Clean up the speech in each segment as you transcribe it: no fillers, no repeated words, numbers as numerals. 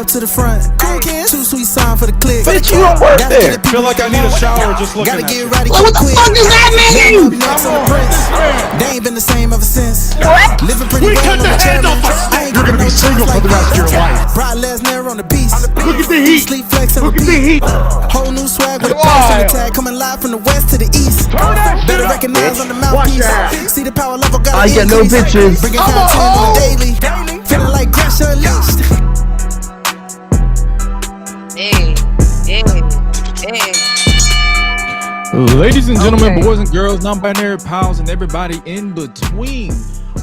up to the front. Cool kids. Too sweet sign for the click. Bitch, you don't work there. Feel like I need a shower just looking Gotta at get you. ready. What the fuck does that mean? They ain't been the same ever since. What? Living pretty We well cut on the the head chairman. off. I ain't You're gonna be single for the rest of your life. Brock Lesnar on the beast. Look at the heat. Sleep flex and Look at the repeat. heat. Whole new swag with a pass on the tag. Coming live from the west to the east. Better recognize on the mouthpiece. See the power level got I get no bitches. Bringing content on the daily. Feeling like GRESH UNLEASHED. Hey. Ladies and gentlemen, boys and girls, non-binary pals, and everybody in between.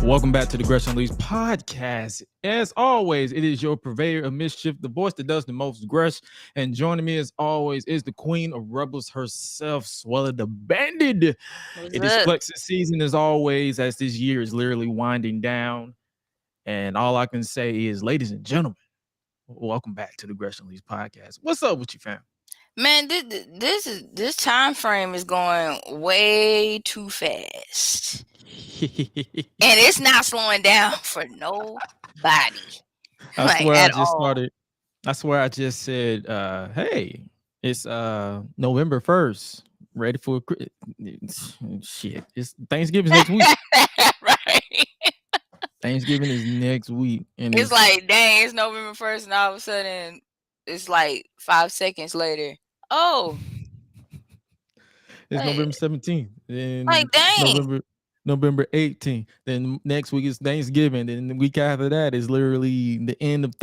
Welcome back to the Gresh Unleashed podcast. As always, it is your purveyor of mischief, the voice that does the most, Gresh. And joining me as always is the queen of rebels herself, Suela the Bandit. It is flexing season as always, as this year is literally winding down. And all I can say is, ladies and gentlemen, welcome back to the Gresh Unleashed podcast. What's up with you, fam? Man, this time frame is going way too fast. And it's not slowing down for nobody. I swear I just said, hey, it's November 1st. Ready for shit. It's Thanksgiving next week. Right. Thanksgiving is next week. And it's like, dang, it's November 1st, and all of a sudden it's like 5 seconds later. Oh. It's November 17th. Then like, dang. November 18th. Then next week is Thanksgiving. Then the week after that is literally the end of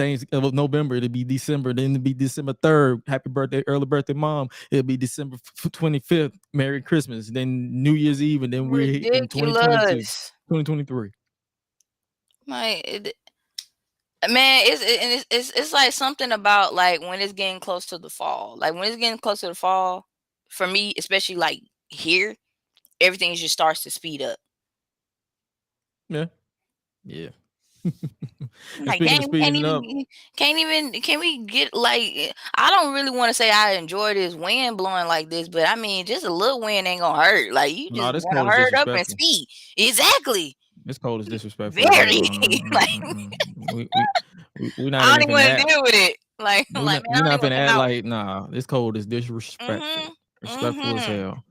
November. It'll be December. Then it'll be December 3rd. Happy birthday, early birthday, mom. It'll be December 25th. Merry Christmas. Then New Year's Eve. And then we're in 2023. Man, it's like something about like when it's getting close to the fall. Like when it's getting close to the fall, for me, especially like here, everything just starts to speed up. Yeah. Like, dang, can we get like, I don't really want to say I enjoy this wind blowing like this, but I mean, just a little wind ain't gonna hurt. Like you just want to hurt up and speed. Exactly. This cold is disrespectful. Very. Like, we're not I don't even want to deal with it. Like, we're not gonna add like, nah, this cold is disrespectful. Respectful as hell.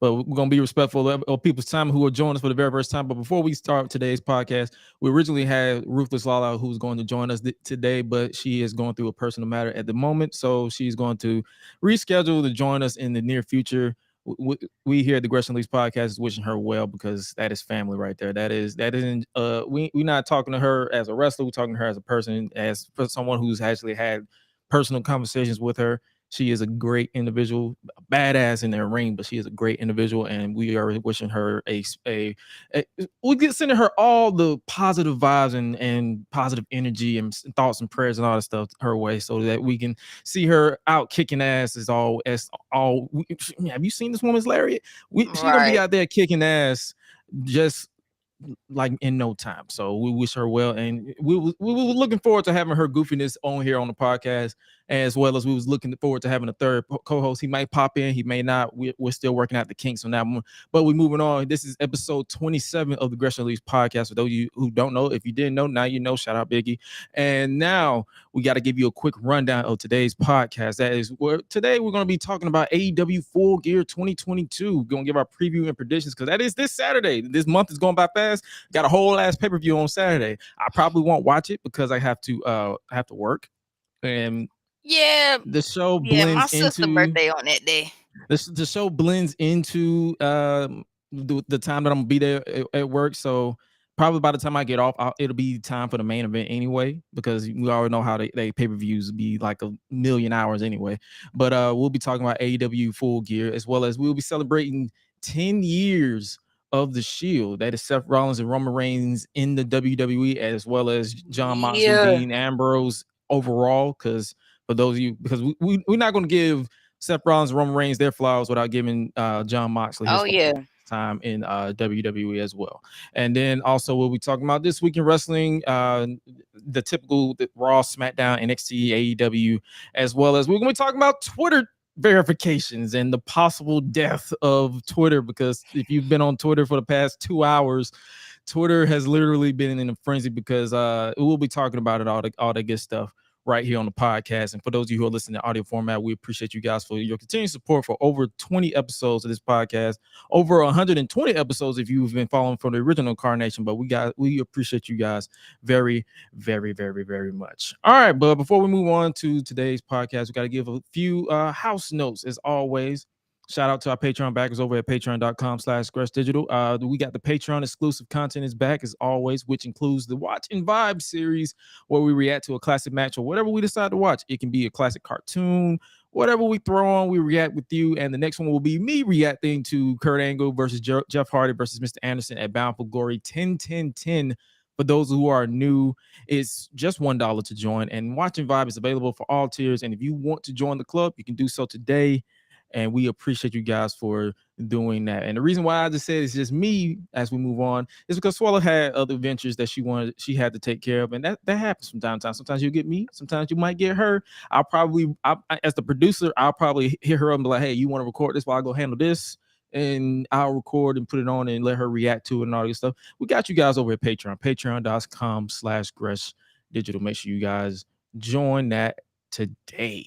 But we're going to be respectful of people's time who are joining us for the very first time. But before we start today's podcast, we originally had Ruthless Lala, who's going to join us today, but she is going through a personal matter at the moment. So she's going to reschedule to join us in the near future. We here at the Gresh Unleashed podcast is wishing her well, because that is family right there. That isn't we're not talking to her as a wrestler. We're talking to her as a person, as for someone who's actually had personal conversations with her. She is a great individual, a badass in their ring, but she is a great individual, and we are wishing her we're sending her all the positive vibes and positive energy and thoughts and prayers and all that stuff her way, so that we can see her out kicking ass. Have you seen this woman's lariat? She's gonna be out there kicking ass just like in no time. So we wish her well, and we were looking forward to having her goofiness on here on the podcast, as well as we was looking forward to having a third co-host. He might pop in, he may not. We're still working out the kinks on that one, but we're moving on. This is episode 27 of the Gresh Unleashed podcast. For those of you who don't know, if you didn't know, now you know. Shout out Biggie. And now we got to give you a quick rundown of today's podcast. That is where today we're going to be talking about AEW Full Gear 2022. We're going to give our preview and predictions, because that is this Saturday. This month is going by fast. Got a whole ass pay-per-view on Saturday. I probably won't watch it because I have to work. And the show blends my sister's birthday on that day. The show blends into the time that I'm gonna be there at work. So probably by the time I get off, it'll be time for the main event anyway, because we already know how they pay-per-views be like 1,000,000 hours anyway. But we'll be talking about AEW Full Gear, as well as we'll be celebrating 10 years of the Shield. That is Seth Rollins and Roman Reigns in the WWE, as well as Jon Moxley, Dean Ambrose overall. Because for those of you, because we're not going to give Seth Rollins and Roman Reigns their flowers without giving Jon Moxley his time in WWE as well. And then also we'll be talking about this week in wrestling, the typical Raw, SmackDown, NXT, AEW, as well as we're going to be talking about Twitter verifications and the possible death of Twitter, because if you've been on Twitter for the past 2 hours, Twitter has literally been in a frenzy, because we'll be talking about it, all the good stuff right here on the podcast. And for those of you who are listening to audio format, we appreciate you guys for your continued support for over 20 episodes of this podcast, over 120 episodes if you've been following from the original incarnation. But we appreciate you guys very, very, very, very much. All right, but before we move on to today's podcast, we got to give a few house notes as always. Shout out to our Patreon backers over at patreon.com/GreshDigital. We got the Patreon exclusive content is back as always, which includes the Watch and Vibe series where we react to a classic match or whatever we decide to watch. It can be a classic cartoon, whatever we throw on, we react with you. And the next one will be me reacting to Kurt Angle versus Jeff Hardy versus Mr. Anderson at Bound for Glory 10-10-10. For those who are new, it's just $1 to join. And Watch and Vibe is available for all tiers. And if you want to join the club, you can do so today. And we appreciate you guys for doing that. And the reason why I just said it's just me as we move on is because Suela had other ventures that she had to take care of. And that happens from time to time. Sometimes you get me, sometimes you might get her. As the producer, I'll probably hit her up and be like, hey, you want to record this while I go handle this? And I'll record and put it on and let her react to it and all this stuff. We got you guys over at Patreon, patreon.com/GreshDigital. Make sure you guys join that today.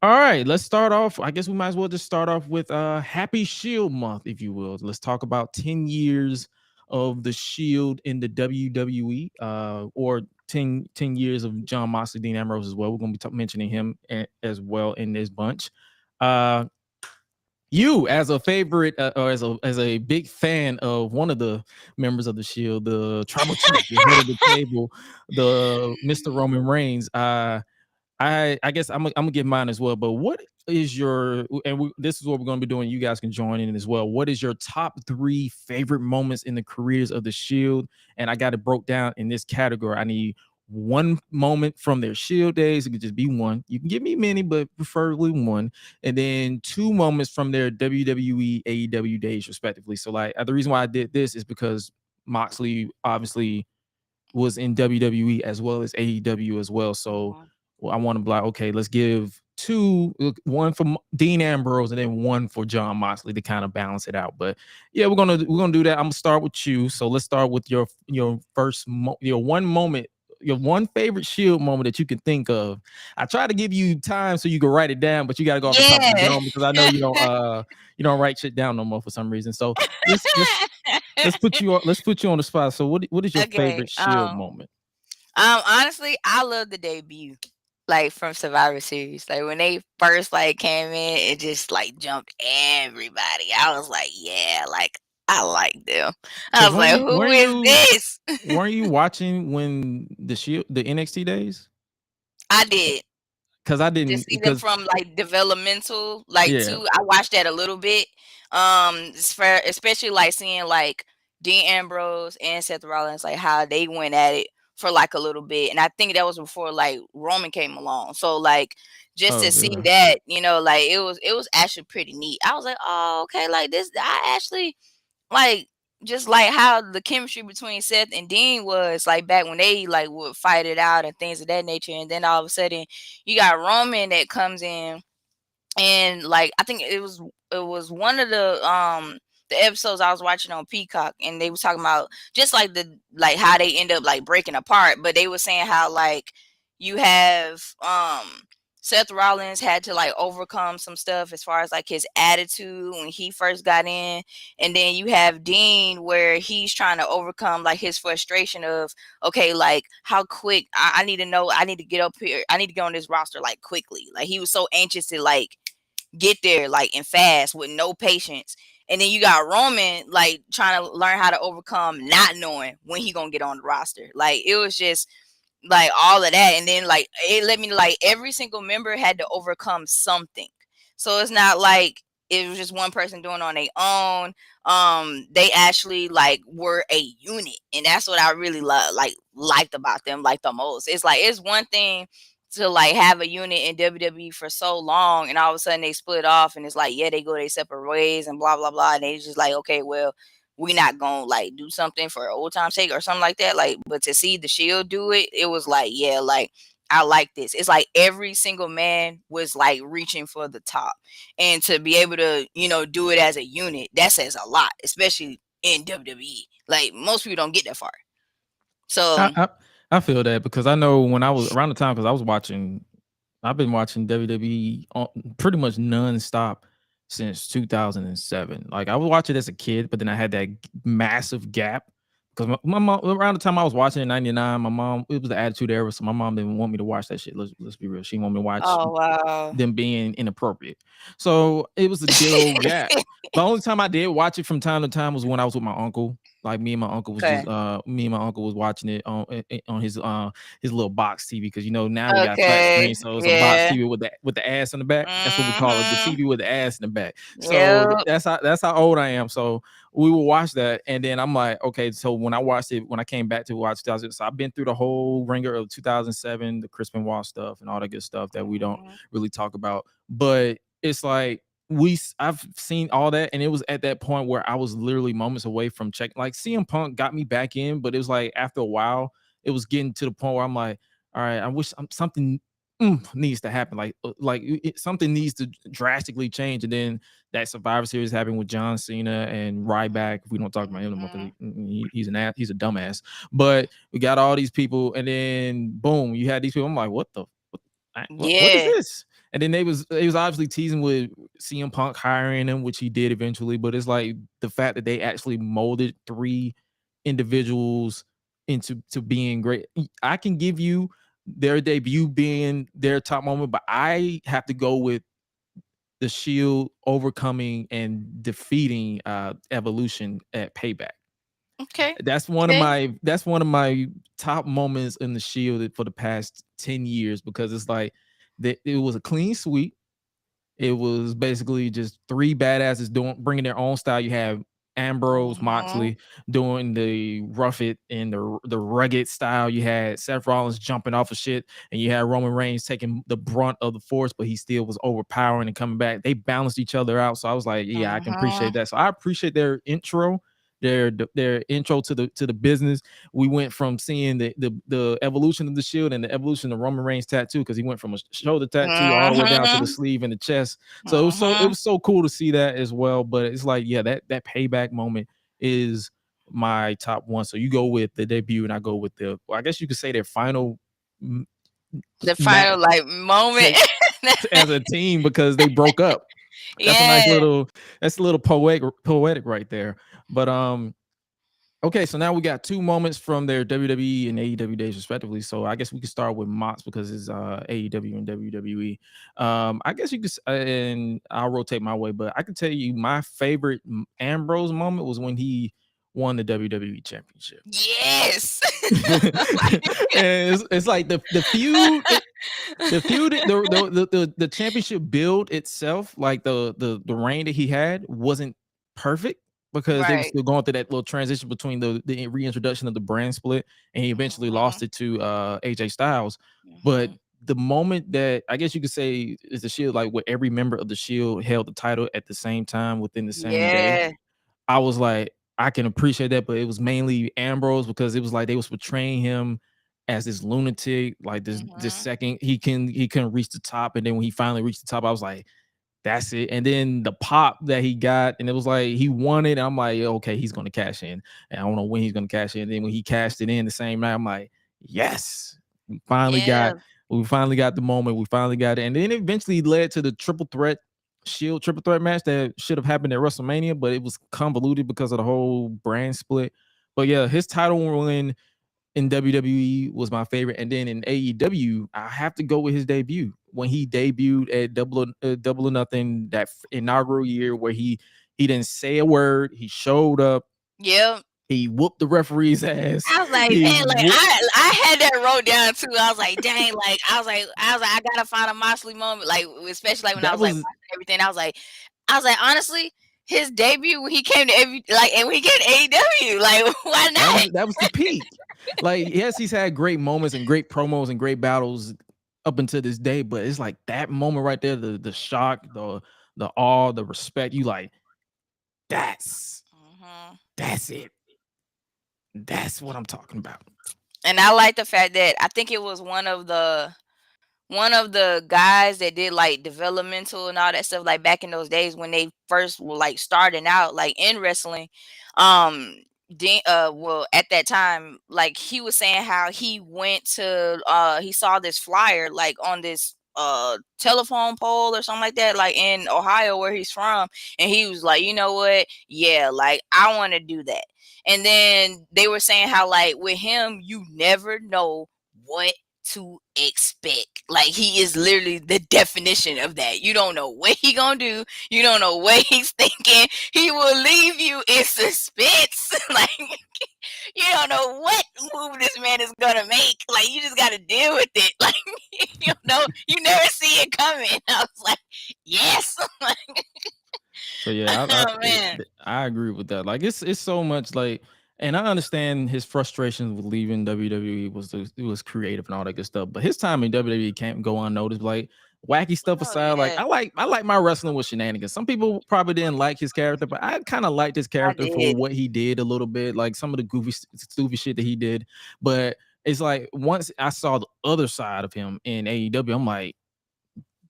All right, let's start off. I guess we might as well just start off with Happy Shield Month, if you will. Let's talk about 10 years of the Shield in the WWE, or 10 years of Jon Moxley, Dean Ambrose as well. We're going to be mentioning him as well in this bunch. You, as a favorite, or as a big fan of one of the members of the Shield, the Tribal Chief, the head of the table, the Mr. Roman Reigns, I guess I'm gonna give mine as well. But what is your, this is what we're gonna be doing. You guys can join in as well. What is your top 3 favorite moments in the careers of the Shield? And I got it broke down in this category. I need one moment from their Shield days. It could just be one. You can give me many, but preferably one. And then 2 moments from their WWE, AEW days, respectively. So like the reason why I did this is because Moxley obviously was in WWE as well as AEW as well. So I want to be like, okay, let's give 2, one for Dean Ambrose and then one for Jon Moxley to kind of balance it out. But yeah, we're gonna do that. I'm gonna start with you. So let's start with your first one moment, your one favorite Shield moment that you can think of. I try to give you time so you can write it down, but you got to go off the top of the dome because I know you don't write shit down no more for some reason. So let's put you on the spot. So what is your favorite Shield moment? Honestly, I love the debut, like from Survivor Series. Like when they first like came in, it just like jumped everybody. I was like, yeah, like I like them. I was like, who is this? Weren't you watching when the Shield, the NXT days? I did. Because I didn't just see them from like developmental, like too. I watched that a little bit. Especially like seeing like Dean Ambrose and Seth Rollins, like how they went at it for like a little bit. And I think that was before like Roman came along. So like just to see that, like it was actually pretty neat. I was like, oh, okay, like this, I actually like just like how the chemistry between Seth and Dean was like back when they like would fight it out and things of that nature. And then all of a sudden you got Roman that comes in, and like I think it was one of the episodes I was watching on Peacock, and they was talking about just like how they end up like breaking apart. But they were saying how like you have Seth Rollins had to like overcome some stuff as far as like his attitude when he first got in. And then you have Dean where he's trying to overcome like his frustration of, okay, like how quick I need to know, I need to get up here. I need to get on this roster like quickly. Like he was so anxious to like get there like and fast with no patience. And then you got Roman like trying to learn how to overcome not knowing when he gonna get on the roster. Like it was just like all of that. And then like it let me like every single member had to overcome something. So it's not like it was just one person doing it on their own. They actually like were a unit, and that's what I really liked about them like the most. It's like it's one thing to like have a unit in WWE for so long, and all of a sudden they split off, and it's like, yeah, they go their separate ways and blah blah blah, and they just like, okay, well, we not gonna like do something for old time's sake or something like that. Like, but to see the Shield do it, it was like, yeah, like I like this. It's like every single man was like reaching for the top, and to be able to do it as a unit, that says a lot, especially in WWE. Like most people don't get that far. So I feel that because I know when I was around the time, because I've been watching WWE pretty much nonstop since 2007. Like I would watch it as a kid, but then I had that massive gap because my mom, around the time I was watching in '99, my mom, it was the Attitude Era, so my mom didn't want me to watch that shit. Let's be real, she didn't want me to watch them being inappropriate. So it was a good old gap. The only time I did watch it from time to time was when I was with my uncle. Like me and my uncle was just me and my uncle was watching it on his little box TV, because now we got flat screen, so it's a box TV with the ass on the back. That's what we call it, the TV with the ass in the back. So that's how old I am. So we will watch that, and then I'm like, okay. So when I watched it, when I came back to watch 2000, so I've been through the whole ringer of 2007, the Chris Benoit stuff, and all that good stuff that we don't really talk about. But it's like I've seen all that, and it was at that point where I was literally moments away from checking. Like CM Punk got me back in, but it was like after a while, it was getting to the point where I'm like, all right, I wish something needs to happen. Like something needs to drastically change. And then that Survivor Series happened with John Cena and Ryback. We don't talk about him because he's a dumbass. But we got all these people, and then boom, you had these people. I'm like, what is this? And then they was obviously teasing with CM Punk hiring him, which he did eventually. But it's like the fact that they actually molded 3 individuals into being great. I can give you their debut being their top moment, but I have to go with the Shield overcoming and defeating Evolution at Payback. Okay. That's one of my top moments in the Shield for the past 10 years, because it's like it was a clean sweep. It was basically just 3 badasses bringing their own style. You have Ambrose, Moxley doing the rough it and the rugged style. You had Seth Rollins jumping off of shit, and you had Roman Reigns taking the brunt of the force, but he still was overpowering and coming back. They balanced each other out. So I was like, yeah, I can appreciate that. So I appreciate their intro. Their intro to the business. We went from seeing the evolution of the Shield and the evolution of Roman Reigns tattoo, because he went from a shoulder tattoo all the way down to the sleeve and the chest. So it was so cool to see that as well. But it's like, yeah, that Payback moment is my top one. So you go with the debut, and I go with I guess you could say their final moment as a team, because they broke up. That's a little poetic right there. But okay, so now we got 2 moments from their WWE and AEW days respectively. So I guess we can start with Mox, because it's AEW and WWE. I guess you could, and I'll rotate my way, but I can tell you my favorite Ambrose moment was when he won the WWE Championship. Yes. And it's like the feud. The championship build itself, like the reign that he had, wasn't perfect, because they were still going through that little transition between the reintroduction of the brand split, and he eventually lost it to AJ Styles. But the moment that I guess you could say is the Shield, like where every member of the Shield held the title at the same time within the same day, I was like, I can appreciate that. But it was mainly Ambrose, because it was like they was portraying him as this lunatic, like this second he couldn't reach the top, and then when he finally reached the top, I was like, that's it. And then the pop that he got, and it was like he won it, and I'm like, okay, he's gonna cash in, and I don't know when he's gonna cash in. And then when he cashed it in the same night, I'm like, yes, we finally got the moment, we finally got it. And then it eventually led to the triple threat match that should have happened at WrestleMania, but it was convoluted because of the whole brand split. But yeah, his title win in WWE was my favorite. And then in AEW, I have to go with his debut when he debuted at Double or Nothing, that inaugural year, where he didn't say a word. He showed up. Yep. He whooped the referee's ass. I was like, man, like I had that wrote down too. I was like, dang, like I was like, I gotta find a Moxley moment, like especially like when I was like watching everything. I was like, honestly, his debut when he came to and when he came to AEW, like why not? That was the peak. Like, yes, he's had great moments and great promos and great battles up until this day, but it's like that moment right there, the shock, the awe, the respect. You like, that's it. That's what I'm talking about. And I like the fact that I think it was one of the guys that did like developmental and all that stuff, like back in those days when they first were like starting out like in wrestling. well, at that time, like he was saying how he went to he saw this flyer like on this telephone pole or something like that, like in Ohio where he's from, and he was like, you know what, yeah, like I want to do that. And then they were saying how like with him you never know what to expect. Like he is literally the definition of that. You don't know what he gonna do. You don't know what he's thinking. He will leave you in suspense. Like you don't know what move this man is gonna make. Like you just gotta deal with it. Like you know, you never see it coming. I was like, yes. So yeah, I agree with that. Like it's so much like, and I understand his frustrations with leaving WWE was creative and all that good stuff. But his time in WWE can't go unnoticed. Like wacky stuff aside, like I like my wrestling with shenanigans. Some people probably didn't like his character, but I kind of liked his character for what he did a little bit, like some of the goofy, stupid shit that he did. But it's like once I saw the other side of him in AEW, I'm like,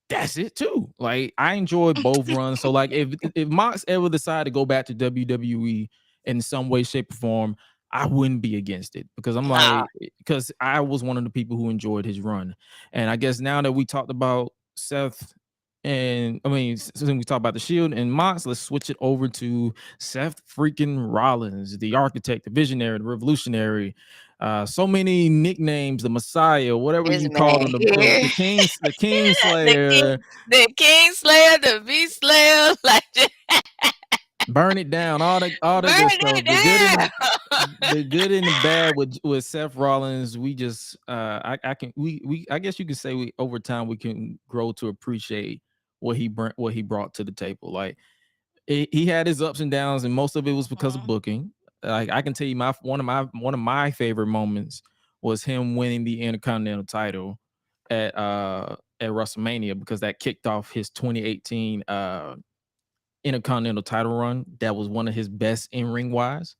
that's it too. Like I enjoyed both runs. So like if Mox ever decided to go back to WWE in some way, shape, or form, I wouldn't be against it because I'm like, because I was one of the people who enjoyed his run. And I guess now that we talked about Seth, and I mean, since we talked about the Shield and Mox, let's switch it over to Seth freaking Rollins, the architect, the visionary, the revolutionary. So many nicknames, the Messiah, whatever you call him, the King Slayer, the King Slayer, the Beast Slayer, like burn it down, all the good stuff, the good and the bad with Seth Rollins. We just I guess you could say over time we can grow to appreciate what he brought to the table. Like he had his ups and downs, and most of it was because of booking. Like I can tell you, one of my favorite moments was him winning the Intercontinental title at WrestleMania, because that kicked off his 2018 Intercontinental title run. That was one of his best in ring wise.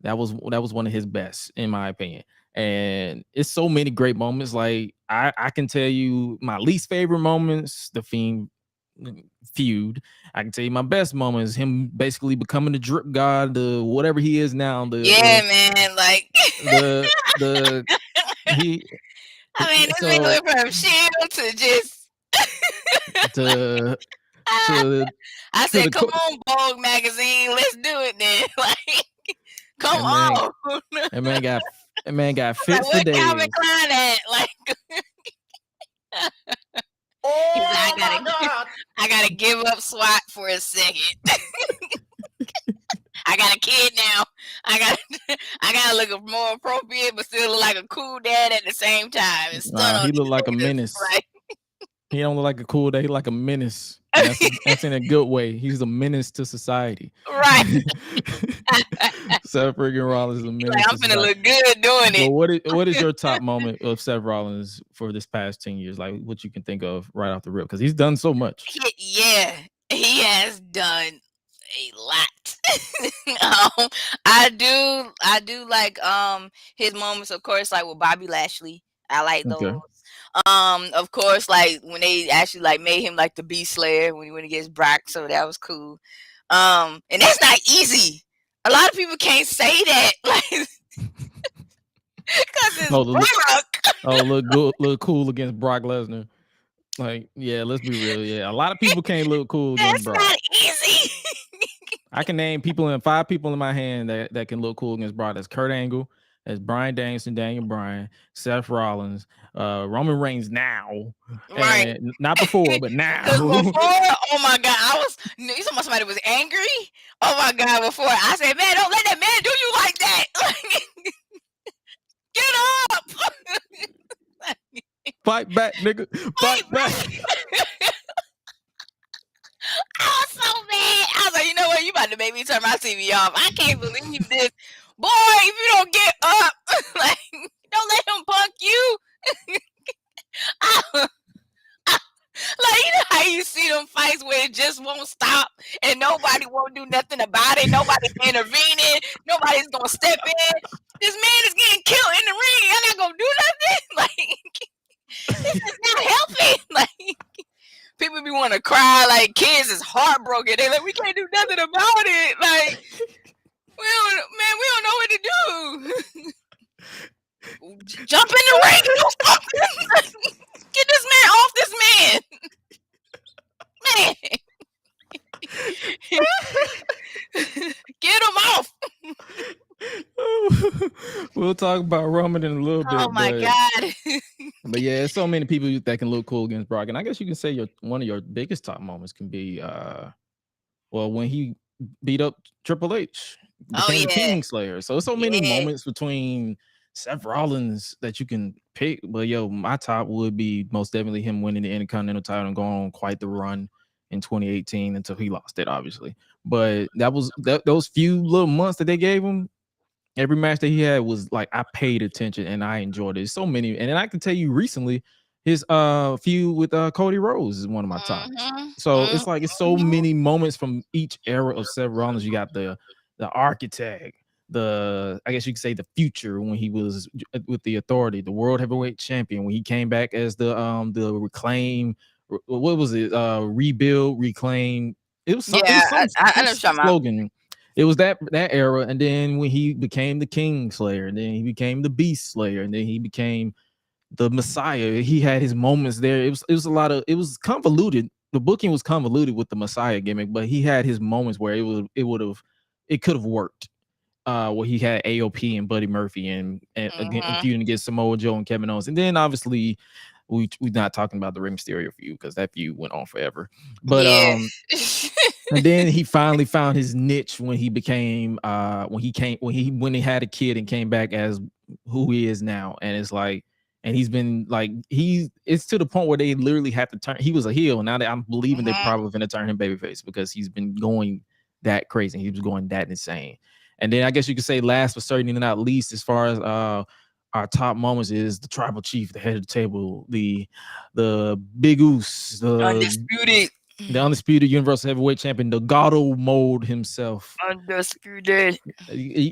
That was one of his best in my opinion. And it's so many great moments. Like I can tell you my least favorite moments, the Fiend feud. I can tell you my best moment is him basically becoming the drip god, the whatever he is now. Man, like he. I mean, this man went from Shield to just I said, come on, Vogue magazine, let's do it then. Like, come on. That man got fit for days. Calvin Klein at? Like. I gotta give up SWAT for a second. I got a kid now. I gotta look more appropriate, but still look like a cool dad at the same time. He look like a menace. Right? He don't look like a cool dad. He like a menace. That's in a good way. He's a menace to society. Right. Seth freaking Rollins is a menace. Like, I'm gonna look good doing it. What is your top moment of Seth Rollins for this past 10 years? Like what you can think of right off the rip, because he's done so much. Yeah, he has done a lot. I do like his moments, of course, like with Bobby Lashley. I like those. Okay. Of course, like when they actually like made him like the Beast Slayer when he went against Brock, so that was cool. And that's not easy. A lot of people can't say that, like, because it's Brock. Look cool against Brock Lesnar. Like, yeah, let's be real. Yeah, a lot of people can't look cool against Brock. That's not easy. I can name 5 people in my hand that can look cool against Brock. That's Kurt Angle, that's Bryan Danielson, Daniel Bryan, Seth Rollins, Roman Reigns now, right? Not before, but now. Before, oh my God, you talking about somebody was angry? Oh my God, before I said, man, don't let that man do you like that. Get up. Fight back, nigga. Fight back. I was so mad. I was like, you know what? You about to make me turn my TV off. I can't believe this. Boy, if you don't get up, like, don't let him punk you. Like, you know how you see them fights where it just won't stop and nobody won't do nothing about it. Nobody's intervening. Nobody's going to step in. This man is getting killed in the ring. I'm not going to do nothing. Like, this is not helping. Like, people be wanting to cry. Like, kids is heartbroken. They're like, we can't do nothing about it. Like, we don't know what to do. Jump in the ring, do something. Get this man off this man. Man. Get him off. We'll talk about Roman in a little bit. Oh my God. But yeah, there's so many people that can look cool against Brock. And I guess you can say one of your biggest top moments can be when he beat up Triple H, became the Kingslayer. So there's so many moments between Seth Rollins that you can pick. But my top would be most definitely him winning the Intercontinental title and going on quite the run in 2018 until he lost it, obviously. But those few little months that they gave him, every match that he had was like, I paid attention and I enjoyed it. So many. And then I can tell you recently, his feud with Cody Rhodes is one of my tops. So it's like it's so many moments from each era of Seth Rollins. You got the architect, I guess you could say the future when he was with the Authority, the World Heavyweight Champion, when he came back as the Reclaim. What was it? Rebuild, reclaim. It was some slogan. It was that era, and then when he became the Kingslayer, and then he became the Beast Slayer, and then he became the Messiah. He had his moments there. It was a lot of. It was convoluted. The booking was convoluted with the Messiah gimmick, but he had his moments where it could have worked. Where he had AOP and Buddy Murphy and feuding against Samoa Joe and Kevin Owens, and then obviously. We're not talking about the Rey Mysterio feud because that feud went on forever. But and then he finally found his niche when he became when he had a kid and came back as who he is now. And it's like, and he's been like it's to the point where they literally have to turn. He was a heel, and now that I'm believing they're probably going to turn him babyface because he's been going that crazy. He was going that insane. And then I guess you could say last but certainly not least, as far as our top moments is the Tribal Chief, the head of the table, the Big Oos, the undisputed Universal Heavyweight Champion, the Goddo Mode himself. Undisputed.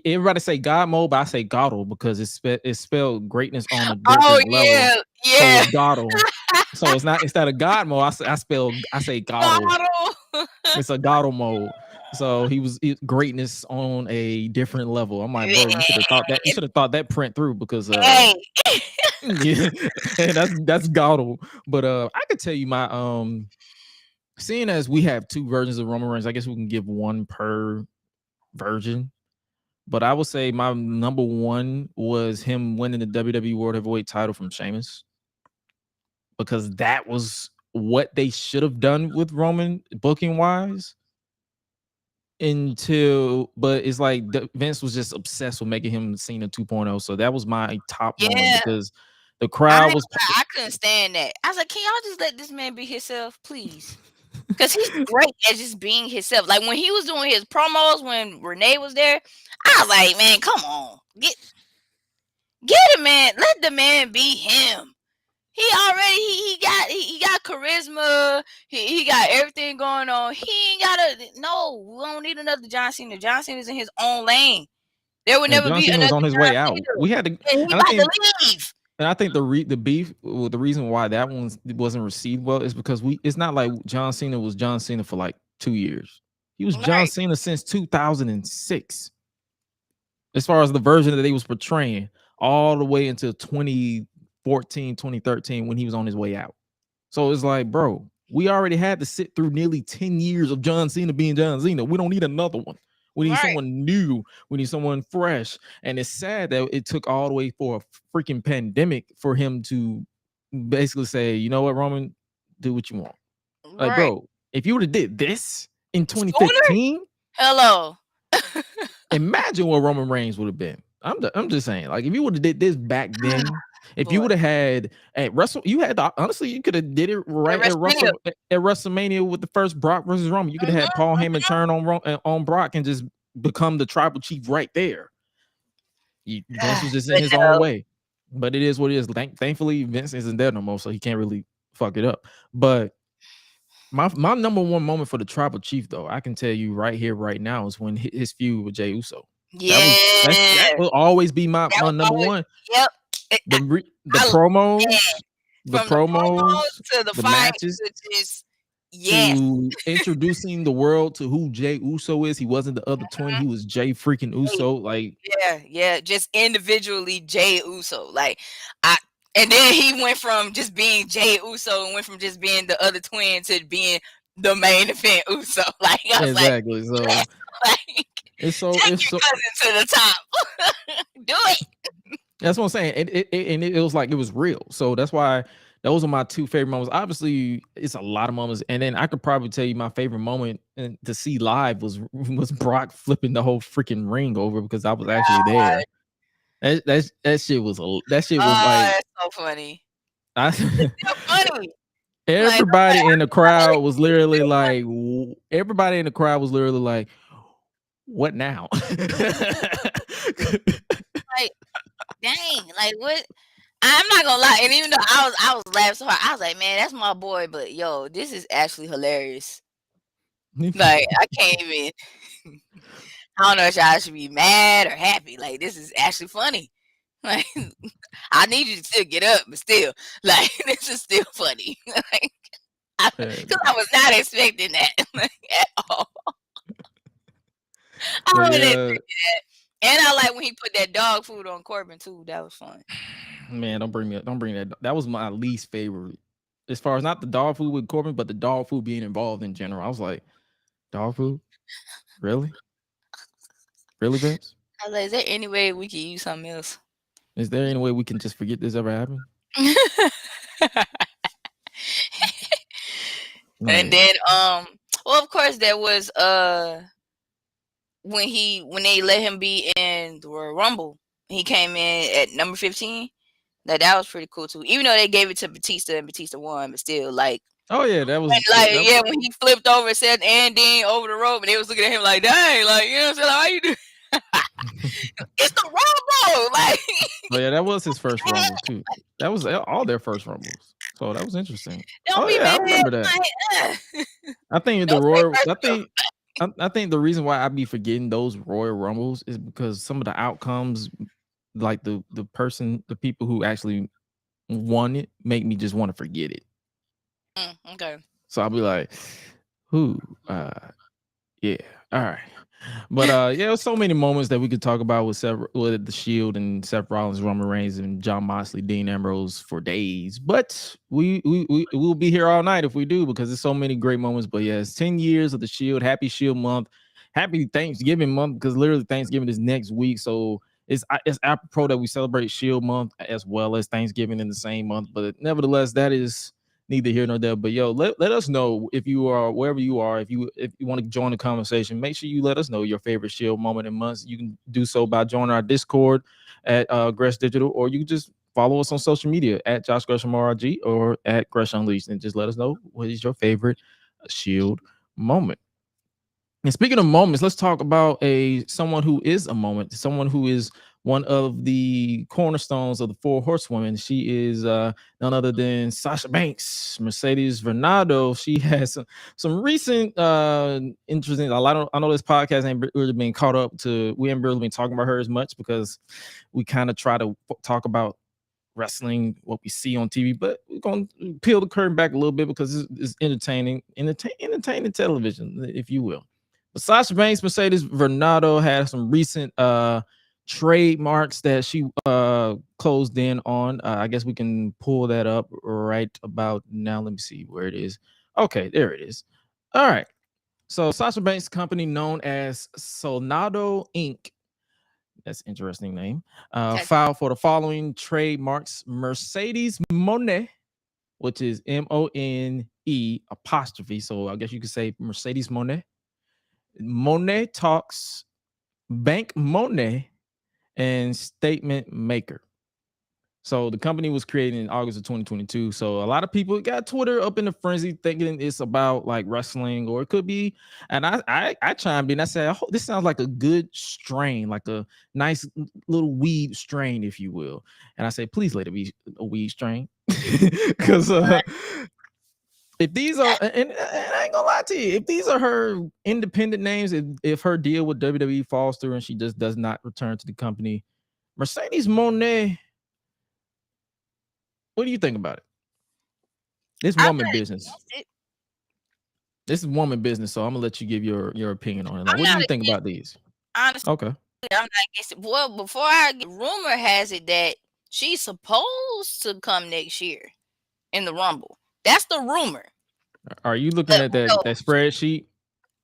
Everybody say God Mode, but I say Goddo because it's spelled greatness on a different level. Yeah. So it's Goddo. So it's not instead of God Mode, I say Goddo. It's a Goddo Mode. So he was greatness on a different level. I'm like, bro, you should have thought that. You should have thought that print through because yeah, that's Goddo. But I could tell you my seeing as we have two versions of Roman Reigns, I guess we can give one per version. But I would say my number one was him winning the WWE World Heavyweight title from Sheamus, because that was what they should have done with Roman booking wise. But it's like Vince was just obsessed with making him Cena 2.0. So that was my top moment because the crowd I couldn't stand that. I was like, can y'all just let this man be himself, please? Because he's great at just being himself. Like when he was doing his promos when Renee was there, I was like, man, come on. Get him, man. Let the man be him. He already he got charisma. He got everything going on. He ain't gotta. No, we don't need another John Cena. John Cena's in his own lane. There would never John be Cena another was on his way out. We had to. And he about to leave. And I think the beef, the reason why that one wasn't received well is because it's not like John Cena was John Cena for like 2 years. He was John Cena since 2006. As far as the version that they was portraying, all the way until 2014, 2013, when he was on his way out. So it's like, bro, we already had to sit through nearly 10 years of John Cena being John Cena. We don't need another one. We need someone new. We need someone fresh. And it's sad that it took all the way for a freaking pandemic for him to basically say, you know what, Roman, do what you want. Like, bro, if you would have did this in 2015, hello. Imagine what Roman Reigns would have been. I'm just saying, like, if you would have did this back then, if you would have had at honestly, you could have did it right at WrestleMania with the first Brock versus Roman. You could have had Paul Heyman turn on Brock and just become the Tribal Chief right there. Vince was just in his own way, but it is what it is. Thankfully, Vince isn't there no more, so he can't really fuck it up. But my number one moment for the Tribal Chief, though, I can tell you right here, right now, is when his feud with Jey Uso. Yeah, that will always be my number one. Yep. The promos, the promos to the fight, matches. to introducing the world to who Jey Uso is. He wasn't the other twin. He was Jey freaking Uso. Like, just individually Jey Uso. Like, and then he went from just being Jey Uso and went from just being the other twin to being the main event Uso. Like, I was exactly. So like, it's so take your cousin to the top. Do it. That's what I'm saying. It was like it was real. So that's why those are my two favorite moments. Obviously, it's a lot of moments, and then I could probably tell you my favorite moment to see live was Brock flipping the whole freaking ring over because I was actually there. That shit was like that's so funny. It's so funny. Everybody in the crowd was literally like, what now? Like, dang, like what? I'm not gonna lie, and even though I was laughing so hard, I was like, man, that's my boy, but yo, this is actually hilarious. Like, I can't even. I don't know if y'all should be mad or happy. Like, this is actually funny. Like, I need you to still get up, but still, like, this is still funny. Like, because I was not expecting that at all. I wasn't expecting that. And I like when he put that dog food on Corbin too. That was fun. Man, don't bring that. That was my least favorite. As far as not the dog food with Corbin, but the dog food being involved in general. I was like, dog food? Really? Really, Vince? I was like, is there any way we can use something else? Is there any way we can just forget this ever happened? And then well, of course there was when they let him be in the Royal Rumble, he came in at number 15. That was pretty cool too. Even though they gave it to Batista and Batista won, but still, like, oh yeah, that was when he flipped over and said and then over the rope, and they was looking at him like, dang, like, you know what I'm saying? Like, how you do? It's the Rumble, like. Oh yeah, that was his first Rumble too. That was all their first Rumbles, so that was interesting. Don't be I remember that. Like, I think the Royal. I think the reason why I be forgetting those Royal Rumbles is because some of the outcomes, like the people who actually won it, make me just want to forget it. Okay. So I'll be like, who? Yeah, all right. But yeah, there's so many moments that we could talk about with the Shield and Seth Rollins, Roman Reigns, and Jon Moxley, Dean Ambrose for days. But we'll be here all night if we do, because there's so many great moments. But yeah, it's 10 years of the Shield. Happy Shield month. Happy Thanksgiving month, because literally Thanksgiving is next week. So it's apropos that we celebrate Shield month as well as Thanksgiving in the same month. But nevertheless, that is neither here nor there. But yo, let us know if you are wherever you are. If you want to join the conversation, make sure you let us know your favorite Shield moment in months. You can do so by joining our Discord at Gresh Digital, or you can just follow us on social media at Josh Gresham RG or at Gresh Unleashed, and just let us know what is your favorite Shield moment. And speaking of moments, let's talk about someone who is a moment, someone who is one of the cornerstones of the Four Horsewomen. She is none other than Sasha Banks, Mercedes Varnado. She has some recent interesting. I know this podcast ain't really been caught up to. We haven't really been talking about her as much because we kind of try to talk about wrestling, what we see on TV, but we're gonna peel the curtain back a little bit because it's entertaining television, if you will. But Sasha Banks, Mercedes Varnado had some recent trademarks that she closed in on. I guess we can pull that up right about now. Let me see where it is. Okay, there it is. All right. So Sasha Banks' company, known as Sonado Inc., that's an interesting name, filed for the following trademarks: Mercedes Monet, which is MONE apostrophe. So I guess you could say Mercedes Monet. Monet Talks, Bank Monet, and Statement Maker. So the company was created in August of 2022. So a lot of people got Twitter up in a frenzy thinking it's about like wrestling, or it could be. And I chimed in. I said, oh, this sounds like a good strain, like a nice little weed strain, if you will. And I said, please let it be a weed strain. Because if these are, and I ain't gonna lie to you, if these are her independent names, if her deal with WWE falls through and she just does not return to the company, Mercedes Monet, what do you think about it? This woman business. This is woman business, so I'm gonna let you give your opinion on it. Like, what do you think about these? Honestly, okay. I'm not against it. Well, before I get, rumor has it that she's supposed to come next year in the Rumble. That's the rumor. Are you looking at that spreadsheet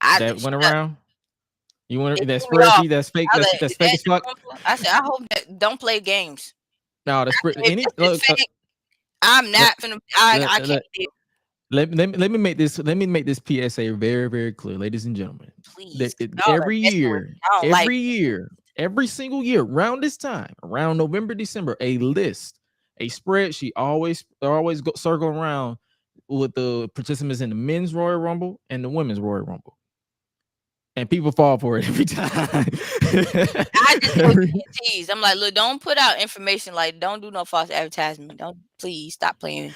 that went around? You want that spreadsheet that's fake? That's fake as fuck. I said, I hope that don't play games. No, that's fake. I'm not finna. I can't. Let me make this PSA very, very clear, ladies and gentlemen. Please. Every year, every single year, around this time, around November, December, a spreadsheet always go circle around with the participants in the men's Royal Rumble and the women's Royal Rumble. And people fall for it every time. I just tease. I'm like, look, don't put out information, like, don't do no false advertisement. Don't, please stop playing.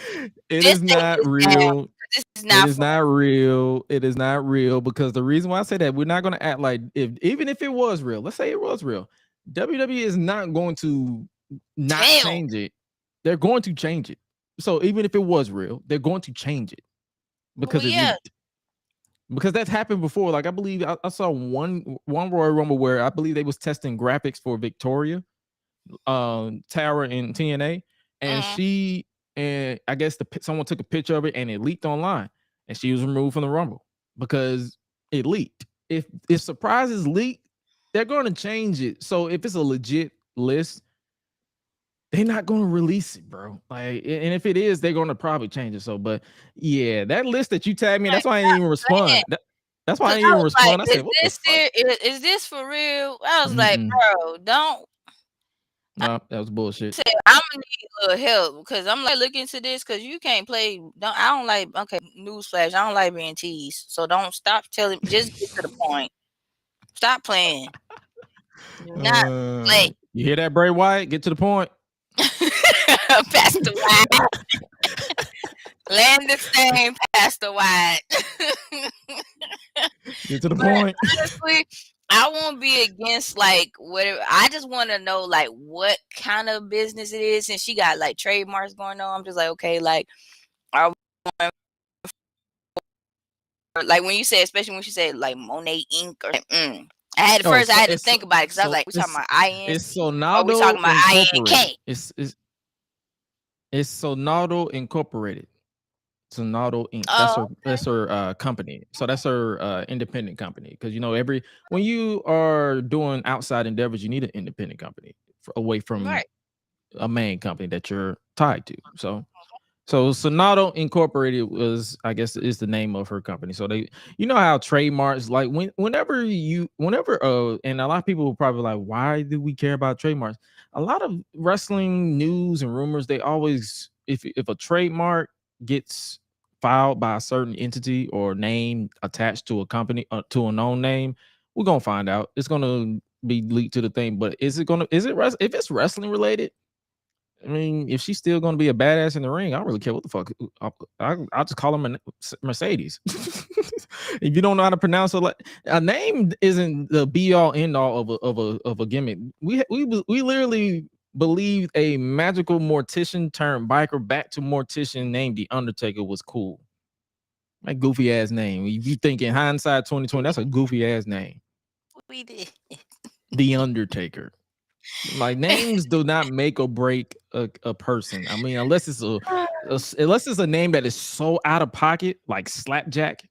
It is not real. This is not. It is not real. It is not real, because the reason why I say that, we're not going to act like even if it was real. Let's say it was real. WWE is not going to not change it. They're going to change it. So even if it was real, they're going to change it because it leaked. Because that's happened before. Like, I believe I saw one Royal Rumble where I believe they was testing graphics for Victoria, Tara in TNA, and I guess someone took a picture of it and it leaked online, and she was removed from the Rumble because it leaked. If surprises leak, they're going to change it. So if it's a legit list, they're not going to release it, bro. Like, and if it is, they're going to probably change it. So, but yeah, that list that you tagged me, that's why I didn't even respond. That's why I didn't even respond. Like, I said, is this for real? I was like, bro, don't. No, that was bullshit. I'm gonna need a little help because I'm like, look into this, because you can't play. I don't like. Okay, newsflash. I don't like being teased. So don't stop telling. Just get to the point. Stop playing. Do not play. You hear that, Bray Wyatt? Get to the point. Pastor Wyatt. Land the same, Pastor Wyatt. Get to the point. Honestly, I won't be against, like, whatever. I just want to know, like, what kind of business it is. Since she got, like, trademarks going on, I'm just like, okay, like, are we, like, when you say, especially when she said, like, Monet Inc. or I had to think about it, because I was like, we're talking about IN. It's Sonado. We're talking about INK. It's Sonado Incorporated. Sonado Inc. That's her company. So that's her independent company. Because when you are doing outside endeavors, you need an independent company away from a main company that you're tied to. So Sonado Incorporated is the name of her company. So they, how trademarks, like whenever and a lot of people will probably like, why do we care about trademarks? A lot of wrestling news and rumors, they always, if a trademark gets filed by a certain entity or name attached to a company, to a known name, we're gonna find out. It's gonna be leaked to the thing. But if it's wrestling related, I mean, if she's still gonna be a badass in the ring, I don't really care what the fuck. I'll just call her Mercedes. If you don't know how to pronounce her, like, a name isn't the be all end all of a gimmick. We literally believed a magical mortician turned biker back to mortician named The Undertaker was cool. That goofy ass name. If you think in hindsight 2020, that's a goofy ass name. We did. The Undertaker. Like, names do not make or break a person. I mean, unless it's a name that is so out of pocket, like Slapjack.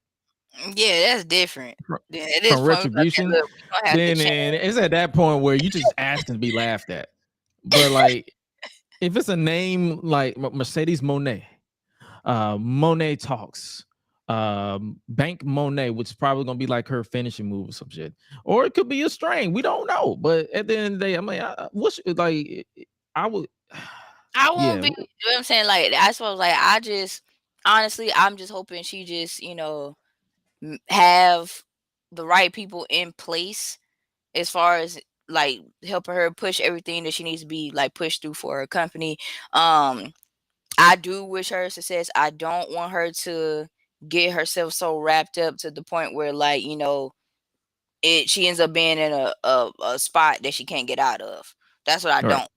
Yeah, that's different. It is from Retribution. Then it's at that point where you just asking to be laughed at. But like, if it's a name like Mercedes Monet, Monet Talks, Bank Monet, which is probably gonna be like her finishing move or some shit, or it could be a string. We don't know. But at the end of the day, I mean, I won't be. You know what I'm saying? Like, I suppose, like, honestly, I'm just hoping she just, have the right people in place as far as, like, helping her push everything that she needs to be, like, pushed through for her company. I do wish her success. I don't want her to get herself so wrapped up to the point where, like, she ends up being in a spot that she can't get out of. That's what I don't want.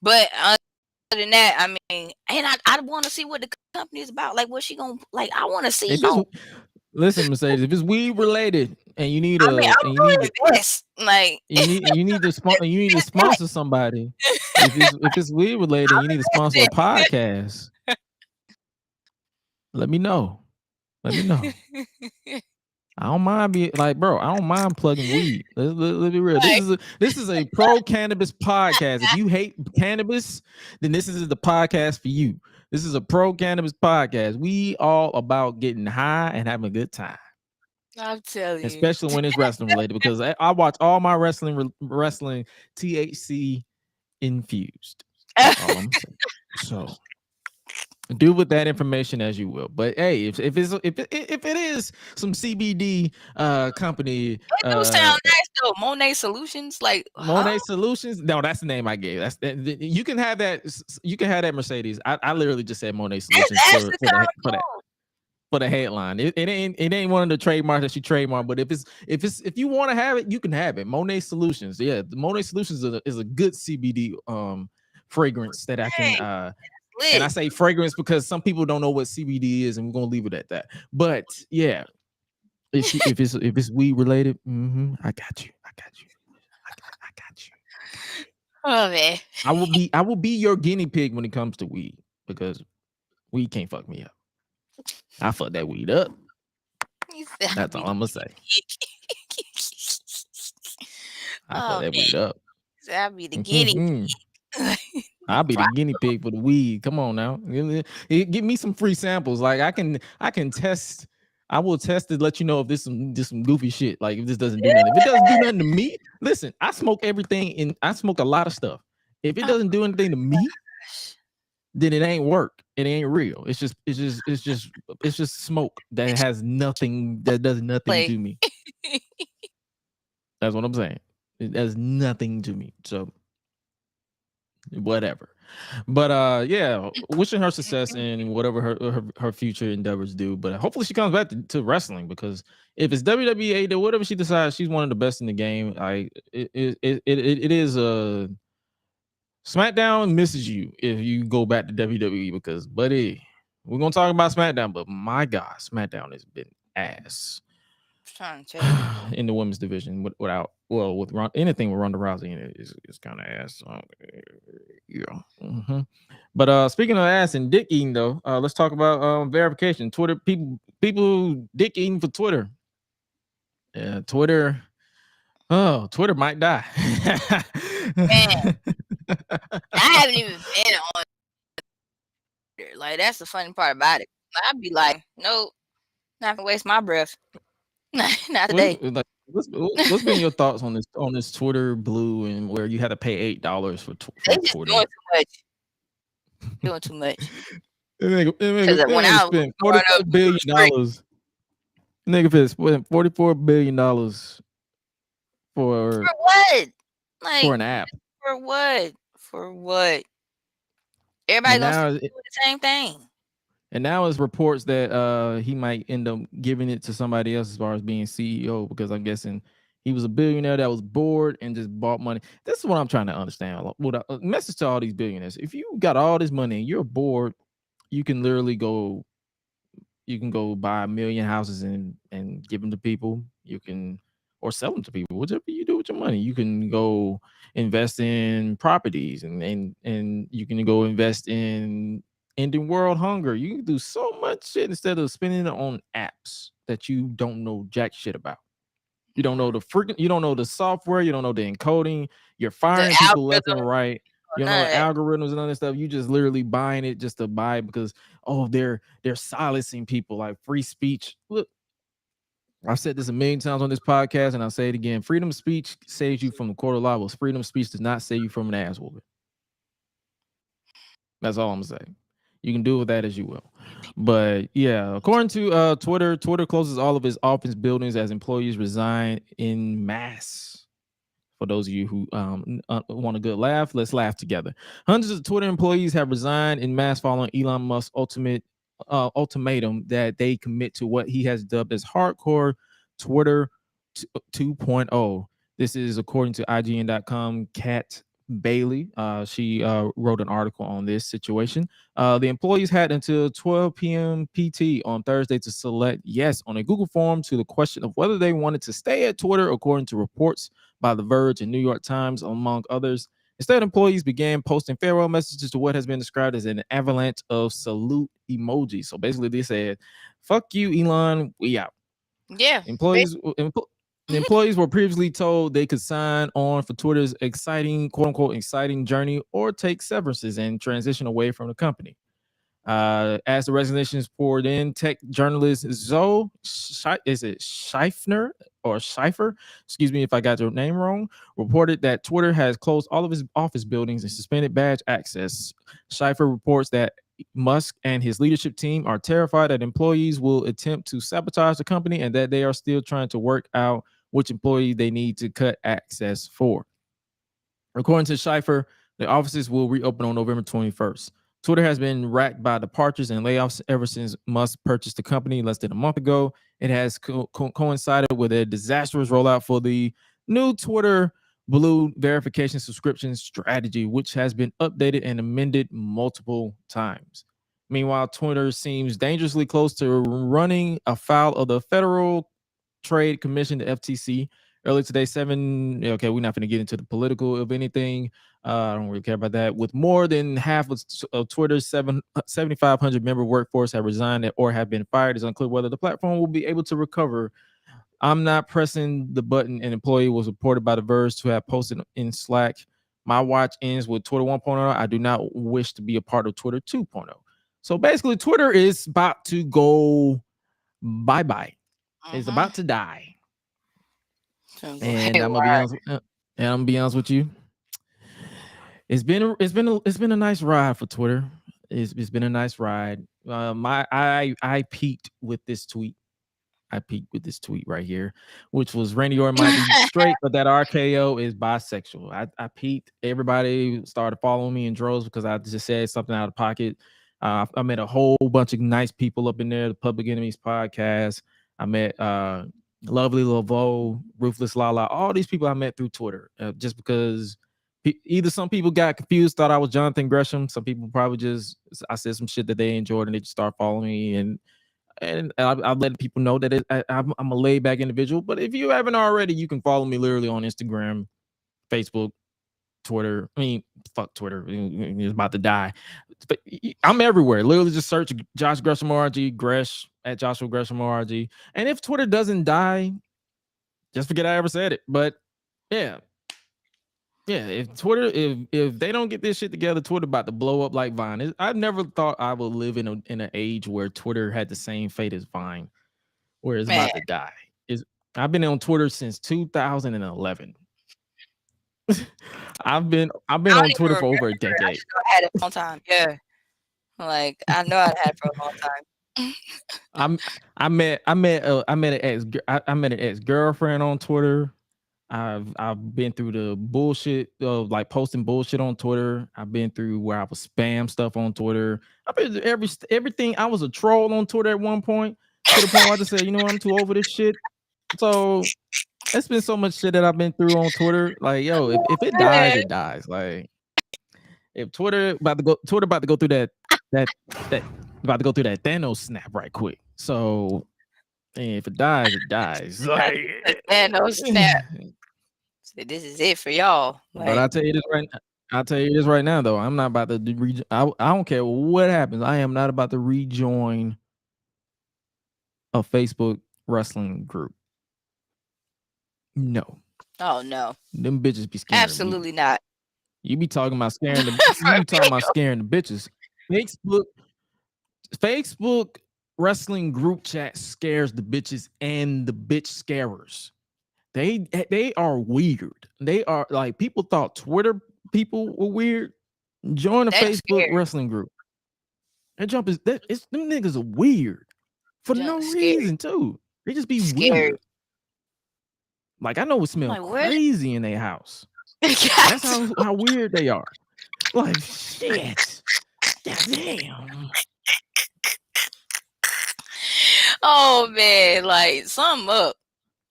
But other than that, I mean, and I want to see what the company is about. Like, what she gonna, like, I want to see. Listen, Mercedes, if it's weed related and you need I'm doing this. Like you need to sponsor somebody. If it's weed related, you need to sponsor a podcast. Let me know. Let me know. I don't mind being like, bro. I don't mind plugging weed. Let's be real. This is a pro cannabis podcast. If you hate cannabis, then this is the podcast for you. This is a pro cannabis podcast. We all about getting high and having a good time. I'll tell you, especially when it's wrestling related, because I watch all my wrestling THC infused. That's all I'm saying. So do with that information as you will. But hey, if it is some CBD company, it do sound nice though. Monet Solutions, like Monet Solutions. No, that's the name I gave. You can have that. You can have that, Mercedes. I literally just said Monet Solutions for the headline. It ain't one of the trademarks that you trademark. But if you want to have it, you can have it. Monet Solutions. Yeah, the Monet Solutions is a good CBD fragrance that I can and I say fragrance because some people don't know what CBD is, and we're gonna leave it at that. But yeah, if it's weed related, I got you. I got you. Oh man, I will be your guinea pig when it comes to weed, because weed can't fuck me up. I fuck that weed up. That's all I'm gonna say. I fuck that weed up. I'll be the guinea pig. I'll be the guinea pig for the weed. Come on now, give me some free samples. Like I can test. I will test to let you know if this some goofy shit. Like if this doesn't do nothing. If it doesn't do nothing to me, listen. I smoke everything, and I smoke a lot of stuff. If it doesn't do anything to me, then it ain't work. It ain't real. It's just smoke that has nothing. That does nothing to me. That's what I'm saying. It does nothing to me. So whatever. But yeah, wishing her success in whatever her future endeavors do. But hopefully she comes back to wrestling, because if it's WWE, whatever she decides, she's one of the best in the game. It is a SmackDown misses you if you go back to WWE, because buddy, we're gonna talk about SmackDown, but my God, SmackDown has been ass in the women's division with anything with Ronda Rousey in it is kind of ass. Yeah. But speaking of ass and dick eating though, let's talk about verification. Twitter people dick eating for Twitter. Yeah, Twitter. Oh, Twitter might die. Man, I haven't even been on Twitter. Like that's the funny part about it. I'd be like, nope, not gonna waste my breath. Not today. What's been your thoughts on this Twitter blue, and where you had to pay $8 for Twitter? Doing too much. Because when I spent $44 billion, nigga spent $44 billion for what? Like for an app. For what? For what? Everybody gonna do the same thing. And now it's reports that he might end up giving it to somebody else as far as being CEO, because I'm guessing he was a billionaire that was bored and just bought money. This is what I'm trying to understand. Message to all these billionaires: if you got all this money and you're bored, you can literally go buy 1 million houses and give them to people. You can, or sell them to people. Whatever you do with your money, you can go invest in properties, and you can go invest in ending world hunger. You can do so much shit instead of spending it on apps that you don't know jack shit about. You don't know you don't know the software, you don't know the encoding, you're firing people left and right. You don't know the algorithms and other stuff. You just literally buying it just to buy it because they're silencing people, like free speech. Look, I've said this a million times on this podcast, and I'll say it again. Freedom of speech saves you from the court of law. Well, freedom of speech does not save you from an ass whooping. That's all I'm saying. You can do with that as you will. But yeah, according to Twitter closes all of its office buildings as employees resign in mass. For those of you who want a good laugh, let's laugh together. Hundreds of Twitter employees have resigned in mass following Elon Musk's ultimatum that they commit to what he has dubbed as hardcore Twitter 2.0. This is according to IGN.com. Kat Bailey. She wrote an article on this situation. The employees had until 12 p.m. PT on Thursday to select yes on a Google form to the question of whether they wanted to stay at Twitter, according to reports by The Verge and New York Times, among others. Instead, employees began posting farewell messages to what has been described as an avalanche of salute emojis. So basically, they said, "Fuck you, Elon. We out." Yeah. The employees were previously told they could sign on for Twitter's exciting, quote unquote, exciting journey or take severances and transition away from the company. As the resignations poured in, tech journalist Zoe Scheifner or Scheifer, excuse me if I got your name wrong, reported that Twitter has closed all of its office buildings and suspended badge access. Scheifer reports that Musk and his leadership team are terrified that employees will attempt to sabotage the company and that they are still trying to work out which employee they need to cut access for. According to Scheifer, the offices will reopen on November 21st. Twitter has been racked by departures and layoffs ever since Musk purchased the company less than a month ago. It has coincided with a disastrous rollout for the new Twitter Blue verification subscription strategy, which has been updated and amended multiple times. Meanwhile, Twitter seems dangerously close to running afoul of the Federal Trade Commission, the FTC. Earlier today, okay, we're not going to get into the political of anything. I don't really care about that. With more than half of Twitter's 7,500 member workforce have resigned or have been fired, it's unclear whether the platform will be able to recover. I'm not pressing the button. An employee was reported by The Verge to have posted in Slack, "My watch ends with Twitter 1.0. I do not wish to be a part of Twitter 2.0. So basically, Twitter is about to go bye-bye. It's about to die. And I'm gonna be honest with you. It's been a nice ride for Twitter. It's been a nice ride. I peaked with this tweet. Right here, which was Randy Orton might be straight, but that RKO is bisexual. I peaked. Everybody started following me in droves because I just said something out of pocket. I met a whole bunch of nice people up in there. The Public Enemies podcast. I met Lovely Laveau, Ruthless Lala. All these people I met through Twitter, just because either some people got confused, thought I was Jonathan Gresham. Some people probably I said some shit that they enjoyed and they just start following me. And I've let people know that I'm a laid back individual. But if you haven't already, you can follow me literally on Instagram, Facebook, Twitter. I mean, fuck Twitter. It's about to die. But I'm everywhere. Literally just search Josh Gresham RG, Gresh at Joshua Gresham RG. And if Twitter doesn't die, just forget I ever said it. But yeah. Yeah, if Twitter, if they don't get this shit together, Twitter about to blow up like Vine. I never thought I would live in an age where Twitter had the same fate as Vine, where it's about to die. I've been on Twitter since 2011. I've been on Twitter for over a decade. I had it a long time. Yeah, like I know I had it for a long time. I met an ex-girlfriend on Twitter. I've been through the bullshit of like posting bullshit on Twitter. I've been through where I was spam stuff on Twitter. I've been through everything. I was a troll on Twitter at one point, to the point where I just said, you know what, I'm too over this shit. So it's been so much shit that I've been through on Twitter. Like, yo, if it dies, it dies. Like, if Twitter about to go through that about to go through that Thanos snap right quick. So if it dies, it dies. Like Thanos snap. So this is it for y'all. Like, but I'll tell you this right now, though. I'm not about to I don't care what happens. I am not about to rejoin a Facebook wrestling group. No. Oh no. Them bitches be scaring Absolutely not. You be talking about scaring the scaring the bitches. Facebook wrestling group chat scares the bitches and the bitch scarers. They are weird. They are like, people thought Twitter people were weird. Join a Facebook wrestling group. That jump is them niggas are weird for no reason too. They just be weird. Like, I know it smells crazy in their house. That's how weird they are. Like, shit. Damn. Oh man, like, something up.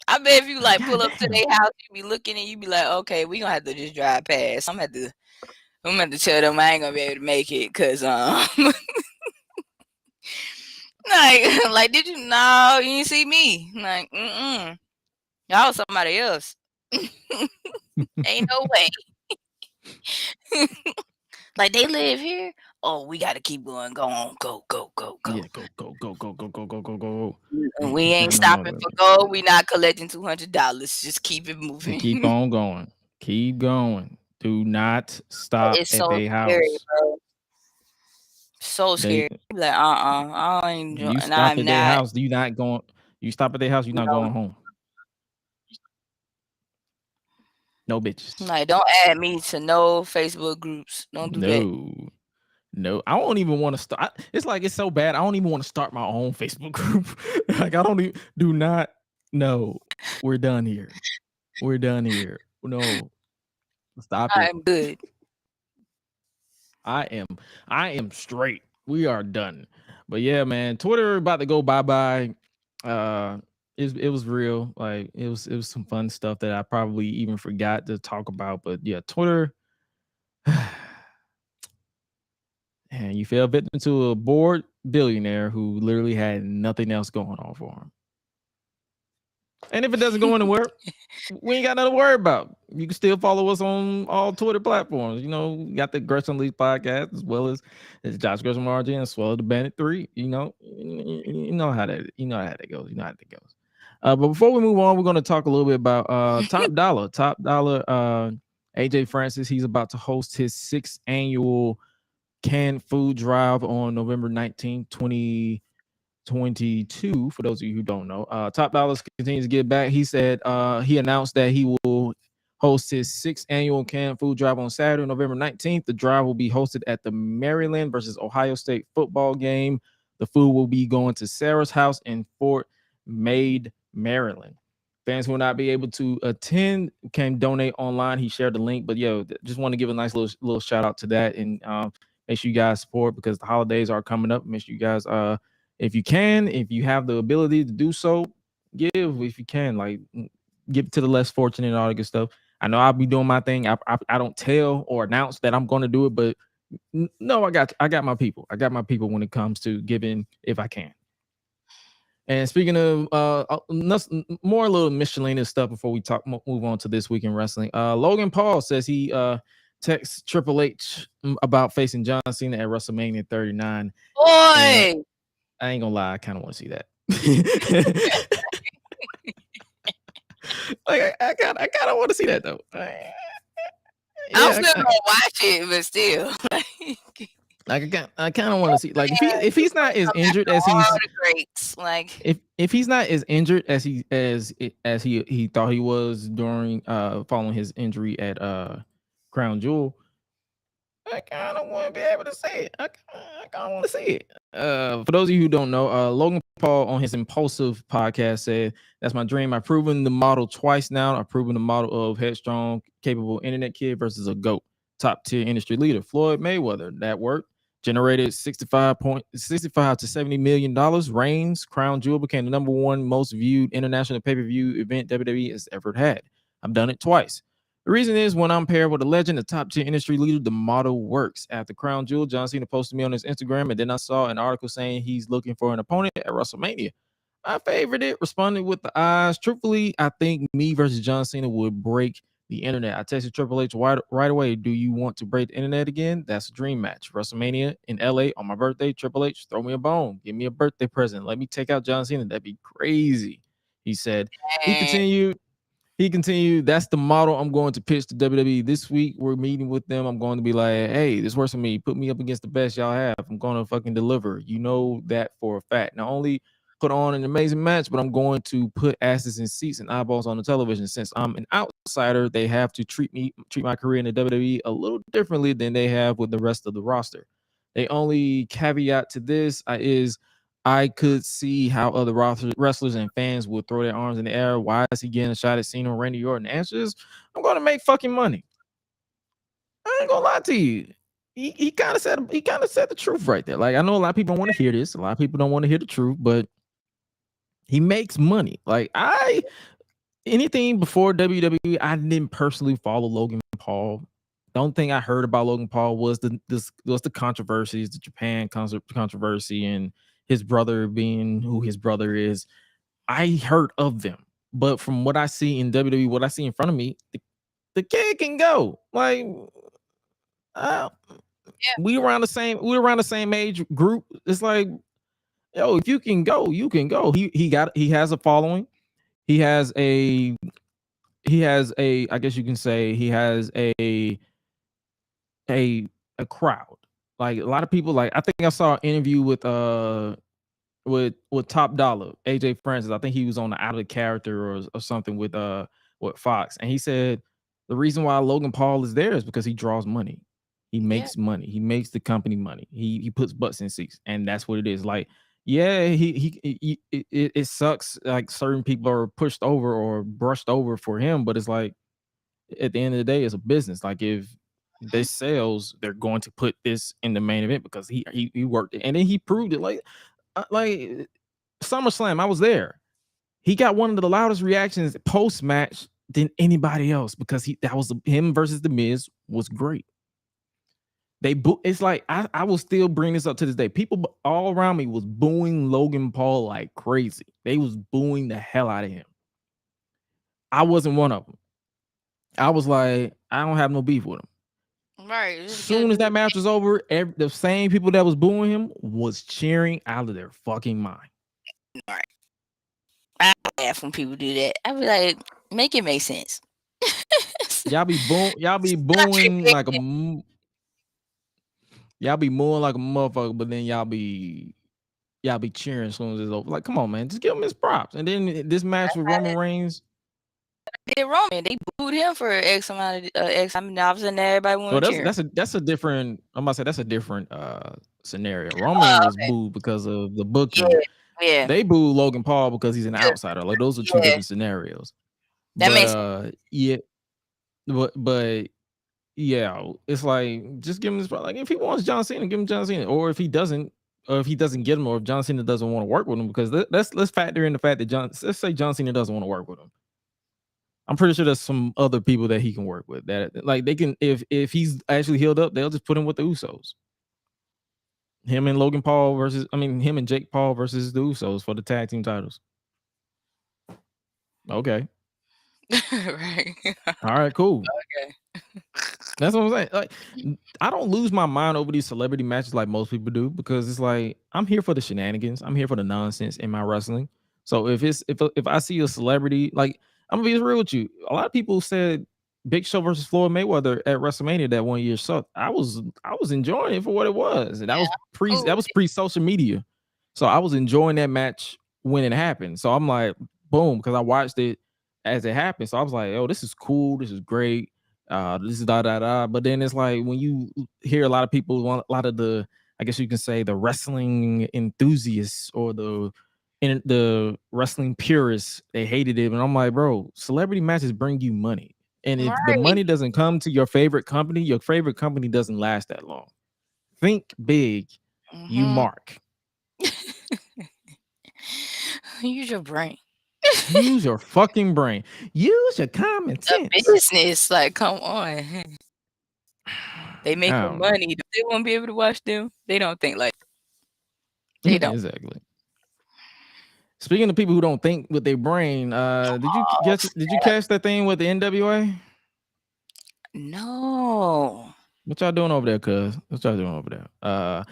I I bet if you like pull up to their house, you be looking and you be like, okay, we gonna have to just drive past. I'm gonna have to tell them I ain't gonna be able to make it because like did you? No, you didn't see me. Like y'all was somebody else. Ain't no way. Like they live here. Oh, we gotta keep going. Go on. Go. Yeah, go. We ain't stopping for gold. We not collecting $200. Just keep it moving. Keep on going. Keep going. Do not stop it's at so their house. Scary, bro. So scary. Like I ain't. You stop at their house. You not going. You stop at their house. You're not going home. No bitches. Like don't add me to no Facebook groups. Don't do that. No, I don't even want to start. It's like it's so bad. I don't even want to start my own Facebook group. Like I don't even. Do not. No, we're done here. We're done here. No, stop it. I'm good. I am straight. We are done. But yeah, man, Twitter about to go bye-bye. It was real. Like it was some fun stuff that I probably even forgot to talk about. But yeah, Twitter. And you fell victim to a bored billionaire who literally had nothing else going on for him. And if it doesn't go anywhere, we ain't got nothing to worry about. You can still follow us on all Twitter platforms. You know, we got the GRESH UNLEASHED podcast as well as Josh Gresham RJ and Suela the Bandit 3. You know how that goes. You know how that goes. But before we move on, we're going to talk a little bit about Top Dollar. AJ Francis, he's about to host his 6th annual canned food drive on November 19th, 2022. For those of you who don't know, Top Dollar continues to get back. He said he announced that he will host his 6th annual canned food drive on Saturday, November 19th. The drive will be hosted at the Maryland versus Ohio State football game. The food will be going to Sarah's house in Fort Meade, Maryland. Fans who will not be able to attend can donate online. He shared the link, but just want to give a nice little shout out to that, and make sure you guys support because the holidays are coming up. Make sure you guys, if you have the ability to do so, give if you can, like give to the less fortunate and all that good stuff. I know I'll be doing my thing. I don't tell or announce that I'm going to do it, but no, I got my people. I got my people when it comes to giving if I can. And speaking of more little miscellaneous stuff before we move on to this week in wrestling, Logan Paul says he texts Triple H about facing John Cena at WrestleMania 39. Boy, I ain't gonna lie, I kind of want to see that. Like I kind of want to see that though. I'm still gonna watch it, but still. Like I kind of want to see, like if he's not as injured as if he's not as injured as he thought he was during following his injury at Crown Jewel, I kind of want to be able to see it. I kind of want to see it. For those of you who don't know, Logan Paul on his Impulsive podcast said, "That's my dream. I've proven the model twice now. I've proven the model of headstrong, capable internet kid versus a GOAT, top tier industry leader, Floyd Mayweather. That worked. Generated $65 to $70 million. Reigns, Crown Jewel became the number 1 most viewed international pay-per-view event WWE has ever had. I've done it twice. The reason is when I'm paired with a legend, a top-tier industry leader, the model works." After Crown Jewel, John Cena posted me on his Instagram, and then I saw an article saying he's looking for an opponent at WrestleMania. I favored it, responded with the eyes. Truthfully, I think me versus John Cena would break the internet. I texted Triple H right away. "Do you want to break the internet again? That's a dream match. WrestleMania in LA on my birthday. Triple H, throw me a bone. Give me a birthday present. Let me take out John Cena. That'd be crazy," he said. He continued, "That's the model I'm going to pitch to WWE this week. We're meeting with them. I'm going to be like, hey, this works for me. Put me up against the best y'all have. I'm going to fucking deliver. You know that for a fact. Not only put on an amazing match, but I'm going to put asses in seats and eyeballs on the television. Since I'm an outsider, they have to treat my career in the WWE a little differently than they have with the rest of the roster. The only caveat to this is I could see how other wrestlers and fans would throw their arms in the air. Why is he getting a shot at Cena and Randy Orton? Answer is, I'm going to make fucking money. I ain't gonna lie to you. He kind of said the truth right there. Like, I know a lot of people don't want to hear this. A lot of people don't want to hear the truth, but he makes money. Like anything before WWE, I didn't personally follow Logan Paul. The only thing I heard about Logan Paul was the controversies, the Japan controversy, and his brother being who his brother is. I heard of them, but from what I see in WWE, what I see in front of me, the kid can go. Like, we around the same age group. It's like, yo, if you can go, you can go. He has a following. He has a I guess you can say he has a crowd. Like a lot of people, like I think I saw an interview with Top Dollar, AJ Francis. I think he was on the Out of the Character or something with Fox, and he said the reason why Logan Paul is there is because he draws money. He makes money. He makes the company money. He puts butts in seats, and that's what it is. Like, yeah, it sucks. Like certain people are pushed over or brushed over for him, but it's like at the end of the day, it's a business. Like if this sells, they're going to put this in the main event because he worked it, and then he proved it. Like SummerSlam, I was there. He got one of the loudest reactions post match than anybody else because that was him versus The Miz was great. It's like I will still bring this up to this day. People all around me was booing Logan Paul like crazy. They was booing the hell out of him. I wasn't one of them. I was like, I don't have no beef with him. Right. As soon as that match was over, the same people that was booing him was cheering out of their fucking mind. Right. I laugh when people do that. I be like, make it make sense. Y'all be booing like a. Y'all be mooing like a motherfucker, but then y'all be cheering as soon as it's over. Like, come on, man, just give him his props. And then this match with Roman Reigns, they booed him for X amount of hours, and everybody wanted to cheer. That's a different. I'm about to say that's a different scenario. Roman was booed because of the booking. Yeah. They booed Logan Paul because he's an outsider. Like those are two different scenarios. That makes sense. But yeah, it's like just give him this. Like if he wants John Cena, give him John Cena. Or if he doesn't get him, or if John Cena doesn't want to work with him, because let's factor in the fact that let's say John Cena doesn't want to work with him. I'm pretty sure there's some other people that he can work with that like they can if he's actually healed up, they'll just put him with the Usos. Him and Jake Paul versus the Usos for the tag team titles. Okay. Right. All right, cool. Okay. That's what I'm saying. Like, I don't lose my mind over these celebrity matches like most people do, because it's like I'm here for the shenanigans. I'm here for the nonsense in my wrestling. So if I see a celebrity, like I'm gonna be real with you. A lot of people said Big Show versus Floyd Mayweather at WrestleMania that one year sucked. I was enjoying it for what it was, and that was pre social media. So I was enjoying that match when it happened. So I'm like, boom, because I watched it as it happened. So I was like, oh, this is cool. This is great. This is da. But then it's like when you hear a lot of people, a lot of the, I guess you can say, the wrestling enthusiasts or the wrestling purists, they hated it. And I'm like, bro, celebrity matches bring you money. And if the money doesn't come to your favorite company doesn't last that long. Think big, you mark. Use your brain. Use your fucking brain. Use your common sense. The business, like, come on. They make money. They won't be able to watch them. They don't think like they don't. Exactly. Speaking of people who don't think with their brain, did you catch that thing with the NWA? No. What y'all doing over there, cuz? What y'all doing over there?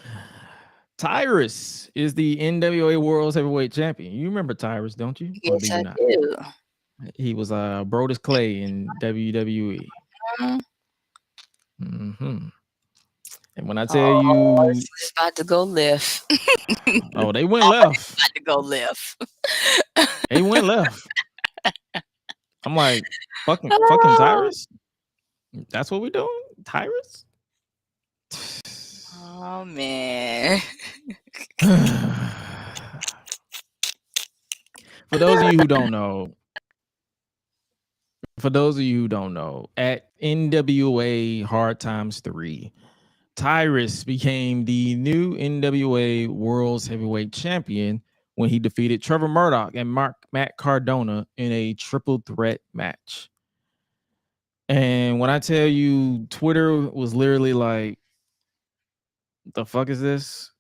Tyrus is the NWA World's Heavyweight Champion. You remember Tyrus, don't you? Yes, I do. He was Brodus Clay in WWE. Mm-hmm. And when I tell you, it's about to go left. Oh, they went left. About to go left. They went left. I'm like, fucking Tyrus. That's what we doing, Tyrus. Oh man. For those of you who don't know, at NWA Hard Times 3, Tyrus became the new NWA World's Heavyweight Champion when he defeated Trevor Murdoch and Matt Cardona in a triple threat match. And when I tell you, Twitter was literally like, the fuck is this?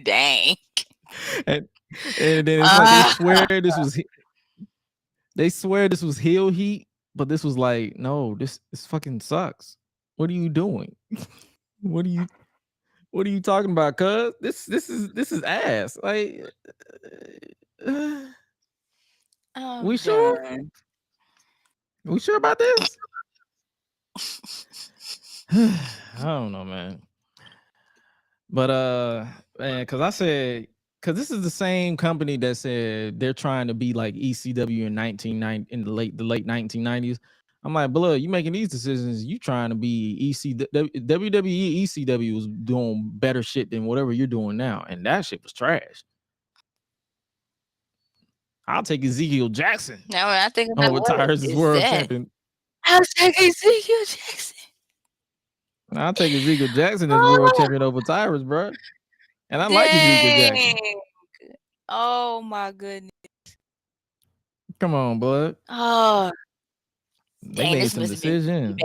Dang. And then it's like they swear this was heel heat, but this was like, no, this fucking sucks. What are you doing? What are you talking about, cuz? This is ass. Like we sure? Done. We sure about this? I don't know, man. But man, because this is the same company that said they're trying to be like ECW in the late 1990s. I'm like, blood, you making these decisions, you trying to be WWE ECW was doing better shit than whatever you're doing now, and that shit was trash. I'll take Ezekiel Jackson. Now I think about what Tyrus is world champion. I'll take Ezekiel Jackson. I'll take Ezekiel Jackson as world champion over Tyrus, bro. And I like Ezekiel Jackson. Oh my goodness. Come on, bud. Oh. They made some decisions.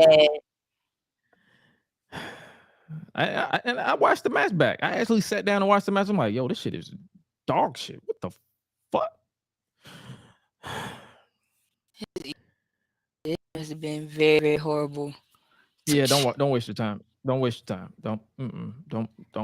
I watched the match back. I actually sat down and watched the match. I'm like, yo, this shit is dog shit. What the fuck? It must have been very, very horrible. Yeah, don't waste your time. Don't waste your time. Don't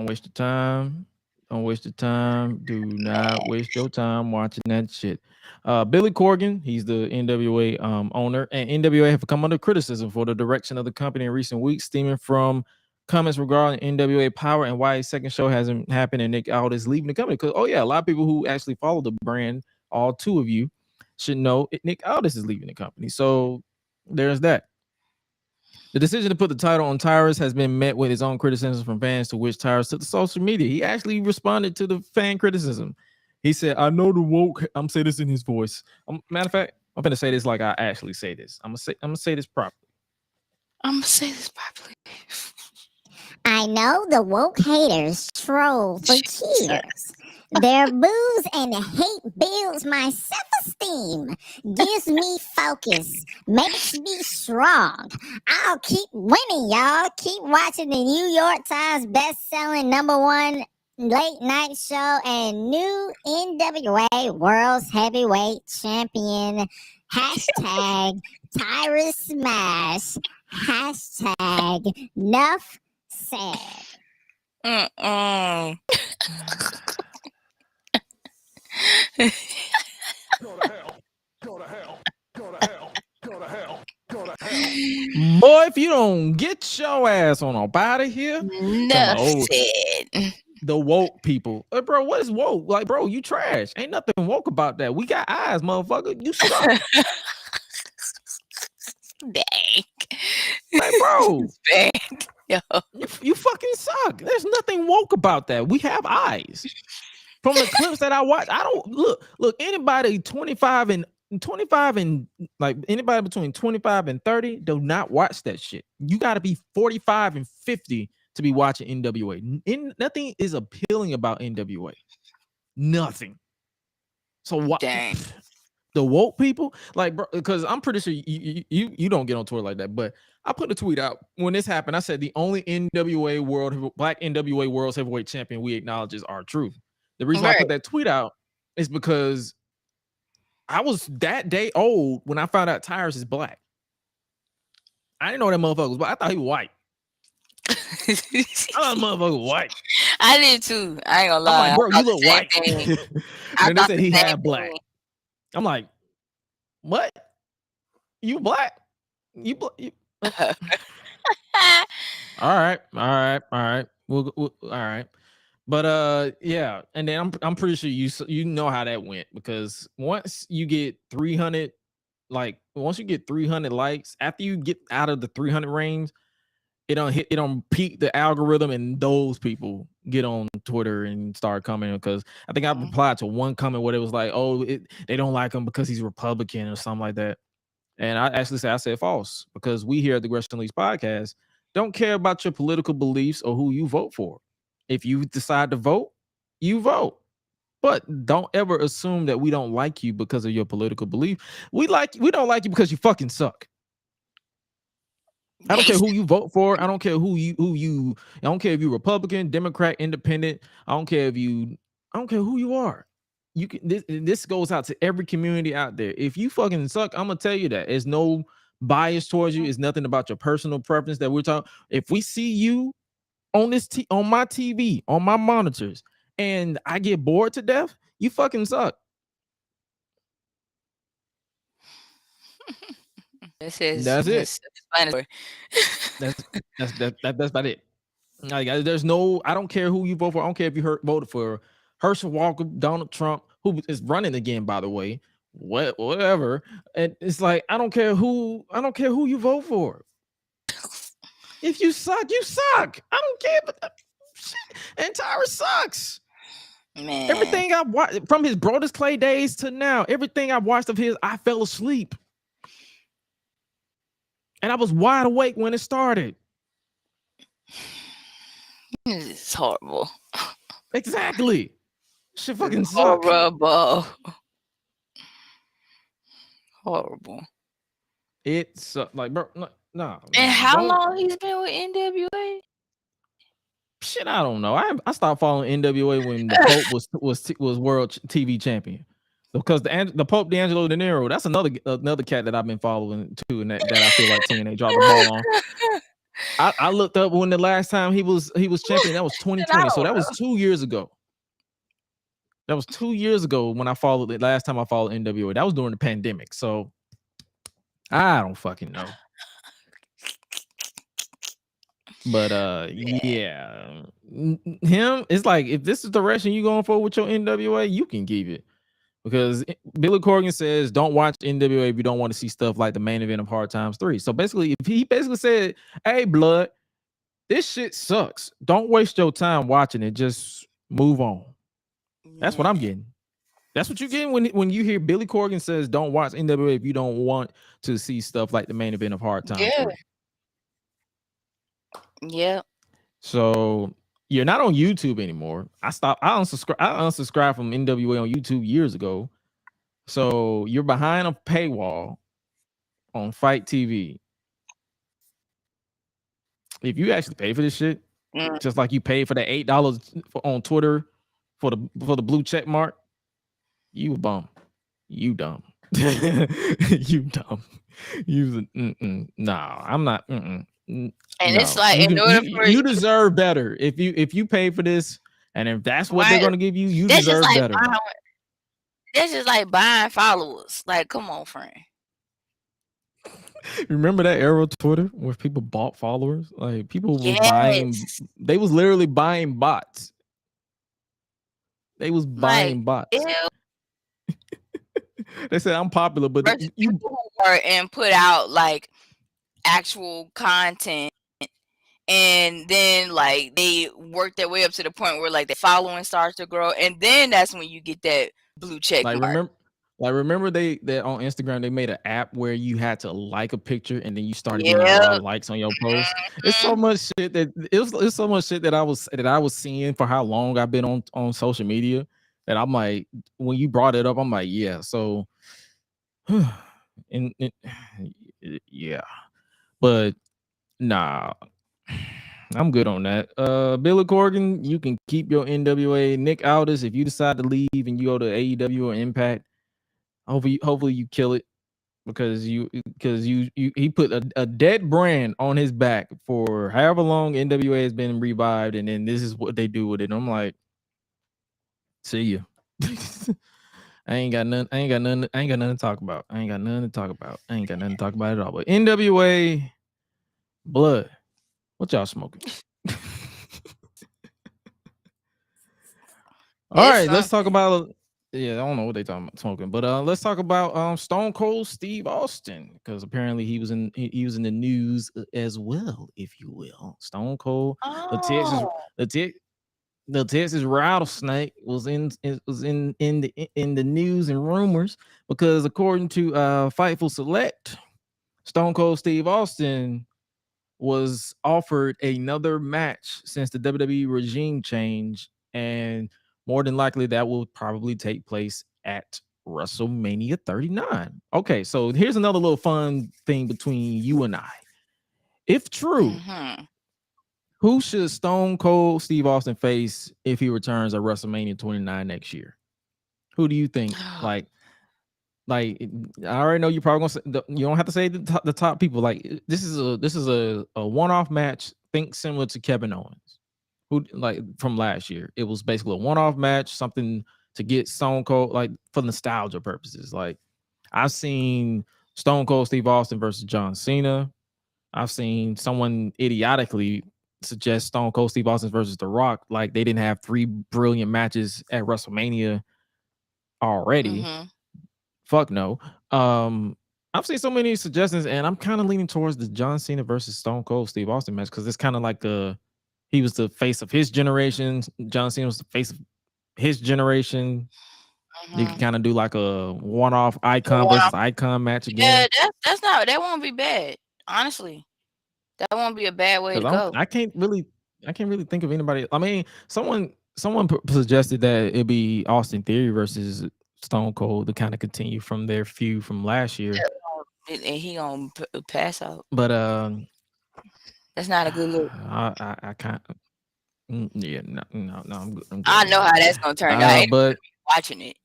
waste your time. Don't waste your time. Do not waste your time watching that shit. Billy Corgan, he's the NWA owner, and NWA have come under criticism for the direction of the company in recent weeks, stemming from comments regarding NWA Power and why his second show hasn't happened and Nick Aldis leaving the company. Because, a lot of people who actually follow the brand, all two of you, should know Nick Aldis is leaving the company. So there's that. The decision to put the title on Tyrus has been met with his own criticism from fans, to which Tyrus took to social media. He actually responded to the fan criticism. He said, I know the woke, I'm saying this in his voice. Matter of fact, I'm going to say this like I actually say this. I'm going to say this properly. I know the woke haters troll for cheers. Their booze and hate builds my self-esteem, gives me focus, makes me strong. I'll keep winning, y'all. Keep watching the New York Times best-selling #1 late night show and new NWA World's Heavyweight Champion. Hashtag Tyrus Smash. Hashtag Nuff Said. Go to hell. Go to hell. Go to hell. Go to hell. Go to hell. Boy, if you don't get your ass on up out of here. The woke people. Hey, bro, what is woke? Like, bro, you trash. Ain't nothing woke about that. We got eyes, motherfucker. You suck. Dang. Like, bro. Dang. Yo. You fucking suck. There's nothing woke about that. We have eyes. From the clips that I watch, I don't look anybody 25 and like anybody between 25 and 30 do not watch that shit. You got to be 45 and 50 to be watching NWA. Nothing is appealing about NWA. Nothing. So what? Dang. The woke people, like, bro, because I'm pretty sure you don't get on Twitter like that. But I put a tweet out when this happened. I said the only Black NWA World Heavyweight Champion we acknowledge is R-Truth. The reason I put that tweet out is because I was that day old when I found out Tyrus is black. I didn't know that motherfucker was black. I thought he was white. I thought that motherfucker was white. I did too. I ain't gonna lie. I'm like, bro, you look white. And they said he had black. I'm like, what? You black? You all right. We'll all right. But yeah, and then I'm pretty sure you know how that went, because once you get 300 likes, after you get out of the 300 range, it don't peak the algorithm, and those people get on Twitter and start commenting. Because I think I replied to one comment where it was like, oh, they don't like him because he's Republican or something like that. And I said false, because we here at the Gresh Unleashed podcast don't care about your political beliefs or who you vote for. If you decide to vote, you vote. But don't ever assume that we don't like you because of your political belief. We don't like you because you fucking suck. I don't care who you vote for. I don't care I don't care if you're Republican, Democrat, Independent. I don't care who you are. You can this goes out to every community out there. If you fucking suck, I'm gonna tell you that. There's no bias towards you. It's nothing about your personal preference that we're talking. If we see you on on my TV, on my monitors, and I get bored to death, you fucking suck. That's it. That's about it. Like, there's no. I don't care who you vote for. I don't care if you voted for Herschel Walker, Donald Trump, who is running again, by the way. Whatever. And it's like I don't care who you vote for. If you suck, you suck. I don't care. But shit, Antara sucks. Man. Everything I watched from his Brodus Clay days to now, everything I watched of his, I fell asleep. And I was wide awake when it started. It's horrible. Exactly. Shit fucking sucks. Horrible. It's like, bro, no. And how long he's been with NWA? Shit, I don't know. I stopped following NWA when the Pope was world TV champion. Because the Pope D'Angelo De Niro, that's another cat that I've been following too, and that I feel like TNA dropped the ball on. I looked up when the last time he was champion. That was 2020, so that was 2 years ago. That was 2 years ago when I followed it. Last time I followed NWA, that was during the pandemic. So I don't fucking know. But yeah, him. It's like if this is the direction you going for with your NWA, you can keep it. Because Billy Corgan says, don't watch NWA if you don't want to see stuff like the main event of Hard Times 3. So basically, if he basically said, hey, blood, this shit sucks. Don't waste your time watching it. Just move on. That's what I'm getting. That's what you're getting when you hear Billy Corgan says, don't watch NWA if you don't want to see stuff like the main event of Hard Times 3. Yeah. So you're not on YouTube anymore. I unsubscribed from NWA on YouTube years ago. So you're behind a paywall on Fight TV. If you actually pay for this shit, just like you pay for the $8 on Twitter for the blue check mark, you a bum. You dumb. You dumb. Nah, I'm not. And no. It's like you deserve better if you pay for this, and if that's what they're gonna give you, you deserve better. That's just like buying followers. Like, come on, friend. Remember that era of Twitter where people bought followers? Like people were buying. They was literally buying bots. They was buying bots. They said I'm popular, but people who were and put out like actual content, and then like they work their way up to the point where like the following starts to grow, and then that's when you get that blue check mark. Remember that on Instagram they made an app where you had to like a picture and then you started getting a lot of likes on your post. It's so much shit it's so much shit that I was seeing for how long I've been on social media that I'm like, when you brought it up, I'm like, yeah. So yeah. But nah, I'm good on that. Billy Corgan, you can keep your NWA. Nick Aldis, if you decide to leave and you go to AEW or Impact, hopefully you kill it, because he put a dead brand on his back for however long NWA has been revived, and then this is what they do with it. And I'm like, see you. I ain't got nothing to talk about. I ain't got nothing to talk about at all. But NWA blood, what y'all smoking? All right, let's talk about. Yeah, I don't know what they talking about smoking, but let's talk about Stone Cold Steve Austin, because apparently he was in the news as well, if you will. Stone Cold, the Texas rattlesnake was in the news and rumors, because according to Fightful Select, Stone Cold Steve Austin was offered another match since the WWE regime change, and more than likely that will probably take place at WrestleMania 39. Okay, so here's another little fun thing between you and I. If true, who should Stone Cold Steve Austin face if he returns at WrestleMania 29 next year? Who do you think? Like I already know you probably gonna say you don't have to say the top people. Like this is a one-off match. Think similar to Kevin Owens, who like from last year. It was basically a one-off match, something to get Stone Cold like for nostalgia purposes. Like I've seen Stone Cold Steve Austin versus John Cena. I've seen someone idiotically suggest Stone Cold Steve Austin versus The Rock. Like they didn't have 3 brilliant matches at WrestleMania already. Fuck no. I've seen so many suggestions, and I'm kind of leaning towards the John Cena versus Stone Cold Steve Austin match because it's kind of like he was the face of his generation. John Cena was the face of his generation. You can kind of do like a one-off icon versus icon match again. Yeah, that won't be bad. Honestly, that won't be a bad way to go. I can't really think of anybody. I mean, someone suggested that it'd be Austin Theory versus Stone Cold to kind of continue from their feud from last year. And he gonna pass out. But that's not a good look. I can't. Yeah, no, I'm good. I know how that's gonna turn out. But watching it.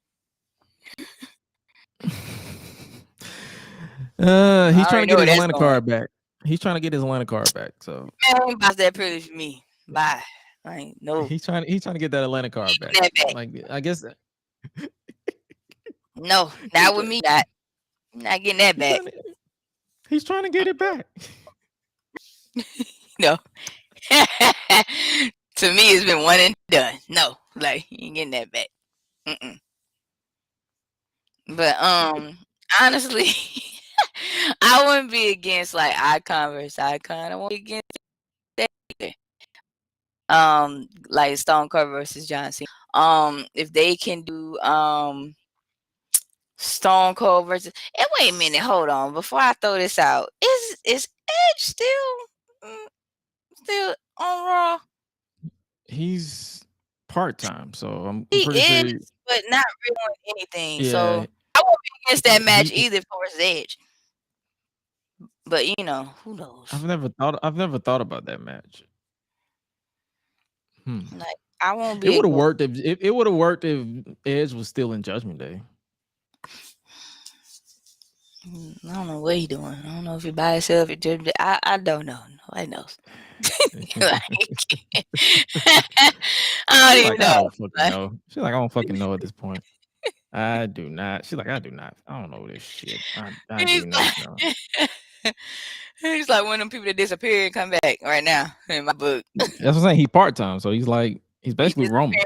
He's trying to get his Atlanta card back. He's trying to get his Atlanta card back. So man, box that privilege for me. Bye. Like no. He's trying to get that Atlanta card back. Like I guess. No, not with me. Not getting that back. He's trying to get it back. No. To me, it's been one and done. No, like you ain't getting that back. But honestly, I wouldn't be against like icon versus icon. I won't be against that either. Like Stone Cold versus John Cena. If they can do Stone Cold versus wait a minute, hold on. Before I throw this out, is Edge still on Raw? He's part-time, so I'm pretty sure but not really anything. Yeah. So I won't be against that match either for Edge. But you know, who knows? I've never thought about that match. Like I won't be. It would have worked if Edge was still in Judgment Day. I don't know what he's doing. I don't know if he by himself. I don't know. Nobody knows. I don't even know. She's like, I don't fucking know at this point. I do not. She's like, I do not. I don't know this shit. I do not know. He's like one of them people that disappear and come back right now in my book. That's what I'm saying. He's part-time, so he's basically Roman.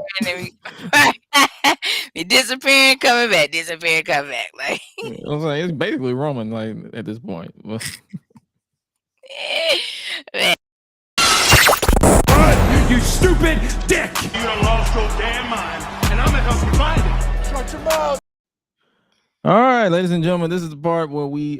He disappearing, coming back, disappearing, coming back. Like I'm saying, it's basically Roman, like at this point. You stupid dick! You done lost your damn mind, and I'm gonna help you find it. Shut your mouth. All right, ladies and gentlemen, this is the part where we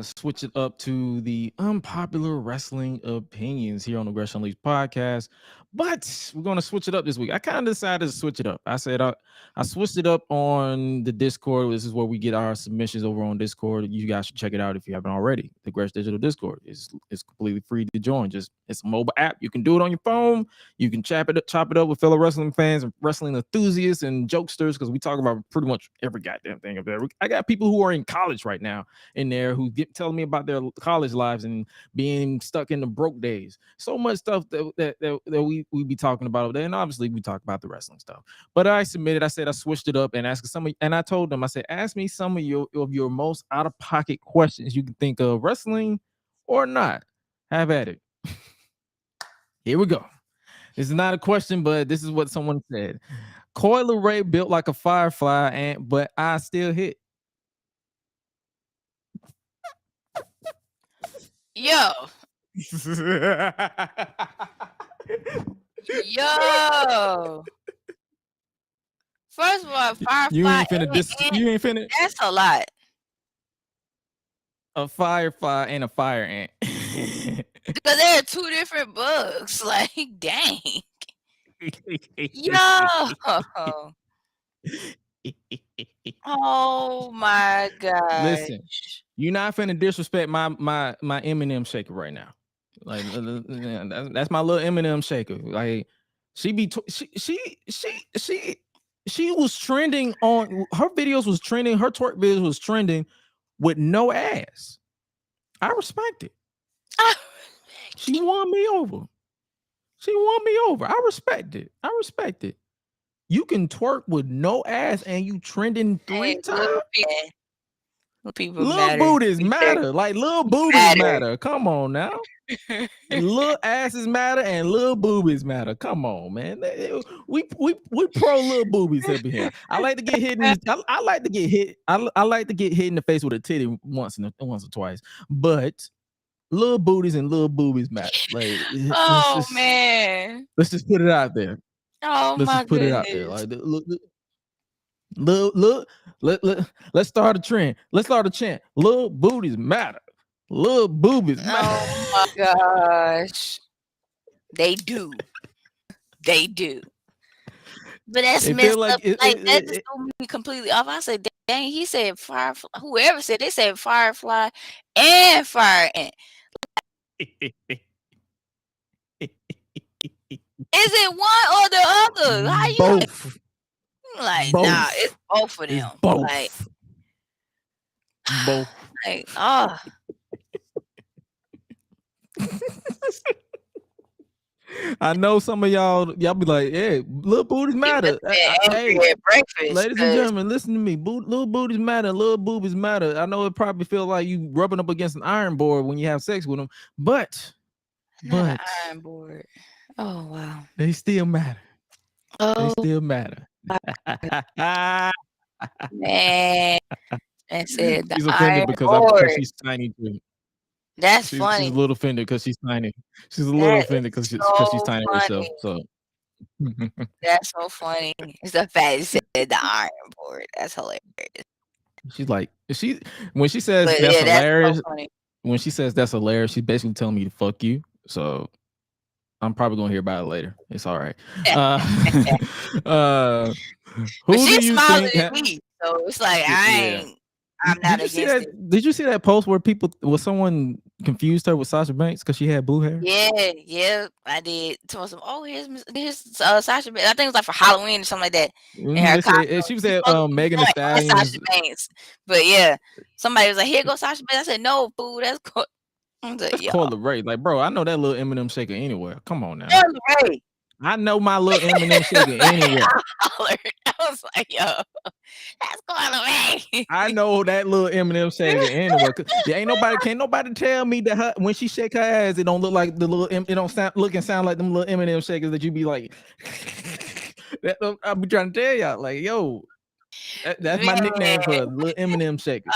switch it up to the unpopular wrestling opinions here on the Gresh Unleashed podcast. But we're going to switch it up this week. I kind of decided to switch it up. I said I switched it up on the Discord. This is where we get our submissions over on Discord. You guys should check it out if you haven't already. The Gresh Digital Discord is completely free to join. It's a mobile app. You can do it on your phone. You can chop it up with fellow wrestling fans and wrestling enthusiasts and jokesters because we talk about pretty much every goddamn thing up there. I got people who are in college right now in there who telling me about their college lives and being stuck in the broke days. So much stuff that we be talking about over there, and obviously we talk about the wrestling stuff. But I said I switched it up and asked and I told them, I said, ask me some of your most out of pocket questions you can think of, wrestling or not. Have at it. Here we go. This is not a question, but this is what someone said. Coil Ray built like a firefly ant, but I still hit. Yo. Yo. First of all, firefly. You ain't finna. That's a lot. A firefly and a fire ant. Because there are two different bugs. Like, dang. Yo. Oh my gosh. Listen, you're not finna disrespect my M&M shaker right now. Like that's my little M&M shaker. Like she was trending on her videos was trending. Her twerk videos was trending with no ass. I respect it. She won me over. I respect it. You can twerk with no ass and you trending 3 times. Little booties matter. Like little booties matter. Come on now. Little asses matter and little boobies matter. Come on, man. We pro little boobies up here. I like to get hit. I like to get hit. I like to get hit in the face with a titty once or twice. But little booties and little boobies matter. Like, man. Let's just put it out there. Oh let's my just put goodness. it out there. Like, let's start a trend. Let's start a chant. Little booties matter. Little boobies matter. Oh my gosh. They do. But that's messed up. That just threw me completely off. I said, dang, he said Firefly. Whoever said they said Firefly and Fire Ant. Is it one or the other? How you both? Like nah, it's both of them. It's both. Like, both. Like, oh. I know some of y'all be like, yeah, little booties matter. Hey, ladies and gentlemen, listen to me. Little booties matter. Little boobies matter. I know it probably feel like you rubbing up against an iron board when you have sex with them, but Not an iron board. Oh wow. They still matter. They still matter. Man. And said she's offended because she's tiny too. That's funny. She's a little offended because she's tiny. She's a little offended because she's tiny herself. So that's so funny. It's the fact he said the iron board. That's hilarious. She's like, when she says that's hilarious. So when she says that's hilarious, she's basically telling me to fuck you. So I'm probably gonna hear about it later. It's all right. Who she's do you smaller think than me, so it's like I'm not against it. Did you see that post where someone confused her with Sasha Banks because she had blue hair? Yeah, I did. Told some, here's Sasha Banks. I think it was like for Halloween or something like that. She was at Megan Thee Stallion. Sasha Banks. But yeah, somebody was like, "Here goes Sasha Banks." I said, "No, fool, that's cool." That's Coyle Ray. Like, bro, I know that little M&M shaker anywhere. Come on now. Ray. I know my little M&M shaker anywhere. I was like, yo, that's Coyle Ray. I know that little M&M shaker anywhere. Can't nobody tell me that when she shake her ass, it don't look like the little it don't sound like them little M&M shakers that you be like. I'll be trying to tell y'all, like, yo, that's my nickname for a little M&M shaker.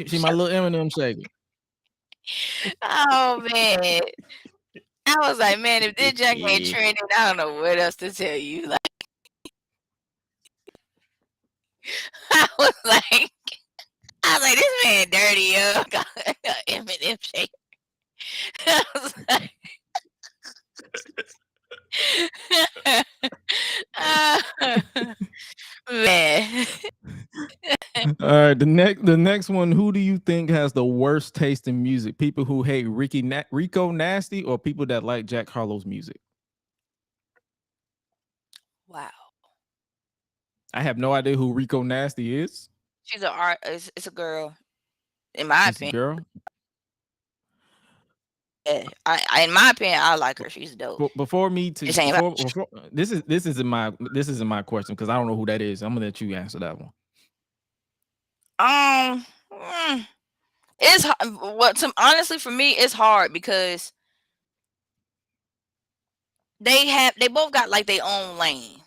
She my little M&M shaker. Oh man. I was like, man, if this junk ain't trending, I don't know what else to tell you. Like, I was like, this man dirty, got M&M shaker. I was like, man. All right, the next one. Who do you think has the worst taste in music? People who hate Rico Nasty, or people that like Jack Harlow's music? Wow. I have no idea who Rico Nasty is. She's it's a girl, in my opinion. Girl. Yeah, in my opinion, I like her. She's dope. Before this isn't my question because I don't know who that is. I'm gonna let you answer that one. It's honestly for me, it's hard because they both got like their own lane.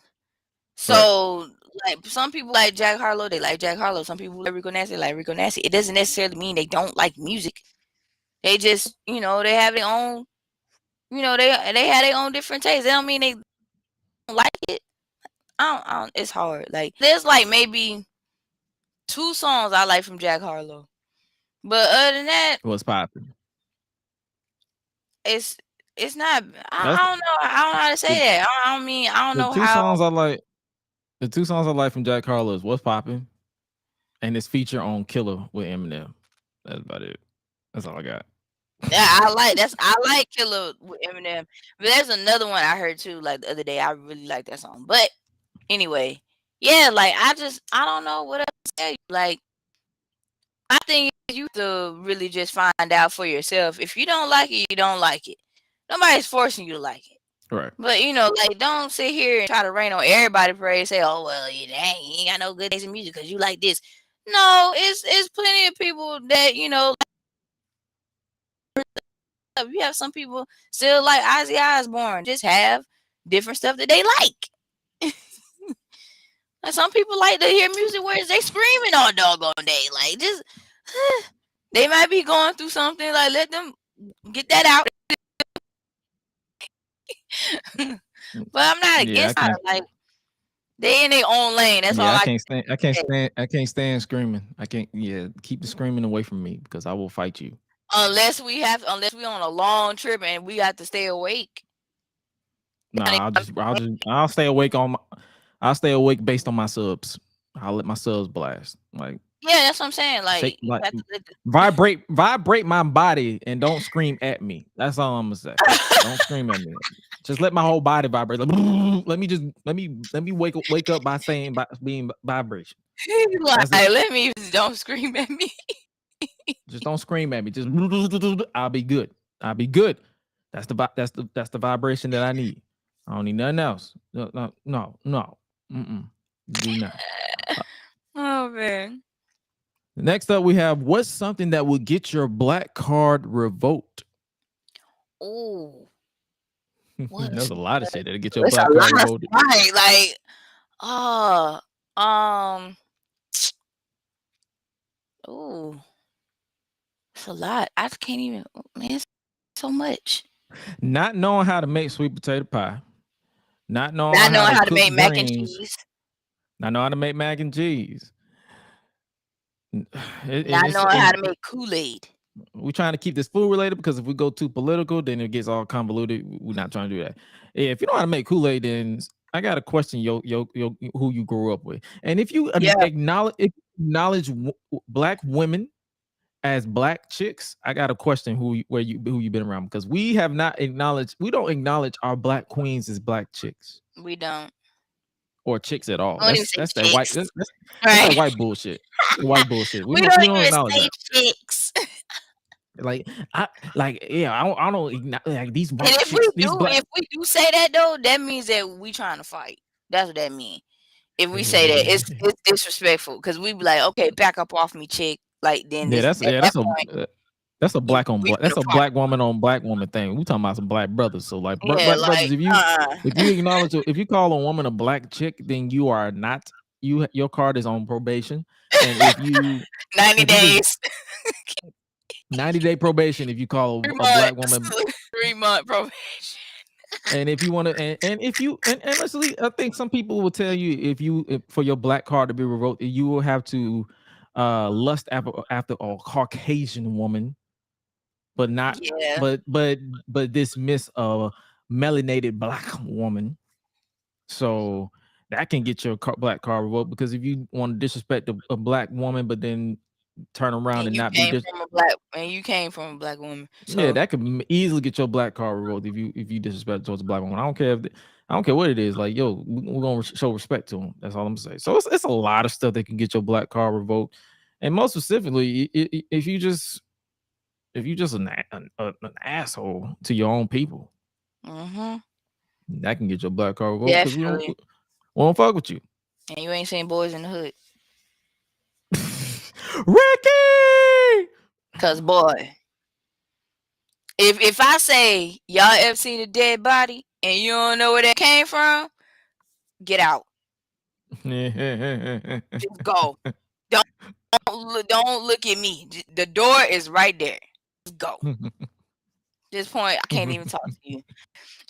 So like some people like Jack Harlow, they like Jack Harlow. Some people like Rico Nasty, like Rico Nasty. It doesn't necessarily mean they don't like music. They just, they have their own, they have their own different tastes. They don't mean they don't like it. I don't. It's hard. Like there's like maybe 2 songs I like from Jack Harlow, but other than that, what's popping? It's It's not. I don't know. I don't know how to say that. I don't know how. The two songs I like from Jack Harlow is "What's Poppin'" and his feature on "Killer" with Eminem. That's about it. That's all I got. Yeah, I like Killer with Eminem. But there's another one I heard too, like the other day. I really like that song. But anyway, yeah, like I don't know what else to tell you. Like, I think you have to really just find out for yourself. If you don't like it, you don't like it. Nobody's forcing you to like it. Right. But like, don't sit here and try to rain on everybody parade. Say, oh well, you ain't got no good taste in music because you like this. No, it's plenty of people that you have some people still like Ozzy Osbourne. Just have different stuff that they like. Like some people like to hear music where they screaming all doggone day. Like just they might be going through something. Like let them get that out. But I'm not against it. Like they in their own lane. That's all I can't stand screaming. I can't. Yeah, keep the screaming away from me because I will fight you. Unless we on a long trip and we have to stay awake. Nah, I'll stay awake I'll stay awake based on my subs. I'll let my subs blast. Like yeah, that's what I'm saying. Like, vibrate my body and don't scream at me. That's all I'm gonna say. Don't scream at me. Just let my whole body vibrate. Like, let me wake up by being vibration. Like, let me don't scream at me. Just don't scream at me. Just I'll be good. I'll be good. That's the vibration that I need. I don't need nothing else. No. Do not. Oh man. Next up, we have what's something that would get your black card revoked? Oh, there's a lot of shit that'll get your black card revoked. Right, like, it's a lot. I can't even. Man, it's so much. Not knowing how to make sweet potato pie. Not knowing how to make mac and cheese. Not knowing how to make mac and cheese. Not knowing how to make Kool-Aid. We're trying to keep this food related because if we go too political, then it gets all convoluted. We're not trying to do that. If you know how to make Kool-Aid, then I got to question who you grew up with. And if you acknowledge black women as black chicks, I got to question who you've been around because we don't acknowledge our black queens as black chicks. We don't. Or chicks at all. That's that white. That's that white bullshit. White bullshit. We don't even say chicks. I don't like these white and if chicks. If we do say that though, that means that we trying to fight. That's what that means. If we say that, it's disrespectful because we be like, okay, back up off me, chick. Like then that's a black woman on black woman thing. We talking about some black brothers. So like black brothers, if you call a woman a black chick, then you are not your card is on probation. And if you 90 days. 90-day probation if you call a black woman 3-month probation. And if you want to and honestly, I think some people will tell you if for your black card to be revoked, you will have to lust after a Caucasian woman, but not but dismiss a melanated black woman. So that can get your black card revoked because if you want to disrespect a black woman, but then turn around and not be you came from a black woman. So. Yeah, that could easily get your black card revoked if you disrespect towards a black woman. I don't care what it is. Like, yo, we're gonna show respect to them. That's all I'm saying. So it's a lot of stuff that can get your black card revoked, and most specifically, if you just an asshole to your own people, that can get your black card revoked because we don't fuck with you. And you ain't seen Boys in the Hood. Ricky, cause boy, if I say y'all ever seen a dead body and you don't know where that came from, get out. Just go. Don't look at me. The door is right there. Just go. At this point, I can't even talk to you.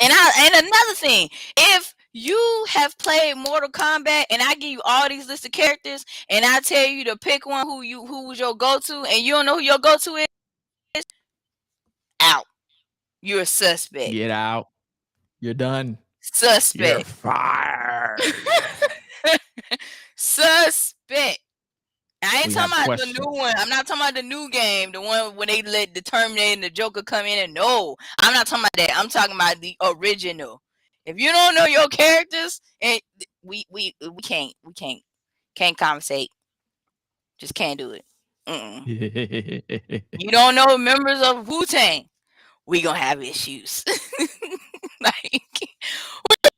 And another thing, if you have played Mortal Kombat and I give you all these list of characters and I tell you to pick one who was your go-to and you don't know who your go-to is, out. You're a suspect. Get out. You're done. Suspect. You're fired. Suspect. I ain't talking about the new one. I'm not talking about the new game, the one when they let the Terminator and the Joker come in and no. I'm not talking about that. I'm talking about the original. If you don't know your characters, and we can't conversate. Just can't do it. You don't know members of Wu-Tang, we gonna have issues. Like, we're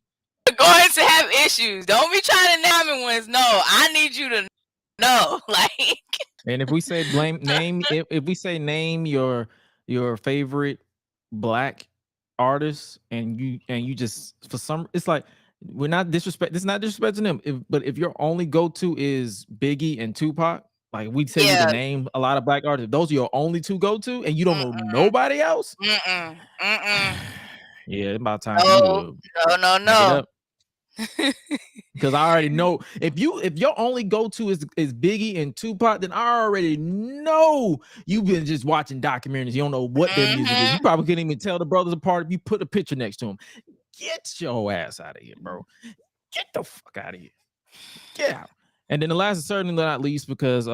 going to have issues. Don't be trying to name me ones. No, I need you to know. Like, and if we say if we say name your favorite black artist, and you just for some, it's like we're not disrespect. It's not disrespecting them. But if your only go-to is Biggie and Tupac, like we tell you to name a lot of black artists, those are your only two go-to, and you don't know nobody else. Yeah, it's about time. No. Because I already know if your only go-to is Biggie and Tupac, then I already know you've been just watching documentaries. You don't know what their music is. You probably couldn't even tell the brothers apart if you put a picture next to them. Get your ass out of here, bro. Get the fuck out of here. Get out. And then the last is certainly not least, because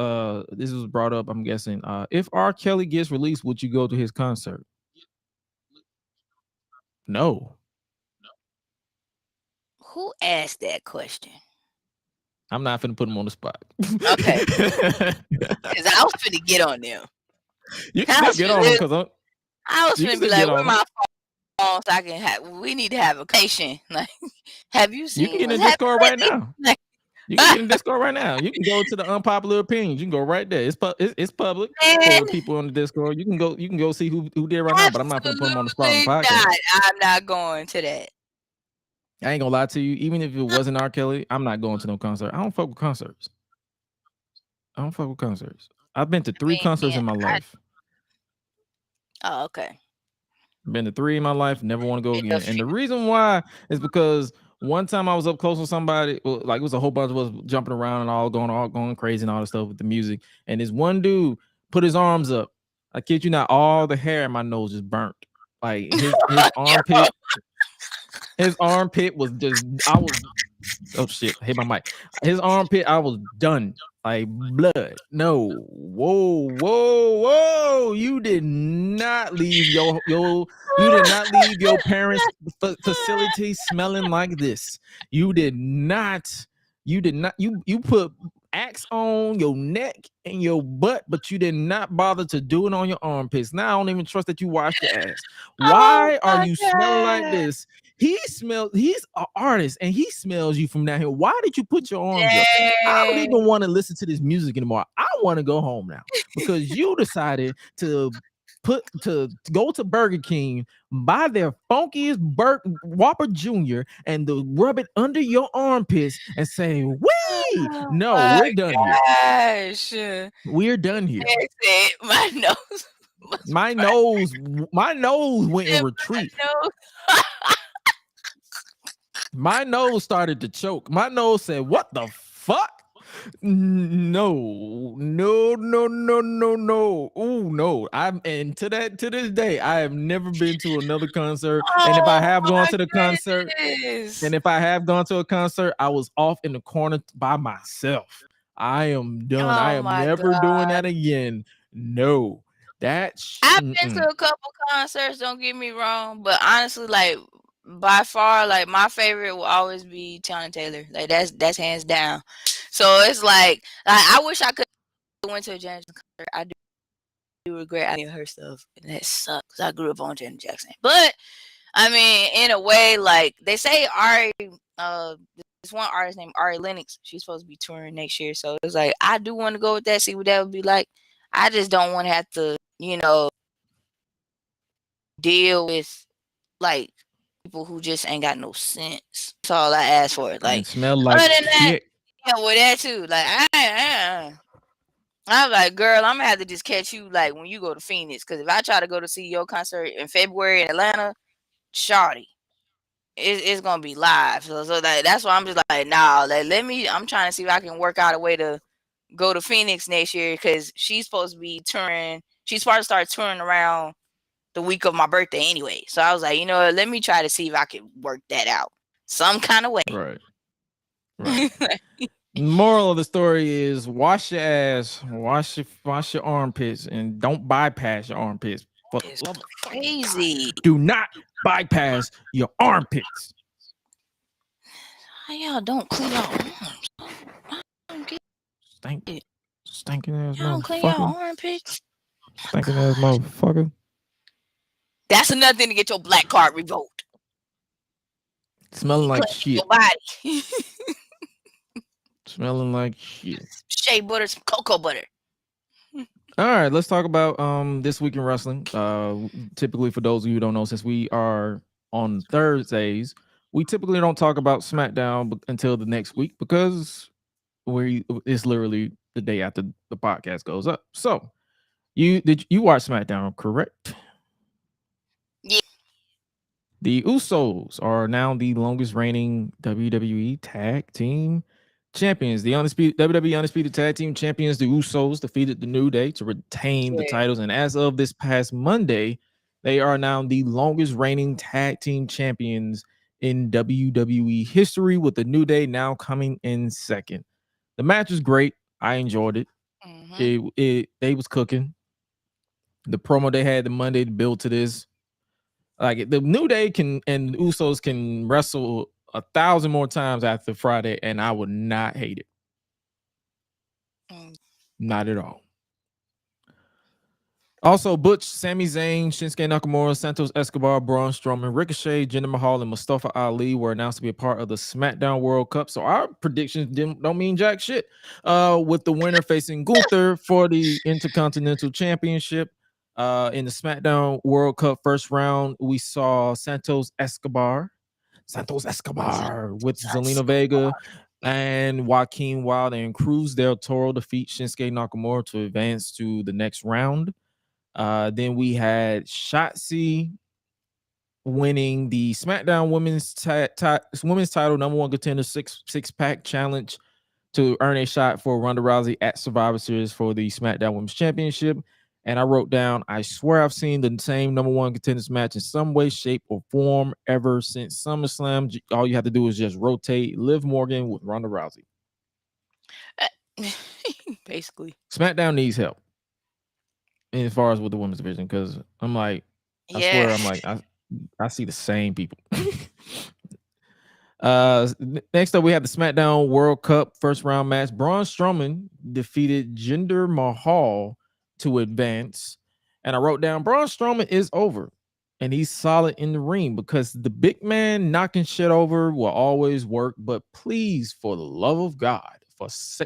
this was brought up, I'm guessing. If R. Kelly gets released, would you go to his concert? No. Who asked that question? I'm not finna put him on the spot. Okay. Because I was finna get on them. You can get on him because I was finna be like, where my phone so I can have, we need to have a patient. Like, have you seen? You can get in Discord right now. You can get in Discord right now. You can go to the Unpopular Opinions. You can go right there. It's public for people on the Discord. You can go see who did right now, but I'm not gonna put them on the spot on the podcast. I'm not going to that. I ain't gonna lie to you. Even if it wasn't R. Kelly, I'm not going to no concert. I don't fuck with concerts. I've been to 3 concerts in my life. Oh, okay. Been to 3 in my life. Never want to go again. And the reason why is because one time I was up close with somebody, like it was a whole bunch of us jumping around and all going crazy and all the stuff with the music. And this one dude put his arms up. I kid you not, all the hair in my nose just burnt. Like his armpit. His armpit was just, oh shit, I hit my mic. His armpit, I was done. Like blood. No. Whoa. You did not leave your parents' facility smelling like this. You did not. You put Axe on your neck and your butt, but you did not bother to do it on your armpits. Now I don't even trust that you washed your ass. Why are you smelling like this? He's an artist and he smells you from down here. Why did you put your arms up? I don't even want to listen to this music anymore. I want to go home now because you decided to go to Burger King, buy their funkiest Whopper Jr. and rub it under your armpits and say, "Wee!" No, we're done here. We're done here. My nose went in retreat. My nose started to choke. My nose said, "What the fuck? No. Oh no." And to this day, I have never been to another concert. And if I have gone to the concert, I was off in the corner by myself. I am done. I am never doing that again. No. I've been to a couple concerts, don't get me wrong, but honestly, like by far, like my favorite will always be Tiana Taylor. Like that's hands down. So it's like I wish I could went to a Janet Jackson concert. I do regret any of her stuff, and that sucks. I grew up on Janet Jackson, but I mean, in a way, like they say, Ari, this one artist named Ari Lennox, she's supposed to be touring next year. So it's like I do want to go with that, see what that would be like. I just don't want to have to, deal with like people who just ain't got no sense. That's all I ask for. Like, smell like shit. Yeah, well, that too. Like, I'm like, girl, I'm gonna have to just catch you like when you go to Phoenix. Because if I try to go to see your concert in February in Atlanta, shawty, it's gonna be live. So that's why I'm just like, nah. Like, I'm trying to see if I can work out a way to go to Phoenix next year because she's supposed to be touring. She's supposed to start touring around the week of my birthday anyway. So I was like, you know what? Let me try to see if I can work that out some kind of way. Right. Moral of the story is wash your ass, wash your armpits, and don't bypass your armpits. But it's crazy. Do not bypass your armpits. How y'all don't clean your arms? Stinking ass y'all don't clean motherfucker. your armpits. Stinking ass motherfucker. That's another thing to get your black card revoked. Smelling like shit. Your body. Smelling like shit. Shea butter, some cocoa butter. All right, let's talk about this week in wrestling. Typically, for those of you who don't know, since we are on Thursdays, we typically don't talk about SmackDown until the next week because it's literally the day after the podcast goes up. So, you watch SmackDown, correct? Yeah. The Usos are now the longest reigning WWE Tag Team Champions. The WWE Undisputed Tag Team Champions, the Usos, defeated the New Day to retain the titles. And as of this past Monday, they are now the longest reigning Tag Team Champions in WWE history, with the New Day now coming in second. The match was great. I enjoyed it. They was cooking. The promo they had the Monday to build to this. Like the New Day and the Usos can wrestle 1,000 more times after Friday, and I would not hate it. Not at all. Also, Butch, Sami Zayn, Shinsuke Nakamura, Santos Escobar, Braun Strowman, Ricochet, Jinder Mahal, and Mustafa Ali were announced to be a part of the SmackDown World Cup. So our predictions don't mean jack shit. With the winner facing Gunther for the Intercontinental Championship. In the SmackDown World Cup first round, we saw Santos Escobar with Zelina Vega and Joaquin Wilde and Cruz del Toro defeat Shinsuke Nakamura to advance to the next round. Then we had Shotzi winning the SmackDown Women's title number one contender six-pack challenge to earn a shot for Ronda Rousey at Survivor Series for the SmackDown Women's Championship. And I wrote down, I swear I've seen the same number one contenders match in some way, shape, or form ever since SummerSlam. All you have to do is just rotate Liv Morgan with Ronda Rousey. Basically. SmackDown needs help as far as with the women's division, because I'm like, I swear, I'm like, I see the same people. Next up, we have the SmackDown World Cup first round match. Braun Strowman defeated Jinder Mahal to advance. And I wrote down, Braun Strowman is over. And he's solid in the ring, because the big man knocking shit over will always work. But please, for the love of God,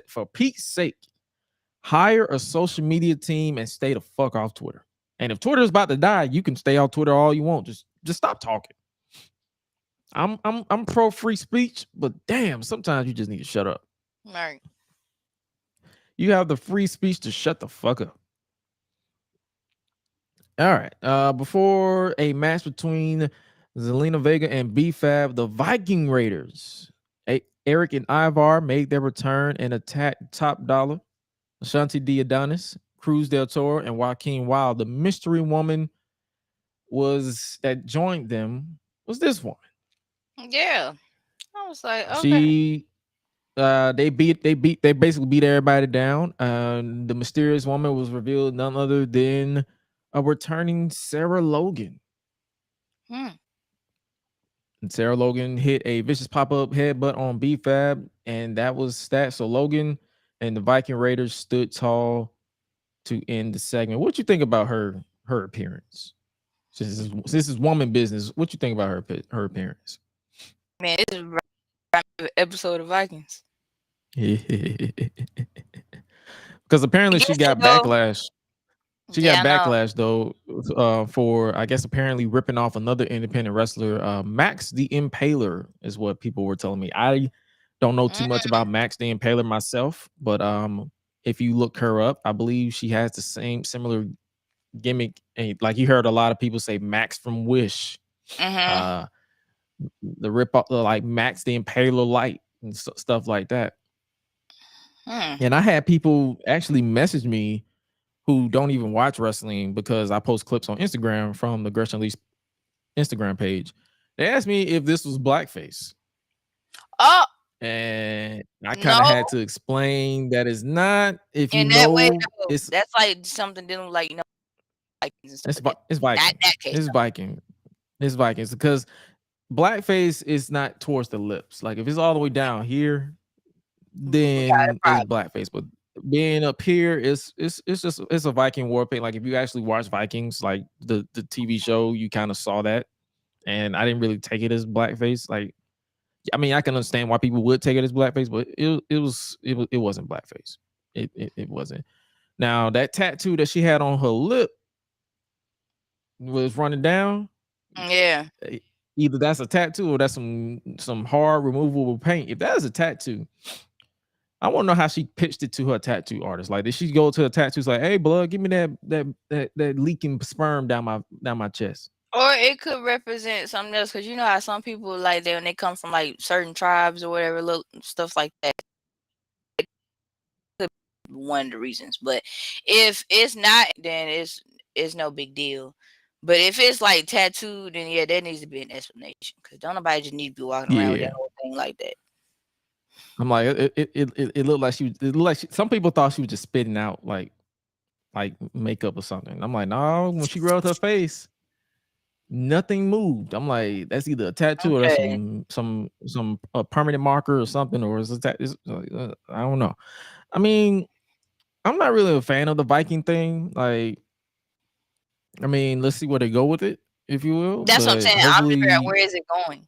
for Pete's sake, hire a social media team and stay the fuck off Twitter. And if Twitter is about to die, you can stay off Twitter all you want. Just stop talking. I'm pro free speech, but damn, sometimes you just need to shut up. Right. You have the free speech to shut the fuck up. All right. Before a match between Zelina Vega and B-Fab, the Viking Raiders, Eric and Ivar, made their return and attacked Top Dollar, Ashanti Diadonis, Cruz del Toro, and Joaquin Wilde. The mystery woman that joined them was this woman. Yeah. I was like, okay. They basically beat everybody down. The mysterious woman was revealed none other than a returning Sarah Logan. And Sarah Logan hit a vicious pop-up headbutt on B-Fab, and that was that. So Logan and the Viking Raiders stood tall to end the segment. What you think about her appearance? Since this is woman business, what you think about her appearance? Man, this is an episode of Vikings. Because apparently she got backlash. She got backlash though for, I guess, apparently ripping off another independent wrestler. Max the Impaler is what people were telling me. I don't know too much about Max the Impaler myself, but if you look her up, I believe she has the similar gimmick. Like you heard a lot of people say Max from Wish. The rip off, like Max the Impaler Light and stuff like that. And I had people actually message me who don't even watch wrestling because I post clips on Instagram from the GRESH UNLEASHED Instagram page. They asked me if this was blackface. Oh, and I kind of had to explain that it's not. If you in that way, know, it's that's like something dealing like Vikings and stuff. It's Viking. Not that case. It's Viking. It's Vikings because blackface is not towards the lips. Like if it's all the way down here, then it's blackface. But being up here, it's just a Viking war paint. Like if you actually watch Vikings, like the TV show, you kind of saw that, and I didn't really take it as blackface. Like, I mean, I can understand why people would take it as blackface, but it wasn't blackface. It wasn't. Now that tattoo that she had on her lip was running down. Yeah. Either that's a tattoo or that's some hard removable paint. If that is a tattoo, I want to know how she pitched it to her tattoo artist. Like, did she go to a tattoo like, "Hey, blood, give me that leaking sperm down my chest"? Or it could represent something else, because you know how some people like when they come from like certain tribes or whatever, look stuff like that. It could be one of the reasons, but if it's not, then it's no big deal. But if it's like tattooed, then yeah, there needs to be an explanation, because don't nobody just need to be walking around with that whole thing like that. I'm like, it looked like some people thought she was just spitting out like makeup or something. I'm like, no, when she rubbed her face, nothing moved. I'm like, that's either a tattoo or that's some permanent marker or something, or is it I don't know. I mean, I'm not really a fan of the Viking thing. Like, I mean, let's see where they go with it, if you will. That's what I'm saying. I'm figuring out where is it going.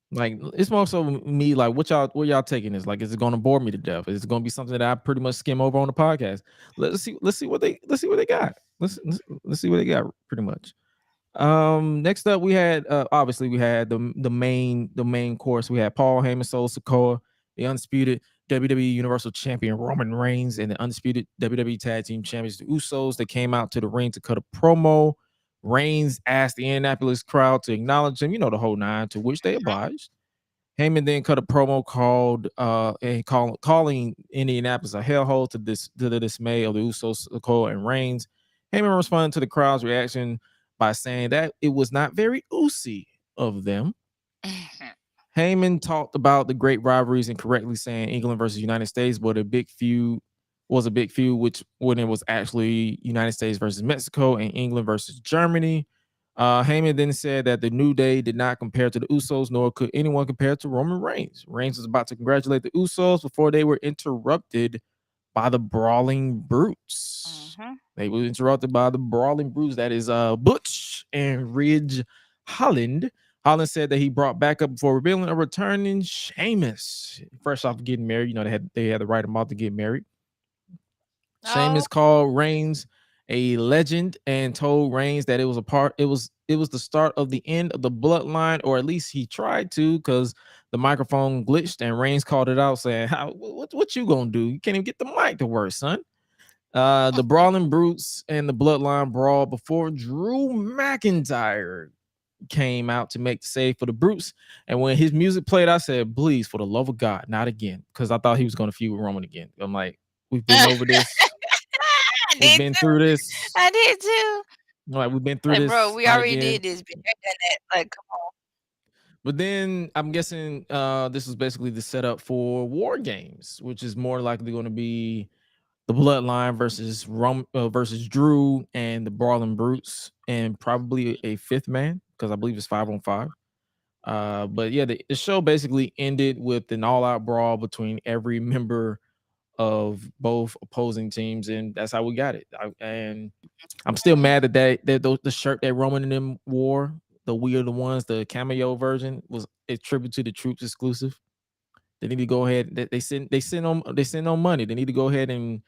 Like, it's more so me, like, where y'all taking this? Like, is it gonna bore me to death? Is it gonna be something that I pretty much skim over on the podcast? Let's see what they got. Let's see what they got pretty much. Next up we had obviously we had the main course. We had Paul Heyman, Solo Sikoa, the undisputed WWE Universal Champion Roman Reigns, and the undisputed WWE Tag Team Champions, the Usos. They came out to the ring to cut a promo. Reigns asked the Indianapolis crowd to acknowledge him, the whole nine, to which they obliged. Heyman then cut a promo calling Indianapolis a hellhole to the dismay of the Usos, Sikoa, and Reigns. Heyman responded to the crowd's reaction by saying that it was not very Usi of them. Heyman talked about the great rivalries and correctly saying England versus United States, but a big feud, which when it was actually United States versus Mexico and England versus Germany. Heyman then said that the New Day did not compare to the Usos, nor could anyone compare to Roman Reigns. Reigns was about to congratulate the Usos before they were interrupted by the Brawling Brutes. They were interrupted by the Brawling Brutes. That is Butch and Ridge Holland. Holland said that he brought back up before revealing a returning Sheamus, fresh off getting married. They had to write him out to get married. Sheamus called Reigns a legend and told Reigns that it was the start of the end of the bloodline, or at least he tried to, because the microphone glitched and Reigns called it out, saying, what you gonna do? You can't even get the mic to work, son. The Brawling Brutes and the bloodline brawl before Drew McIntyre came out to make the save for the Brutes. And when his music played, I said, please, for the love of God, not again, because I thought he was going to feud with Roman again. I'm like, we've been over this. We've been through this. I did too. Like, we've been through this. Bro, we already did this. Like, come on. But then I'm guessing this was basically the setup for War Games, which is more likely going to be the Bloodline versus Drew and the Brawling Brutes, and probably a fifth man, because I believe it's 5-on-5. But yeah, the show basically ended with an all-out brawl between every member of both opposing teams, and that's how we got it. And I'm still mad that the shirt that Roman and them wore, the We Are the Ones, the cameo version, was a tribute to the Troops exclusive. They need to go ahead. They send on money. They need to go ahead and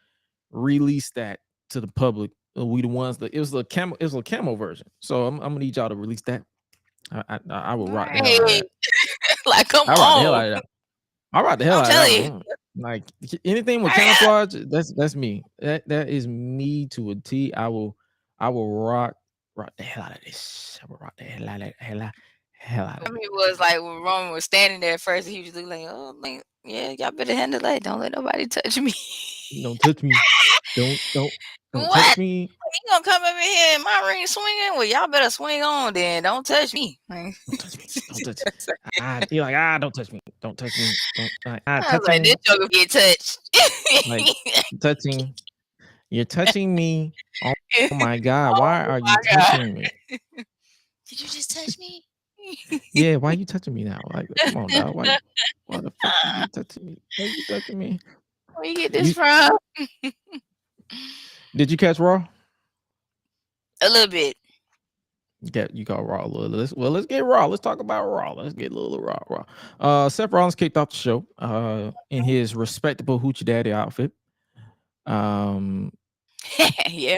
release that to the public. We the Ones. It was a camo version. So I'm gonna need y'all to release that. I will rock the hell out of that. Like, come on. I rock the hell out of that. Like, anything with camouflage, that's me. That is me to a T. I will rock the hell out of this. I will rock the hell out of it. I mean, it was like when Roman was standing there first, he was looking like, oh, like, yeah, y'all better handle that. Don't let nobody touch me. Don't touch me. Don't. Don't What? touch me. You gonna come over here in my ring swinging? Well, y'all better swing on then. Don't touch me. Don't touch me. Don't touch me. You're like, don't touch me. Don't touch me. Don't I was like, this joker get touched. like touching. You're touching me. Oh my God. Why are you touching me? Did you just touch me? Yeah, why are you touching me now? Like, come on, dog. Why the fuck are you touching me? Why are you touching me? Where you get this from? Did you catch Raw? A little bit. You got Raw a little. Let's get Raw. Let's talk about Raw. Let's get a little Raw. Seth Rollins kicked off the show in his respectable Hoochie Daddy outfit. Yeah.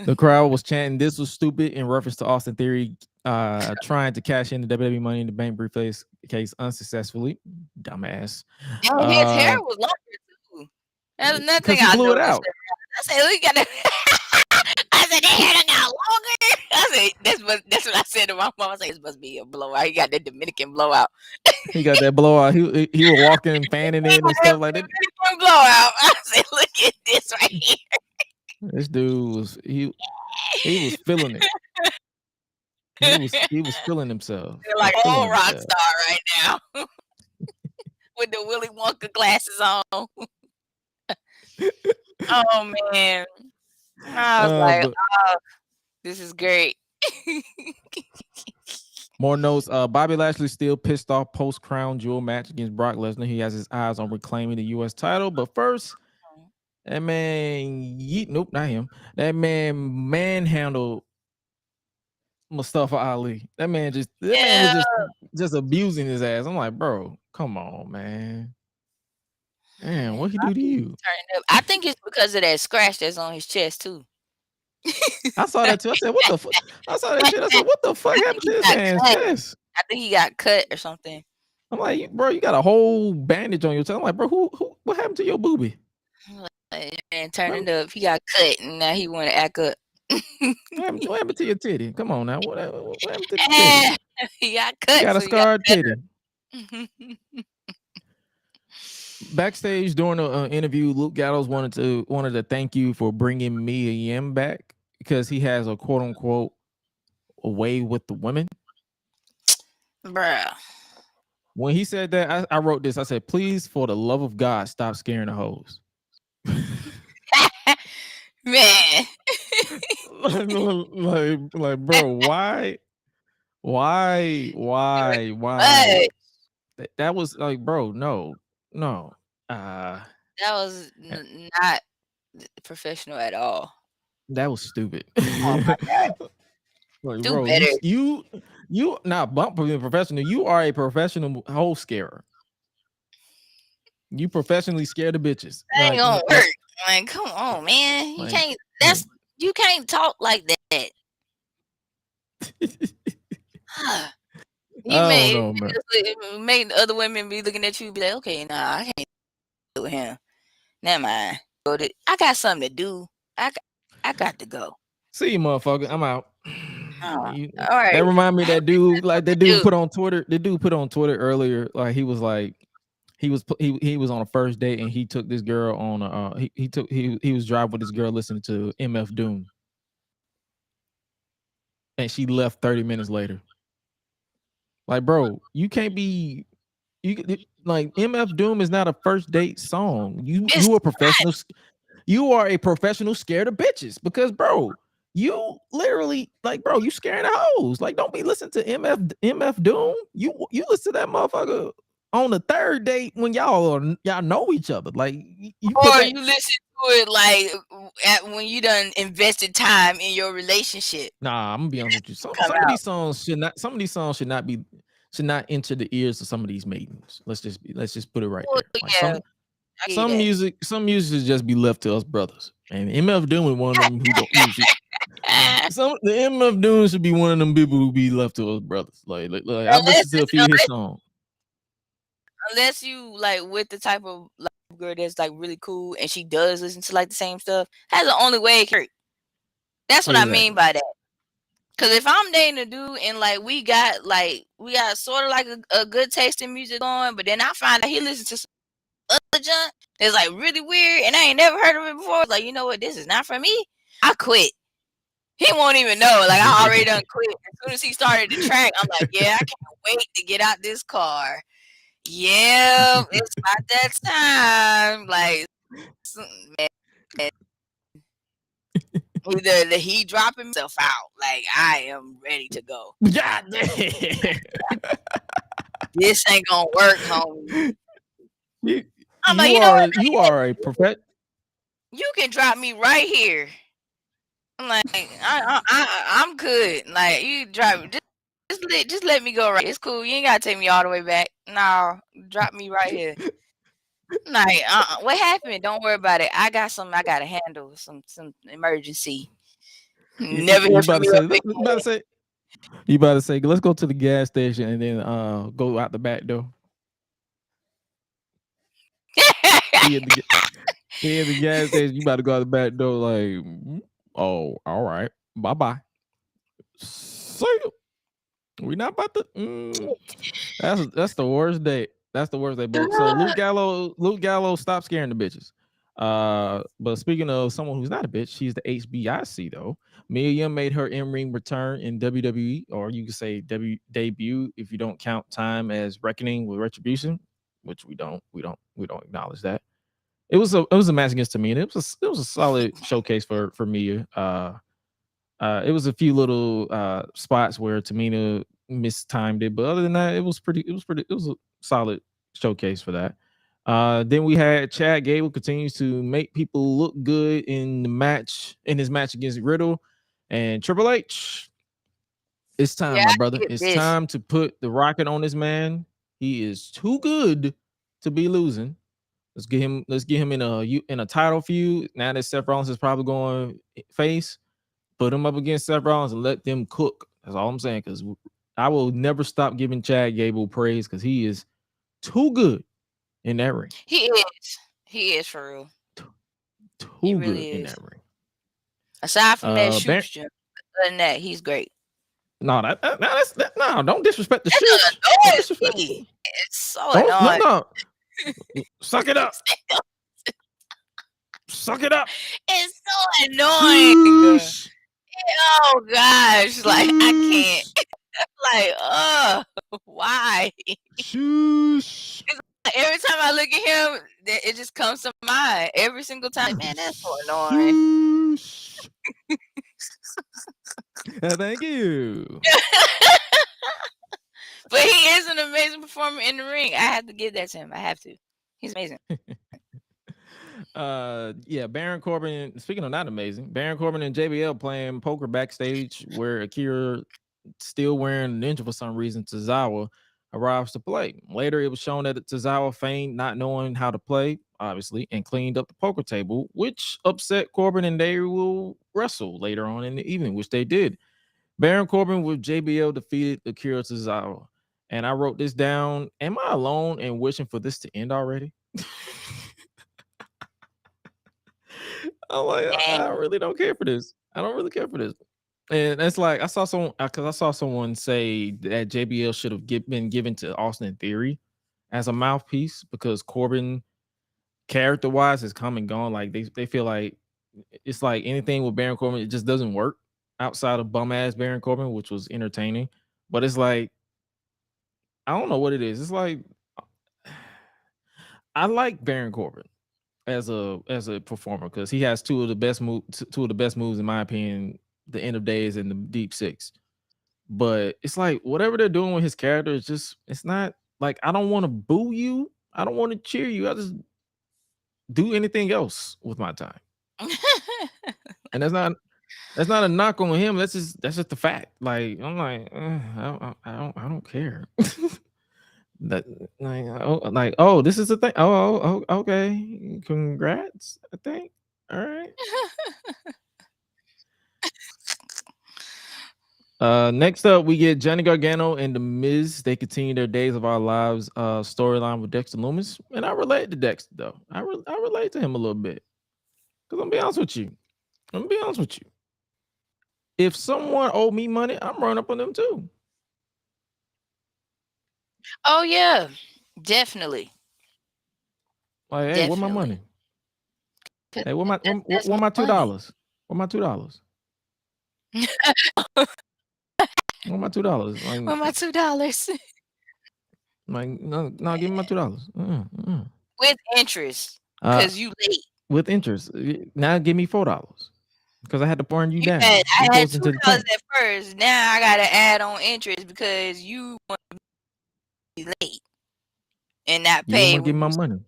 The crowd was chanting, "This was stupid," in reference to Austin Theory trying to cash in the WWE Money in the Bank briefcase case unsuccessfully. Dumbass. His hair was longer too. That's another thing I blew it out. I said, "We got to." I said, "That hair done got longer." I said, "That's what I said to my mom." I said, "This must be a blowout." He got that Dominican blowout. He got that blowout. He was walking, fanning it and stuff like that. Blowout. I said, "Look at this right here." This dude was he was feeling it. He was feeling himself. They're like old rock star right now with the Willy Wonka glasses on. Oh man, I was like, oh, this is great. More notes. Bobby Lashley still pissed off post Crown Jewel match against Brock Lesnar. He has his eyes on reclaiming the U.S. title, but first. That man, nope, not him. That man manhandled Mustafa Ali. That man was just abusing his ass. I'm like, bro, come on, man. Man, what he do to you? I think it's because of that scratch that's on his chest too. I saw that too. I said, what the fuck? I saw that shit. I said, what the fuck happened to this man's chest? I think he got cut or something. I'm like, bro, you got a whole bandage on your chest. I'm like, bro, what happened to your boobie? And turning up, he got cut, and now he want to act up. What happened to your titty? Come on now, what happened to the titty? He got cut. You got a scarred titty. Backstage during the interview, Luke Gallows wanted to thank you for bringing Mia Yim back because he has a quote unquote way with the women. Bruh. When he said that, I wrote this. I said, please, for the love of God, stop scaring the hoes. Man. like, bro, why? That was like, bro, no. That was not professional at all. That was stupid. Oh my God. Like, do bro, better. You not bump being professional. You are a professional hoe scarer. You professionally scare the bitches. That ain't gonna work. Like, come on, man. You can't. You can't talk like that. You made other women be looking at you and be like, okay, nah, I can't do with him. Never mind. I got something to do. I got to go. See you, motherfucker. I'm out. All right. That remind me of that dude, like that dude put on Twitter. The dude put on Twitter earlier, like he was like, he was on a first date and he took this girl on he was driving with this girl listening to MF Doom. And she left 30 minutes later. Like, bro, you can't be like MF Doom is not a first date song. You are professional. You are a professional scared of bitches because, bro, you literally like, bro, you scaring the hoes. Like, don't be listening to MF Doom. You listen to that motherfucker on the third date when y'all know each other. Like, you listen to it like when you done invested time in your relationship. Nah, I'm gonna be honest with you. Some of these songs should not enter the ears of some of these maidens. Let's just put it right there. Like, some music should just be left to us brothers. And MF Doom is one of them who don't usually. The MF Doom should be one of them people who be left to us brothers. Like I listened to a few of his songs. Unless you like with the type of like girl that's like really cool and she does listen to like the same stuff, that's the only way it can hurt. That's what I mean by that. Cause if I'm dating a dude and like we got sort of like a good taste in music on, but then I find out he listens to some other junk, It's like really weird, and I ain't never heard of it before. It's like, you know what? This is not for me. I quit. He won't even know. Like, I already done quit. As soon as he started the track, I'm like, yeah, I can't wait to get out this car. Yeah, it's about that time. Like, man, either he dropping himself out. Like, I am ready to go. God damn. This ain't gonna work, homie. I'm like, you are a prophet. You can drop me right here. I'm like, I'm good. Like, you drive, just let me go right. It's cool. You ain't gotta take me all the way back. No, drop me right here. Like, what happened? Don't worry about it. I got something I gotta handle. Some emergency. Never You about to say, let's go to the gas station and then go out the back door. He at the gas station. You about to go out the back door, like, oh, all right, bye bye. See you. We not about to. That's the worst day. That's the worst day. But so Luke Gallows, stop scaring the bitches. But speaking of someone who's not a bitch, she's the HBIC though. Mia Yim made her in-ring return in WWE, or you could say debut if you don't count time as Reckoning with Retribution, which we don't acknowledge that. It was a match against Tamina. It was a solid showcase for Mia. It was a few little spots where Tamina mistimed it, but other than that, it was a solid showcase for that. Then we had Chad Gable continues to make people look good in his match against Riddle and Triple H. It's time, my brother. It's time to put the rocket on this man. He is too good to be losing. Let's get him in a title feud. Now that Seth Rollins is probably going face, put him up against Seth Rollins and let them cook. That's all I'm saying. Because I will never stop giving Chad Gable praise because he is too good in that ring. He is for real. Too good in that ring. Aside from that shoot jump, other than that, he's great. No, don't disrespect the shoot. It's so annoying. No. Suck it up. Suck it up. It's so annoying. Oh gosh, like I can't. Like, why? Shush. Every time I look at him, it just comes to mind. Every single time, man, that's so annoying. Thank you. But he is an amazing performer in the ring. I have to give that to him. I have to. He's amazing. Yeah, Baron Corbin. Speaking of not amazing, Baron Corbin and JBL playing poker backstage, where Akira, still wearing a ninja for some reason, Tozawa arrives to play. Later, it was shown that Tozawa feigned not knowing how to play, obviously, and cleaned up the poker table, which upset Corbin, and they will wrestle later on in the evening, which they did. Baron Corbin with JBL defeated Akira Tozawa. And I wrote this down. Am I alone in wishing for this to end already? I'm like, I really don't care for this. I don't really care for this. And it's like I saw someone say that JBL should have been given to Austin Theory as a mouthpiece because Corbin, character-wise, has come and gone. Like they feel like it's like anything with Baron Corbin, it just doesn't work outside of bum-ass Baron Corbin, which was entertaining. But it's like, I don't know what it is. It's like I like Baron Corbin as a performer because he has two of the best moves in my opinion, the End of Days and the Deep Six. But it's like whatever they're doing with his character is just, it's not like, I don't want to boo you, I don't want to cheer you, I just do anything else with my time. And that's not a knock on him. That's just the fact. Like I'm like, I don't care. That like, oh, this is the thing. Oh, okay. Congrats, I think. All right. Next up, we get Johnny Gargano and The Miz. They continue their Days of Our Lives storyline with Dexter Lumis, and I relate to Dexter though. I relate to him a little bit because I'm gonna be honest with you. If someone owed me money, I'm running up on them too. Oh yeah, definitely. Like, hey, where my money? Hey, where my $2? Where my $2? Where my $2? Like, where my $2? Like, no, give me my $2. With interest, because you late. With interest. Now give me $4 because I had to burn you down. I had $2 at first. Now I gotta add on interest because you want to be late and not pay. You want to give me my money?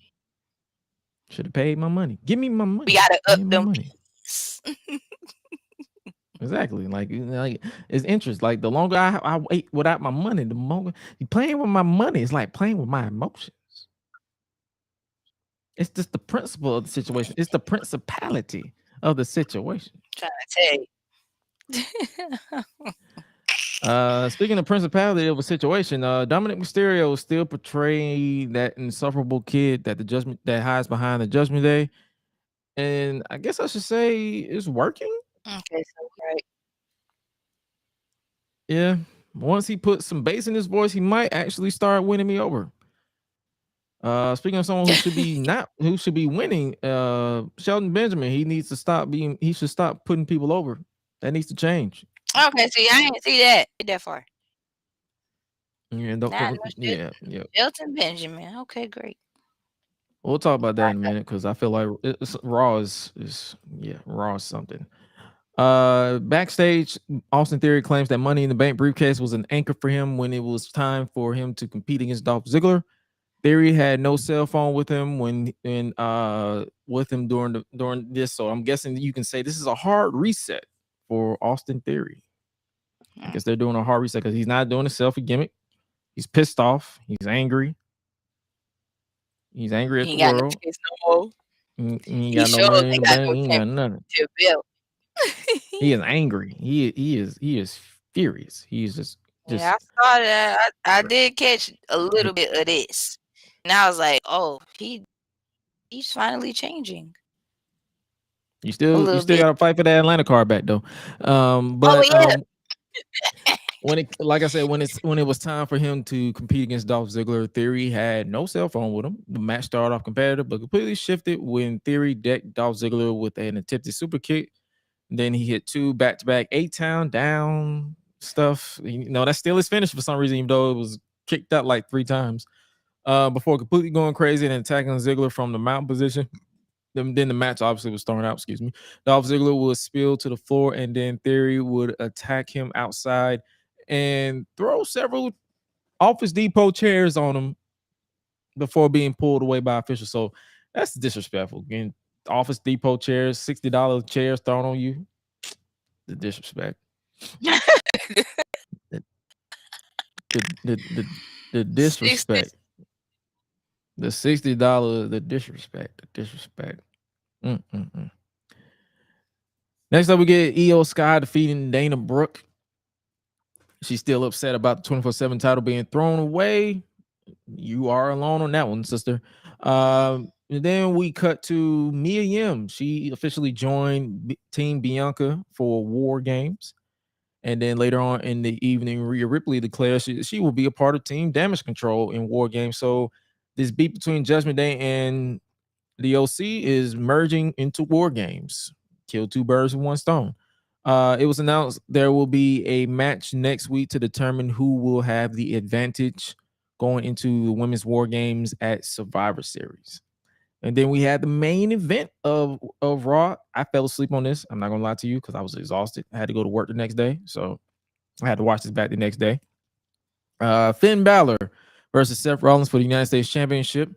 Should have paid my money. Give me my money. We gotta up them money. Exactly. Like it's interest. Like the longer I wait without my money, the more you playing with my money. It's like playing with my emotions. It's just the principle of the situation. It's the principality of the situation. I'm trying to tell you. Speaking of principality of a situation, Dominic Mysterio still portraying that insufferable kid that hides behind the Judgment Day, and I guess I should say it's working. Okay, so right. Yeah, once he puts some bass in his voice, he might actually start winning me over. Speaking of someone who should be winning, Shelton Benjamin, he should stop putting people over. That needs to change. Okay, see, I didn't see that far. Yeah, Shelton Benjamin. Okay, great. We'll talk about that in a minute because I feel like Raw is Raw is something. Backstage, Austin Theory claims that Money in the Bank briefcase was an anchor for him when it was time for him to compete against Dolph Ziggler. Theory had no cell phone with him during this, so I'm guessing you can say this is a hard reset for Austin Theory. I guess they're doing a hard reset because he's not doing a selfie gimmick. He's pissed off. He's angry. He's angry at the world. He got no money in the bank. He ain't got nothing. He is angry. He is furious. He is just. Yeah, I saw that. I did catch a little bit of this, and I was like, "Oh, he's finally changing." You still got to fight for that Atlanta card back though. When it was time for him to compete against Dolph Ziggler, Theory had no cell phone with him. The match started off competitive, but completely shifted when Theory decked Dolph Ziggler with an attempted super kick. Then he hit 2 back-to-back 8-count down stuff. That's still his finish for some reason, even though it was kicked out like 3 times. Before completely going crazy and attacking Ziggler from the mount position. Then the match obviously was thrown out. Excuse me. Dolph Ziggler was spilled to the floor, and then Theory would attack him outside and throw several Office Depot chairs on him before being pulled away by officials. So that's disrespectful. Getting Office Depot chairs, $60 chairs thrown on you. The disrespect. the disrespect. The $60, the disrespect. Next up, we get Io Sky defeating Dana Brooke. She's still upset about the 24/7 title being thrown away. You are alone on that one, sister. And then we cut to Mia Yim. She officially joined Team Bianca for War Games. And then later on in the evening, Rhea Ripley declares she will be a part of Team Damage Control in War Games. So this beef between Judgment Day and the OC is merging into War Games. Kill 2 birds with 1 stone. It was announced there will be a match next week to determine who will have the advantage going into the Women's War Games at Survivor Series. And then we had the main event of Raw. I fell asleep on this. I'm not going to lie to you because I was exhausted. I had to go to work the next day. So I had to watch this back the next day. Finn Balor versus Seth Rollins for the United States Championship.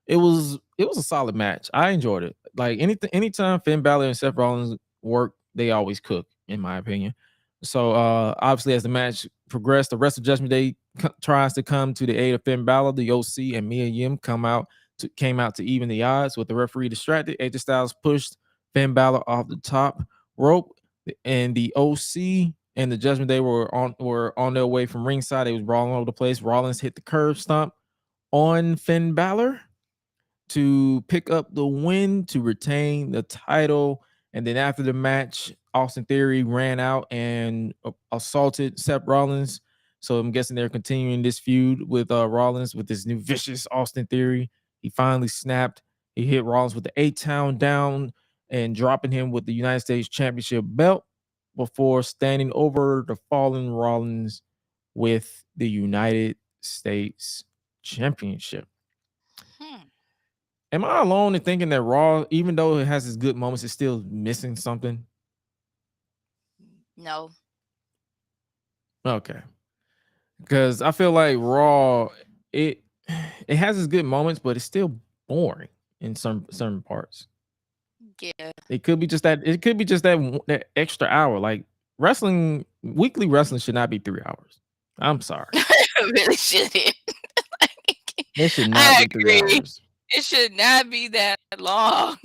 It was a solid match. I enjoyed it. Like anytime Finn Balor and Seth Rollins work, they always cook, in my opinion. So obviously, as the match progressed, the rest of Judgment Day tries to come to the aid of Finn Balor. The OC and Mia Yim came out to even the odds. With the referee distracted, AJ Styles pushed Finn Balor off the top rope, and the OC and the Judgment Day were on their way from ringside. They was brawling all over the place. Rollins hit the curb stomp on Finn Balor to pick up the win to retain the title. And then after the match, Austin Theory ran out and assaulted Seth Rollins. So I'm guessing they're continuing this feud with Rollins with this new vicious Austin Theory. He finally snapped. He hit Rollins with the 8-count down and dropping him with the United States Championship belt before standing over the fallen Rollins with the United States Championship. Am I alone in thinking that Raw, even though it has its good moments, is still missing something? No. Okay. Because I feel like Raw, it has its good moments, but it's still boring in certain parts. Yeah. It could be just that. It could be just that extra hour. Like weekly wrestling should not be 3 hours. I'm sorry. It really shouldn't. It should not be 3 hours. It should not be that long.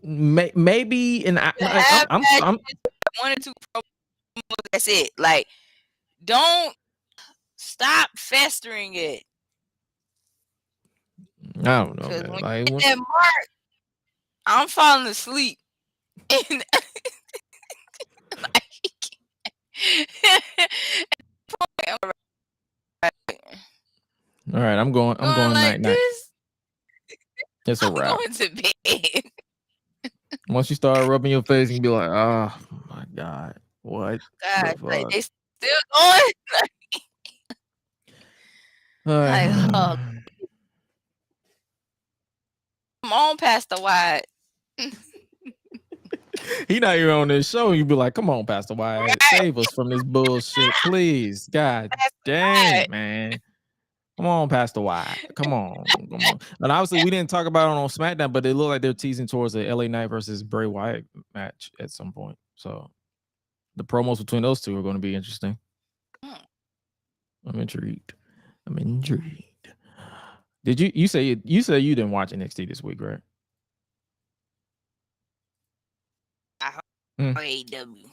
Maybe, and I'm 1 or 2 promos. That's it. Like, don't stop festering it. I don't know, man. When Like, you get that mark, I'm falling asleep. And all right, I'm going like night. It's a wrap. Going to bed. Once you start rubbing your face, you can be like, oh my God, what? God, like they still going. Like, oh, come on, Pastor Wyatt. He not even on this show. You be like, come on, Pastor Wyatt, save us from this bullshit, please. God dang, man. Come on, Pastor Wyatt. Come on. And obviously, we didn't talk about it on SmackDown, but it looked like they're teasing towards the LA Knight versus Bray Wyatt match at some point. So the promos between those two are going to be interesting. I'm intrigued. Did you say you didn't watch NXT this week, right? AEW.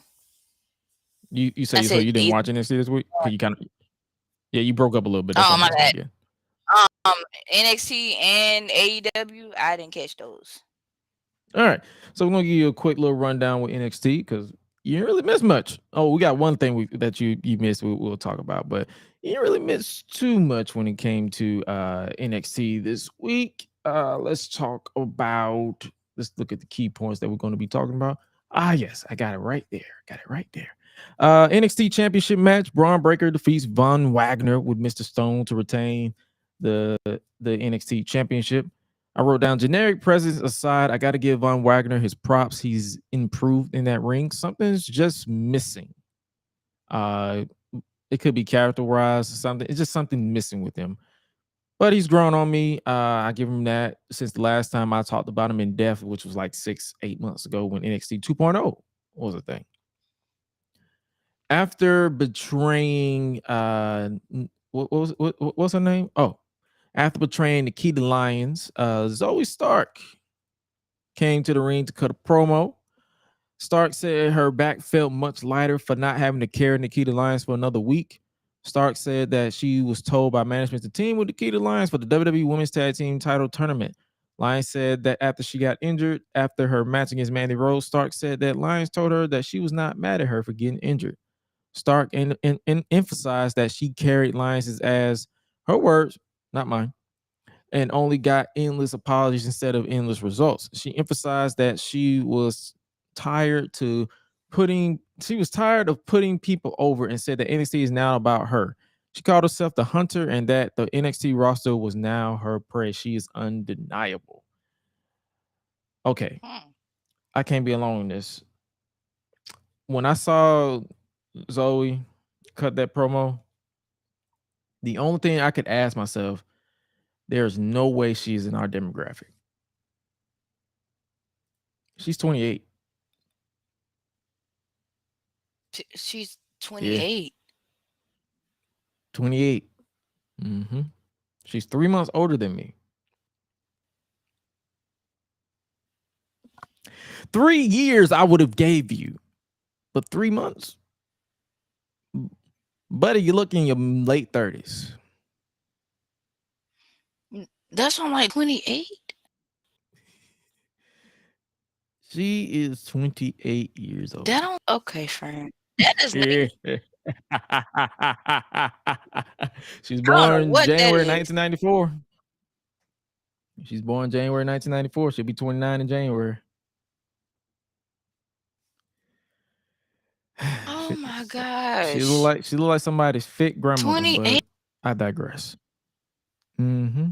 You say so you didn't watch NXT this week? You kind of you broke up a little bit. That's my bad. NXT and AEW, I didn't catch those. All right, so we're gonna give you a quick little rundown with NXT because you didn't really miss much. Oh, we got one thing that you missed. We'll talk about, but you didn't really miss too much when it came to NXT this week. Let's talk about. Let's look at the key points that we're going to be talking about. Yes, I got it right there. NXT Championship match. Braun Breaker defeats Von Wagner with Mr. Stone to retain the NXT Championship. I wrote down generic presence aside, I got to give Von Wagner his props. He's improved in that ring. Something's just missing. It could be character-wise or something. It's just something missing with him. But he's grown on me. I give him that since the last time I talked about him in depth, which was like 6-8 months ago when NXT 2.0 was a thing. After betraying what's her name? After betraying Nikita Lyons, Zoe Stark came to the ring to cut a promo. Stark said her back felt much lighter for not having to carry Nikita Lyons for another week. Stark said that she was told by management to team with Nikita Lyons for the WWE Women's Tag Team title tournament. Lyons said that after she got injured after her match against Mandy Rose, Stark said that Lyons told her that she was not mad at her for getting injured. Stark emphasized that she carried Lyons' ass, her words, not mine, and only got endless apologies instead of endless results. She emphasized that she was tired of putting people over and said that NXT is now about her. She called herself the hunter and that the NXT roster was now her prey. She is undeniable. Okay. I can't be alone in this. When I saw Zoe cut that promo, the only thing I could ask myself, there's no way she's in our demographic. She's 28. She's 28. Yeah. 28. She's 3 months older than me. 3 years I would have gave you, but 3 months, buddy, you look in your late 30s. That's on like 28. She is 28 years old. That don't okay, friend. That is she was born January 1994. She's born January 1994. She'll be 29 in January. Oh my gosh. She look like somebody's fit grandmother, but I digress. Mm-hmm.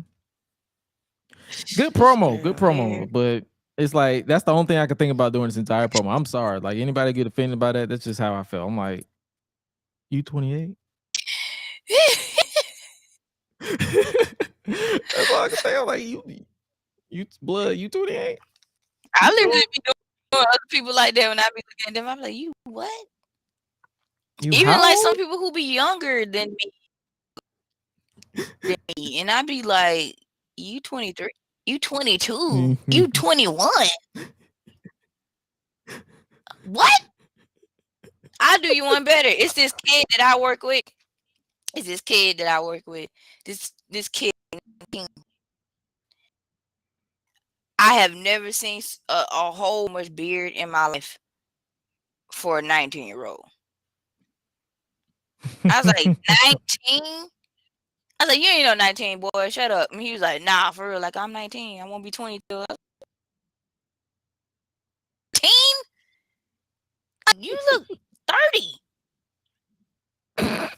Good promo, but it's like that's the only thing I could think about doing this entire promo. I'm sorry. Like anybody get offended by that, that's just how I felt. I'm like, you 28? That's all I can think. I'm like, you blood, you 28? I literally be doing other people like that when I be looking at them. I'm like, you what? Even like some people who be younger than me, and I be like, you 23, you 22, you 21. What? I'll do you one better. It's this kid that I work with. This kid. I have never seen a whole much beard in my life for a 19-year-old. I was like, 19? I was like, you ain't no 19, boy. Shut up. And he was like, nah, for real. Like, I'm 19. I won't be 22. 19? You look 30.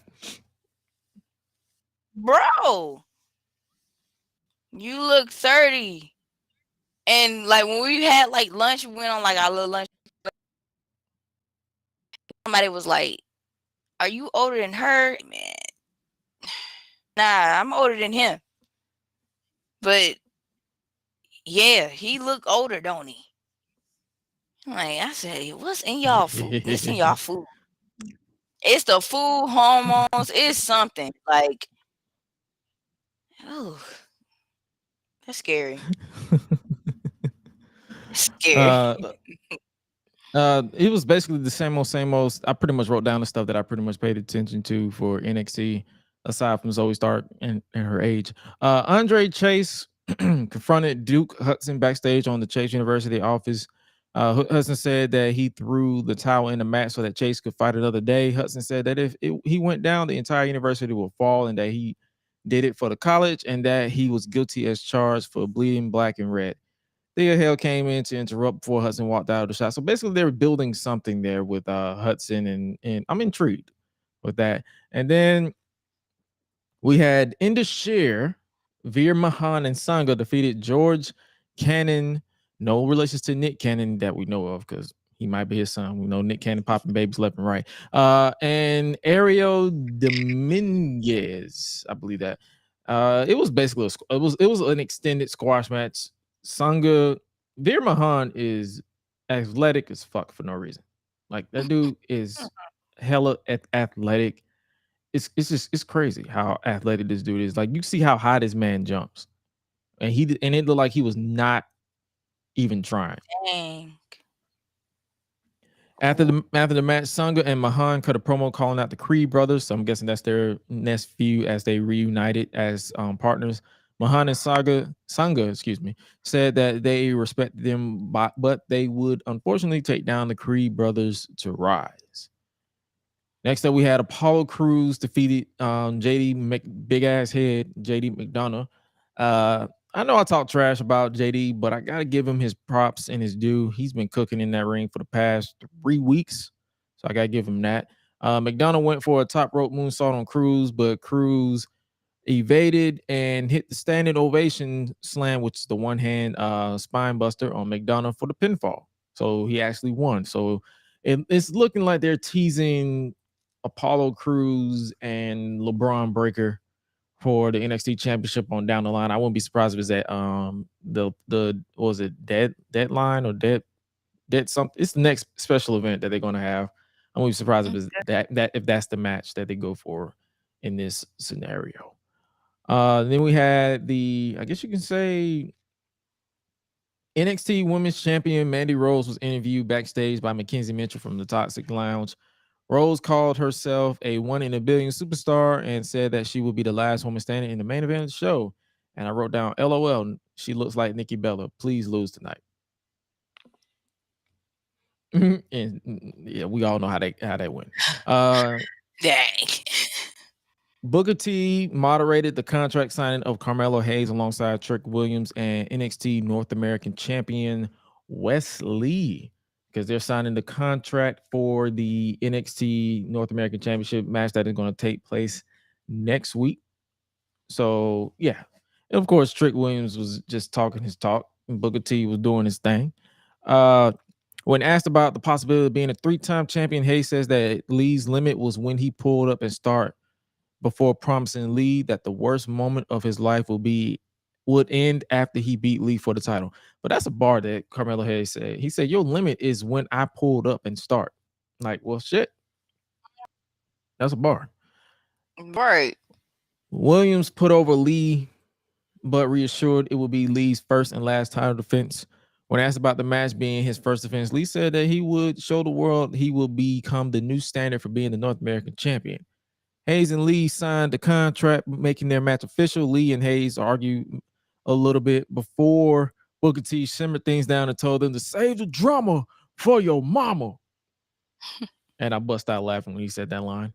Bro. You look 30. And like when we had like lunch, we went on like our little lunch. Somebody was like, are you older than her? Man. Nah, I'm older than him. But yeah, he look older, don't he? Like I said, what's in y'all food? It's in y'all food. It's the food, hormones. It's something like, oh, that's scary. Scary. It was basically the same old. I pretty much wrote down the stuff that I pretty much paid attention to for NXT, aside from Zoe Stark and her age. Andre Chase confronted Duke Hudson backstage on the Chase University office. Hudson said that he threw the towel in the mat so that Chase could fight another day. Hudson said that if he went down, the entire university will fall, and that he did it for the college, and that he was guilty as charged for bleeding black and red. Thea Hale came in to interrupt before Hudson walked out of the shot. So basically, they were building something there with Hudson, and I'm intrigued with that. And then we had Indus Veer Mahan, and Sangha defeated George Cannon. No relations to Nick Cannon that we know of, because he might be his son. We know Nick Cannon popping babies left and right. And Ariel Dominguez, I believe that. It was basically it was an extended squash match. Sangha, Veer Mahan is athletic as fuck for no reason. Like that dude is hella athletic. It's crazy how athletic this dude is. Like you see how high this man jumps, and it looked like he was not even trying. Dang. After the match, Sangha and Mahan cut a promo calling out the Creed brothers. So I'm guessing that's their next feud as they reunited as partners. Mahan and Sangha, said that they respect them, but they would unfortunately take down the Creed brothers to rise. Next up, we had Apollo Crews defeated Big Ass Head, JD McDonough. I know I talk trash about JD, but I got to give him his props and his due. He's been cooking in that ring for the past 3 weeks, so I got to give him that. McDonough went for a top rope moonsault on Crews, but Crews evaded and hit the standing ovation slam, which is the one-hand spine buster on McDonough for the pinfall. So he actually won. So it's looking like they're teasing Apollo Crews and LeBron Breaker for the NXT Championship on down the line. I wouldn't be surprised if it's at the what was it, deadline or dead something. It's the next special event that they're gonna have. I wouldn't be surprised if it's that if that's the match that they go for in this scenario. Then we had I guess you can say, NXT Women's Champion Mandy Rose was interviewed backstage by Mackenzie Mitchell from the Toxic Lounge. Rose called herself a 1 in a billion superstar and said that she would be the last woman standing in the main event of the show. And I wrote down, LOL, she looks like Nikki Bella. Please lose tonight. And yeah, we all know how that went. Dang. Booker T moderated the contract signing of Carmelo Hayes alongside Trick Williams and NXT North American champion Wes Lee, because they're signing the contract for the NXT North American Championship match that is going to take place next week. So, yeah. And of course, Trick Williams was just talking his talk, and Booker T was doing his thing. When asked about the possibility of being a 3-time champion, Hayes says that Lee's limit was when he pulled up and started, before promising Lee that the worst moment of his life would end after he beat Lee for the title. But that's a bar that Carmelo Hayes said. He said, your limit is when I pulled up and start. Like, well, shit. That's a bar. Right. Williams put over Lee, but reassured it will be Lee's first and last title defense. When asked about the match being his first defense, Lee said that he would show the world he will become the new standard for being the North American champion. Hayes and Lee signed the contract, making their match official. Lee and Hayes argued a little bit before Booker T simmered things down and told them to save the drama for your mama. And I bust out laughing when he said that line.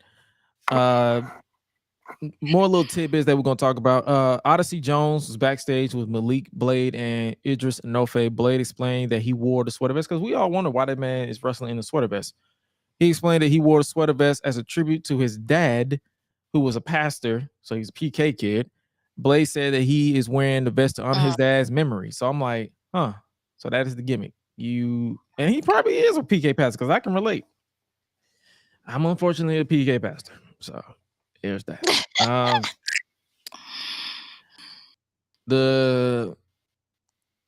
More little tidbits that we're going to talk about. Odyssey Jones was backstage with Malik Blade and Idris Enofe. Blade explained that he wore the sweater vest because we all wonder why that man is wrestling in the sweater vest. He explained that he wore the sweater vest as a tribute to his dad, who was a pastor, so he's a PK kid. Blade said that he is wearing the vest to honor his dad's memory. So I'm like, huh. So that is the gimmick. And he probably is a PK pastor because I can relate. I'm unfortunately a PK pastor. So there's that. The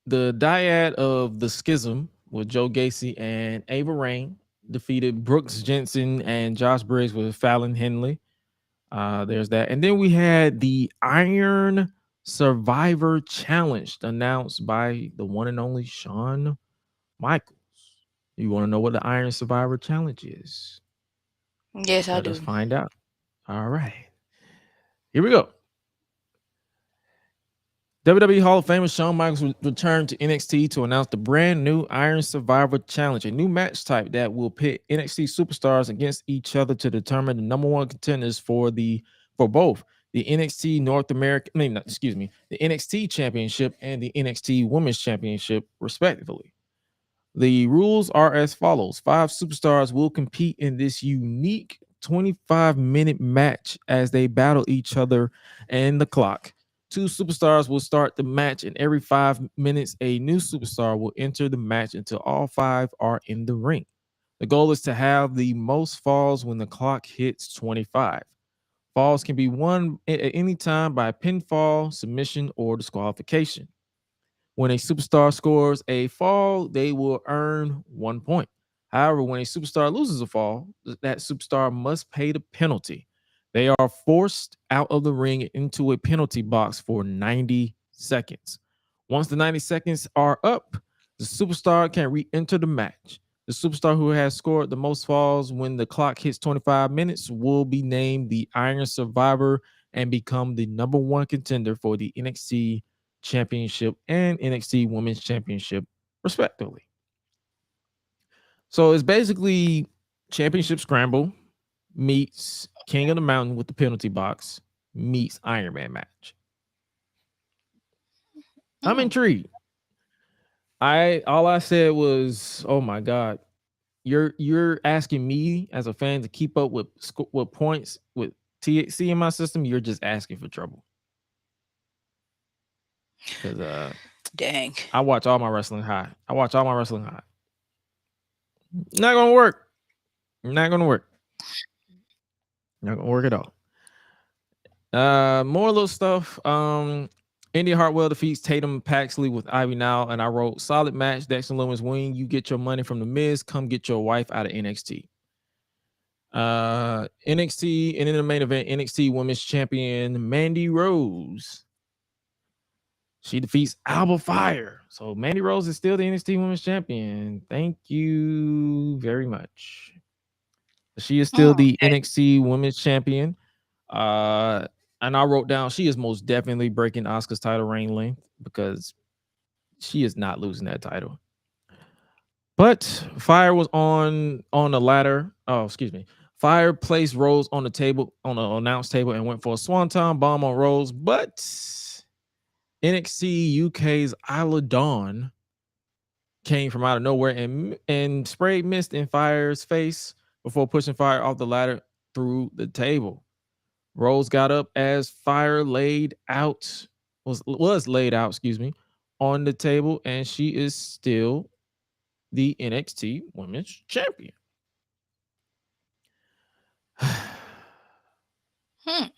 dyad of the Schism with Joe Gacy and Ava Raine defeated Brooks Jensen and Josh Briggs with Fallon Henley. There's that. And then we had the Iron Survivor Challenge announced by the one and only Shawn Michaels. You want to know what the Iron Survivor Challenge is? Yes, I do. Let us find out. All right. Here we go. WWE Hall of Famer Shawn Michaels returned to NXT to announce the brand new Iron Survivor Challenge, a new match type that will pit NXT superstars against each other to determine the number one contenders for both the NXT the NXT Championship and the NXT Women's Championship, respectively. The rules are as follows: 5 superstars will compete in this unique 25-minute match as they battle each other and the clock. 2 superstars will start the match, and every 5 minutes, a new superstar will enter the match until all 5 are in the ring. The goal is to have the most falls when the clock hits 25. Falls can be won at any time by pinfall, submission, or disqualification. When a superstar scores a fall, they will earn 1 point. However, when a superstar loses a fall, that superstar must pay the penalty. They are forced out of the ring into a penalty box for 90 seconds. Once the 90 seconds are up, the superstar can re-enter the match. The superstar who has scored the most falls when the clock hits 25 minutes will be named the Iron Survivor and become the number one contender for the NXT Championship and NXT Women's Championship, respectively. So it's basically Championship Scramble meets King of the Mountain with the penalty box meets Iron Man match. I'm intrigued. All I said was, oh my God, you're asking me as a fan to keep up with points with THC in my system. You're just asking for trouble. Because dang, I watch all my wrestling high. Not gonna work. Not gonna work at all. More little stuff. Indy Hartwell defeats Tatum Paxley with Ivy Now, and I wrote solid match. Dexter Loomis win. You get your money from the Miz. Come get your wife out of NXT. NXT, and in the main event, NXT Women's Champion Mandy Rose. She defeats Alba Fire. So Mandy Rose is still the NXT Women's Champion. Thank you very much. She is still the NXT Women's Champion. And I wrote down she is most definitely breaking Asuka's title reign length because she is not losing that title. But Fire was on the ladder. Oh, excuse me. Fire placed Rose on the table, on the announce table, and went for a swanton bomb on Rose, but NXT UK's Isla Dawn came from out of nowhere and sprayed mist in Fire's face before pushing Fire off the ladder through the table. Rose got up as Fire was laid out, on the table, and she is still the NXT Women's Champion.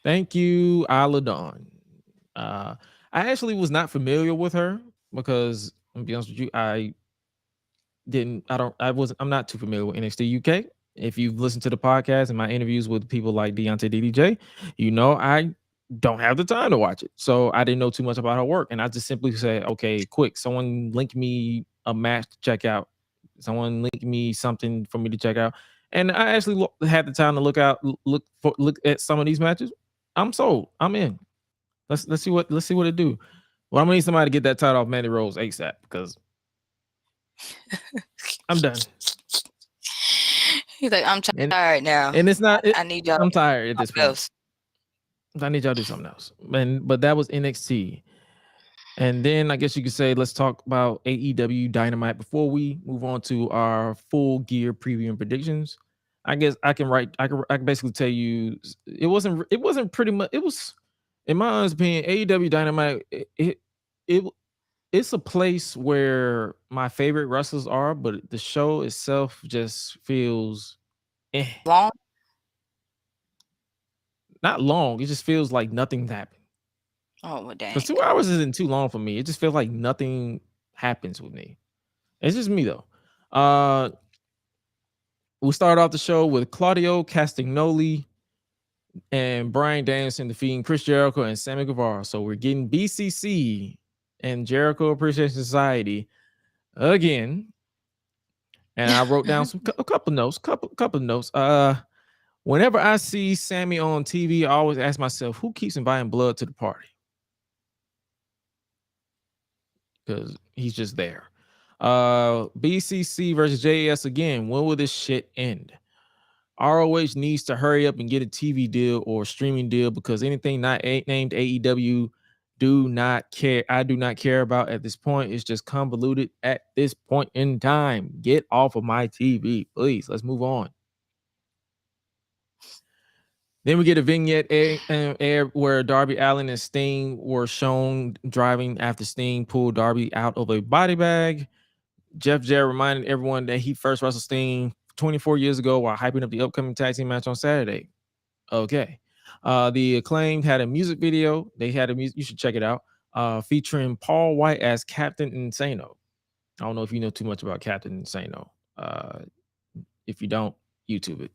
Thank you, Isla Dawn. I actually was not familiar with her because, I'm be honest with you, I'm not too familiar with NXT UK. If you've listened to the podcast and my interviews with people like Deontay DDJ, you know I don't have the time to watch it. So I didn't know too much about her work. And I just simply said, okay, quick, someone link me a match to check out. Someone link me something for me to check out. And I actually had the time to look at some of these matches. I'm sold. I'm in. Let's see what it do. Well, I'm gonna need somebody to get that title off Mandy Rose ASAP because I'm done. He's like, I'm tired now. And it's not. I need y'all. I'm tired at this point. I need y'all to do something else. But that was NXT. And then I guess you could say let's talk about AEW Dynamite before we move on to our full gear preview and predictions. I guess I can basically tell you it wasn't pretty much. It was, in my honest opinion, AEW Dynamite. It's a place where my favorite wrestlers are, but the show itself just feels long. Not long. It just feels like nothing happened. Oh, well, dang. Because 2 hours isn't too long for me. It just feels like nothing happens with me. It's just me though. We'll start off the show with Claudio Castagnoli and Bryan Danielson defeating Chris Jericho and Sammy Guevara. So we're getting BCC and Jericho Appreciation Society again. And I wrote down a couple notes. Whenever I see Sammy on TV, I always ask myself, who keeps inviting blood to the party? Because he's just there. BCC versus JAS again. When will this shit end? ROH needs to hurry up and get a TV deal or streaming deal because anything not named AEW, do not care. I do not care about at this point. It's just convoluted at this point in time. Get off of my TV, please. Let's move on. Then we get a vignette where Darby Allin and Sting were shown driving after Sting pulled Darby out of a body bag. Jeff Jarrett reminded everyone that he first wrestled Sting 24 years ago while hyping up the upcoming tag team match on Saturday. Okay. The Acclaimed had a music video. They had you should check it out, featuring Paul White as Captain Insano. I don't know if you know too much about Captain Insano. If you don't, YouTube it.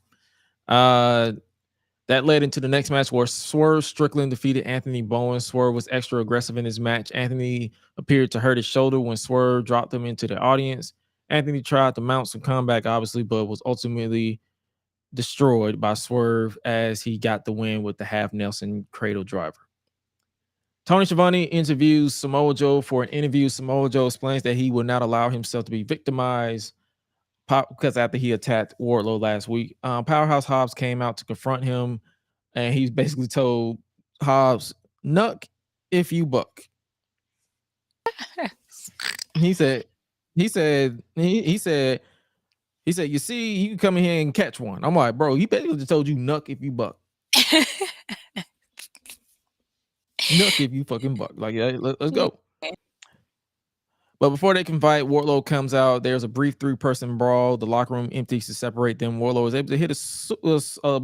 That led into the next match where Swerve Strickland defeated Anthony Bowen. Swerve was extra aggressive in his match. Anthony appeared to hurt his shoulder when Swerve dropped him into the audience. Anthony tried to mount some comeback, obviously, but was ultimately destroyed by Swerve as he got the win with the half Nelson cradle driver. Tony Schiavone interviews Samoa Joe for an interview. Samoa Joe explains that he will not allow himself to be victimized because after he attacked Wardlow last week, Powerhouse Hobbs came out to confront him, and he's basically told Hobbs, "Nuck if you buck." He said, "You see, you can come in here and catch one." I'm like, bro, he basically just told you, "Nuck if you buck." Nuck if you fucking buck. Like, yeah, let's go. But before they can fight, Wardlow comes out. There's a brief 3-person brawl. The locker room empties to separate them. Wardlow is able to hit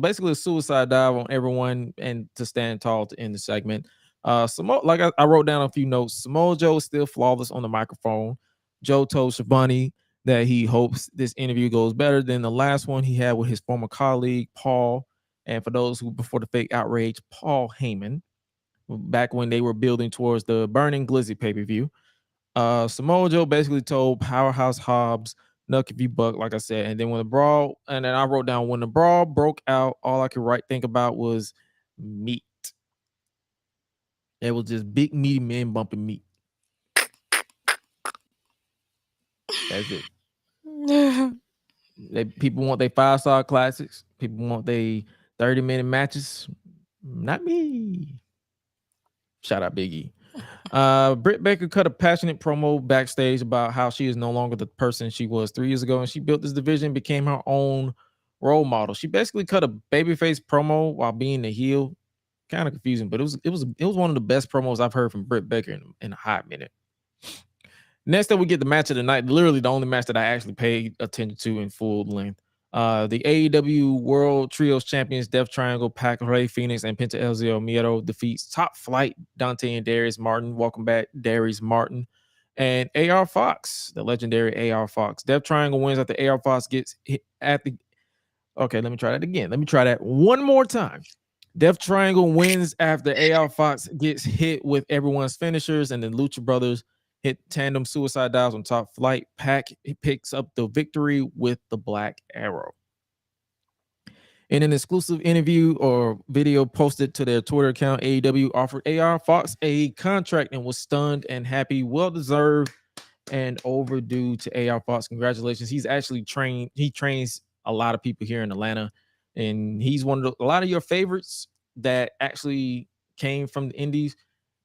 basically a suicide dive on everyone and to stand tall to end the segment. Like I wrote down a few notes. Samoa Joe is still flawless on the microphone. Joe told Schiavone that he hopes this interview goes better than the last one he had with his former colleague, Paul. And for those who, before the fake outrage, Paul Heyman, back when they were building towards the Burning Glizzy pay-per-view. Samoa Joe basically told Powerhouse Hobbs, "Nuck if you buck," like I said. And then when I wrote down when the brawl broke out, all I could think about was meat. It was just big meaty men bumping meat. That's it. People want their 5-star classics. People want their 30-minute matches. Not me. Shout out Big E. Britt Baker cut a passionate promo backstage about how she is no longer the person she was 3 years ago, and she built this division, became her own role model. She basically cut a babyface promo while being the heel. Kind of confusing, but it was one of the best promos I've heard from Britt Baker in a hot minute. Next up, we get the match of the night. Literally the only match that I actually paid attention to in full length. The AEW World Trios Champions Death Triangle, Pac, Rey Fenix, and Penta El Zero Miedo defeats Top Flight, Dante and Darius Martin. Welcome back, Darius Martin. And AR Fox, the legendary AR Fox. Death Triangle wins after AR Fox gets hit at the... Okay, let me try that again. Let me try that one more time. Death Triangle wins after AR Fox gets hit with everyone's finishers, and the Lucha Brothers hit tandem suicide dives on Top Flight. Pac picks up the victory with the Black Arrow. In an exclusive interview or video posted to their Twitter account, AEW offered AR Fox a contract and was stunned and happy. Well-deserved and overdue to AR Fox. Congratulations. He's actually trained. He trains a lot of people here in Atlanta, and he's one of a lot of your favorites that actually came from the indies.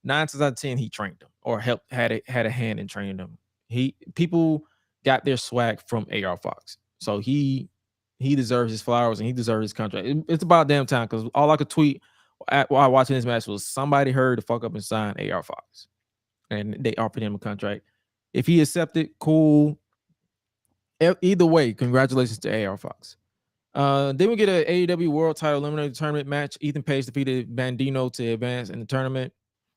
9 times out of 10, he trained them or had a hand in training them. People got their swag from AR Fox, so he deserves his flowers and he deserves his contract. It's about damn time, because all I could tweet while watching this match was somebody hurried to fuck up and sign AR Fox, and they offered him a contract. If he accepted, cool. Either way, congratulations to AR Fox. Then we get an AEW World Title Eliminator Tournament match. Ethan Page defeated Bandino to advance in the tournament.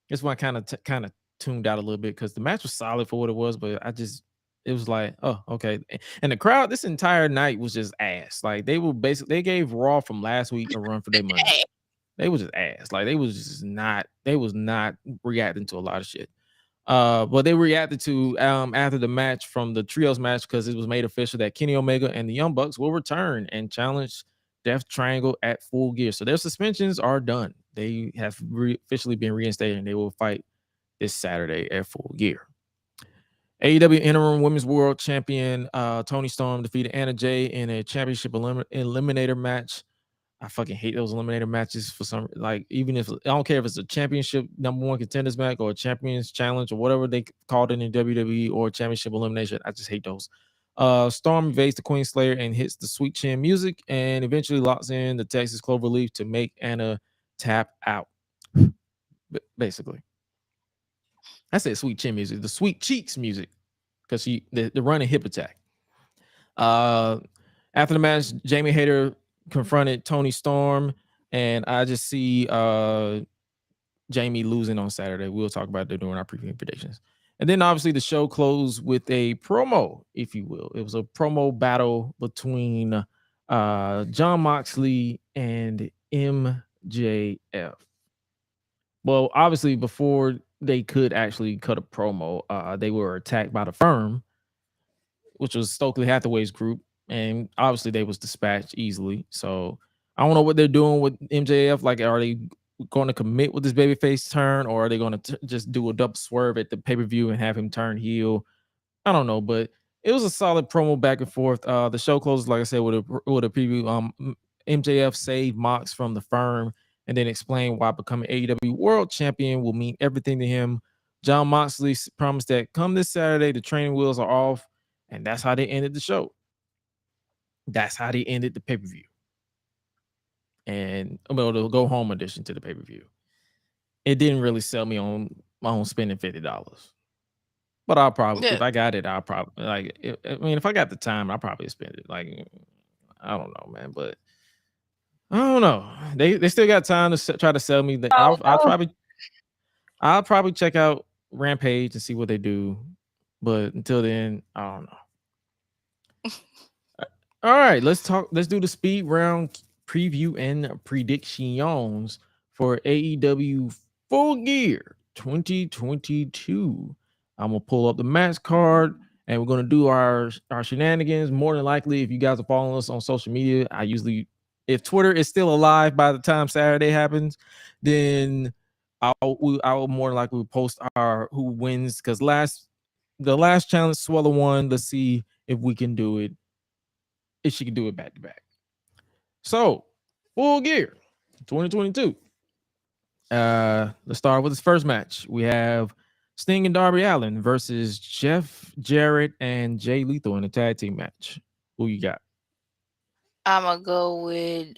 This one kind of tuned out a little bit because the match was solid for what it was, but it was like, oh, okay. And the crowd this entire night was just ass. Like they gave Raw from last week a run for their money. They was just ass. Like they was not reacting to a lot of shit. But they reacted to after the match from the trios match, because it was made official that Kenny Omega and the Young Bucks will return and challenge Death Triangle at Full Gear. So their suspensions are done. They have officially been reinstated, and they will fight this Saturday at Full Gear. AEW Interim Women's World Champion Toni Storm defeated Anna Jay in a championship eliminator match. I fucking hate those eliminator matches for some, like, even if I don't care if it's a championship #1 contenders match or a champions challenge or whatever they called it in WWE, or championship elimination. I just hate those. Storm evades the Queen Slayer and hits the Sweet Chin music and eventually locks in the Texas Cloverleaf to make Anna tap out. Basically, I said Sweet Chin music, the Sweet Cheeks music, because the running hip attack. After the match, Jamie Hayter confronted Toni Storm, and I just see Jamie losing on Saturday. We'll talk about it during our preview predictions. And then obviously the show closed with a promo, if you will. It was a promo battle between Jon Moxley and MJF. Well, obviously before they could actually cut a promo, they were attacked by the Firm, which was Stokely Hathaway's group. And obviously they was dispatched easily. So I don't know what they're doing with MJF. Like, are they going to commit with this babyface turn, or are they going to just do a double swerve at the pay-per-view and have him turn heel? I don't know, but it was a solid promo back and forth. The show closes, like I said, with a preview. MJF saved Mox from the Firm and then explained why becoming AEW World Champion will mean everything to him. Jon Moxley promised that come this Saturday, the training wheels are off, and that's how they ended the show. That's how they ended the pay-per-view. And the go-home edition to the pay-per-view. It didn't really sell me on my own spending $50. But I'll probably, if I got it, I'll probably, like, if I got the time, I'll probably spend it. Like, I don't know, man, but I don't know. They still got time to try to sell me. I'll probably check out Rampage and see what they do. But until then, I don't know. All right, let's do the speed round preview and predictions for AEW Full Gear 2022. I'm gonna pull up the match card and we're gonna do our shenanigans. More than likely, if you guys are following us on social media, if Twitter is still alive by the time Saturday happens, then I'll more than likely post our who wins, because the last challenge Suela won. Let's see if we can do it. if she can do it back to back. So, Full Gear 2022. Let's start with this first match. We have Sting and Darby Allin versus Jeff Jarrett and Jay Lethal in a tag team match. Who you got? I'm gonna go with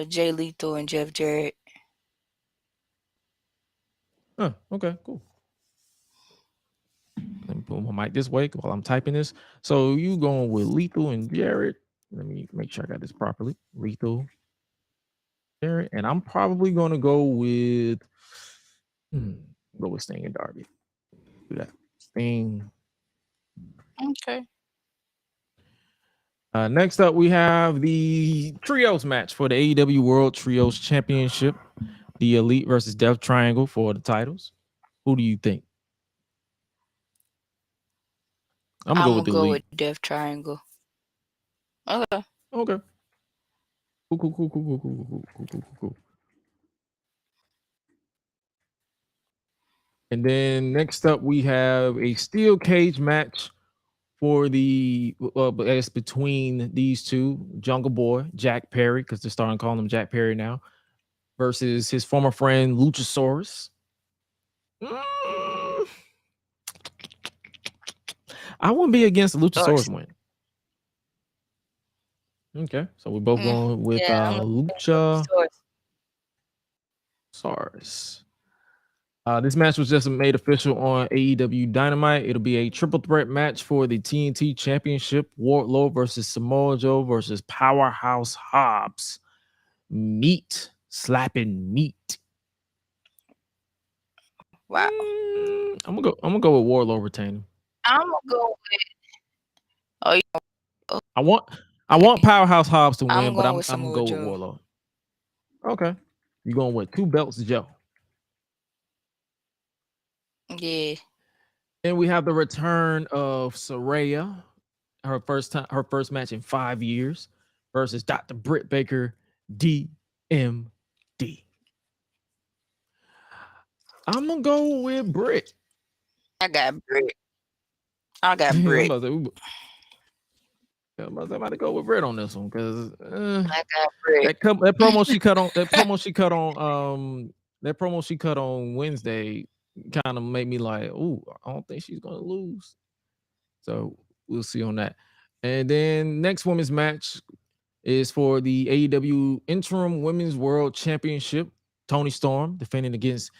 Jay Lethal and Jeff Jarrett. Oh, okay, cool. Let me put my mic this way while I'm typing this. So you going with Lethal and Jarrett? Let me make sure I got this properly. Lethal, Jarrett, and I'm probably gonna go with Sting and Darby. Do that. Sting. Okay. Next up, we have the Trios match for the AEW World Trios Championship. The Elite versus Death Triangle for the titles. Who do you think? I'm gonna go with Death Triangle. Okay. Okay. Cool. And then next up, we have a steel cage match for the it's between these two, Jungle Boy, Jack Perry, because they're starting to call him Jack Perry now, versus his former friend Luchasaurus. I wouldn't be against the Luchasaurus win. Okay, so we're both going with Luchasaurus. This match was just made official on AEW Dynamite. It'll be a triple threat match for the TNT Championship. Wardlow versus Samoa Joe versus Powerhouse Hobbs. Meat slapping meat. Wow. I'm gonna go with Wardlow retaining. I'm gonna go with. I want Powerhouse Hobbs to win, but I'm gonna go Joe. with Wardlow. Okay, you going with 2 belts, Joe? Yeah. And we have the return of Saraya, her first match in 5 years, versus Dr. Britt Baker, DMD. I'm gonna go with Britt. I got Britt. I'm about to go with Britt on this one because I got Britt. that promo she cut on Wednesday kind of made me like, oh, I don't think she's gonna lose. So we'll see on that. And then next women's match is for the AEW Interim Women's World Championship. Toni Storm defending against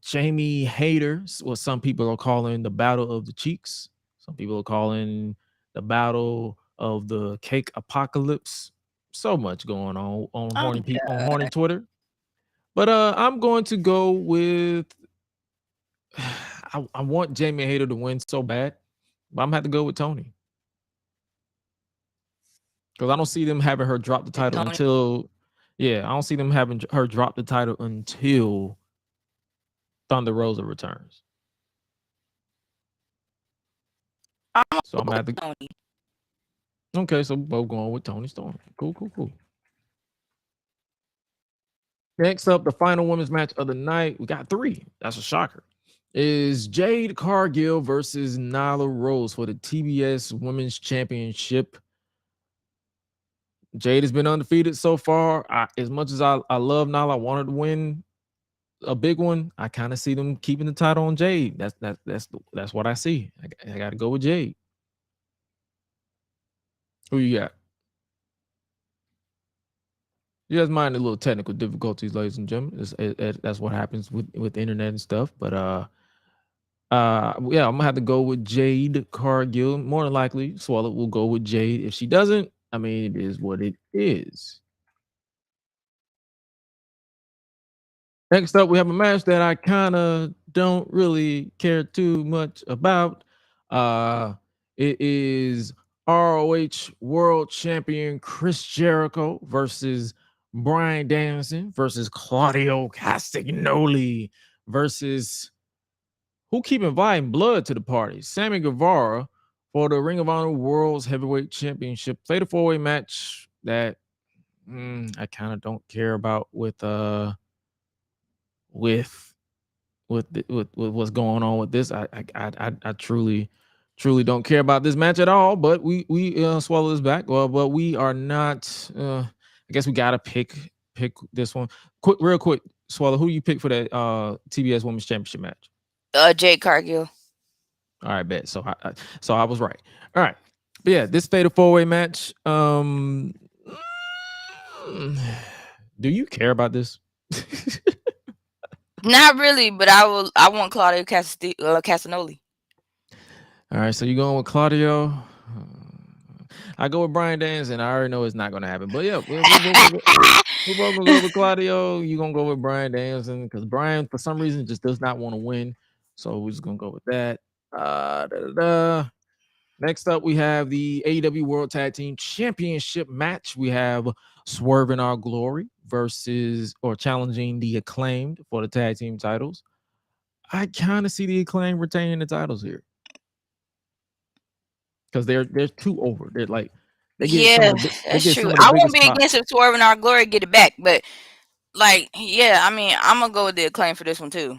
Jamie Hayter, what some people are calling the Battle of the Cheeks. Some people are calling the Battle of the Cake Apocalypse. So much going on horny Twitter. But I'm going to go with I want Jamie Hayter to win so bad, but I'm gonna have to go with Toni. Because I don't see them having her drop the title until I don't see them having her drop the title until Thunder Rosa returns. So I'm gonna have to Toni. Okay, so both going with Toni Storm. Cool. Next up, the final women's match of the night. We got 3. That's a shocker. Is Jade Cargill versus Nyla Rose for the TBS Women's Championship. Jade has been undefeated so far. As much as I love Nyla, I wanted to win a big one. I kind of see them keeping the title on Jade. That's what I see. I got to go with Jade. Who you got? You guys mind the little technical difficulties, ladies and gentlemen. That's what happens with the internet and stuff. But I'm gonna have to go with Jade Cargill. More than likely, Suela will go with Jade. If she doesn't, I mean, it is what it is. Next up, we have a match that I kind of don't really care too much about. It is ROH World Champion Chris Jericho versus Bryan Danielson versus Claudio Castagnoli versus who keep inviting blood to the party? Sammy Guevara for the Ring of Honor World's Heavyweight Championship. Played a 4-way match that I kind of don't care about with what's going on with this. I truly truly don't care about this match at all. But we swallow this back. Well, but we are not. I guess we gotta pick this one. Real quick, Swallow. Who you pick for that TBS Women's Championship match? Jade Cargill. All right, bet. So I was right. All right, but yeah, this fatal 4-way match. Do you care about this? Not really, but I want Claudio Castagnoli. All right, so you going with Claudio? I go with Bryan Danielson. I already know it's not going to happen, but yeah, we're both gonna go with Claudio. You gonna go with Bryan Danielson because Bryan, for some reason, just does not want to win. So we're just gonna go with that. Next up, we have the AEW World Tag Team Championship match. We have Swerve in Our Glory versus or challenging the Acclaimed for the tag team titles. I kind of see the Acclaimed retaining the titles here because they're too over. They're like they get that's true. I won't be against if Swerve in Our Glory get it back, but like I mean, I'm gonna go with the Acclaim for this one too.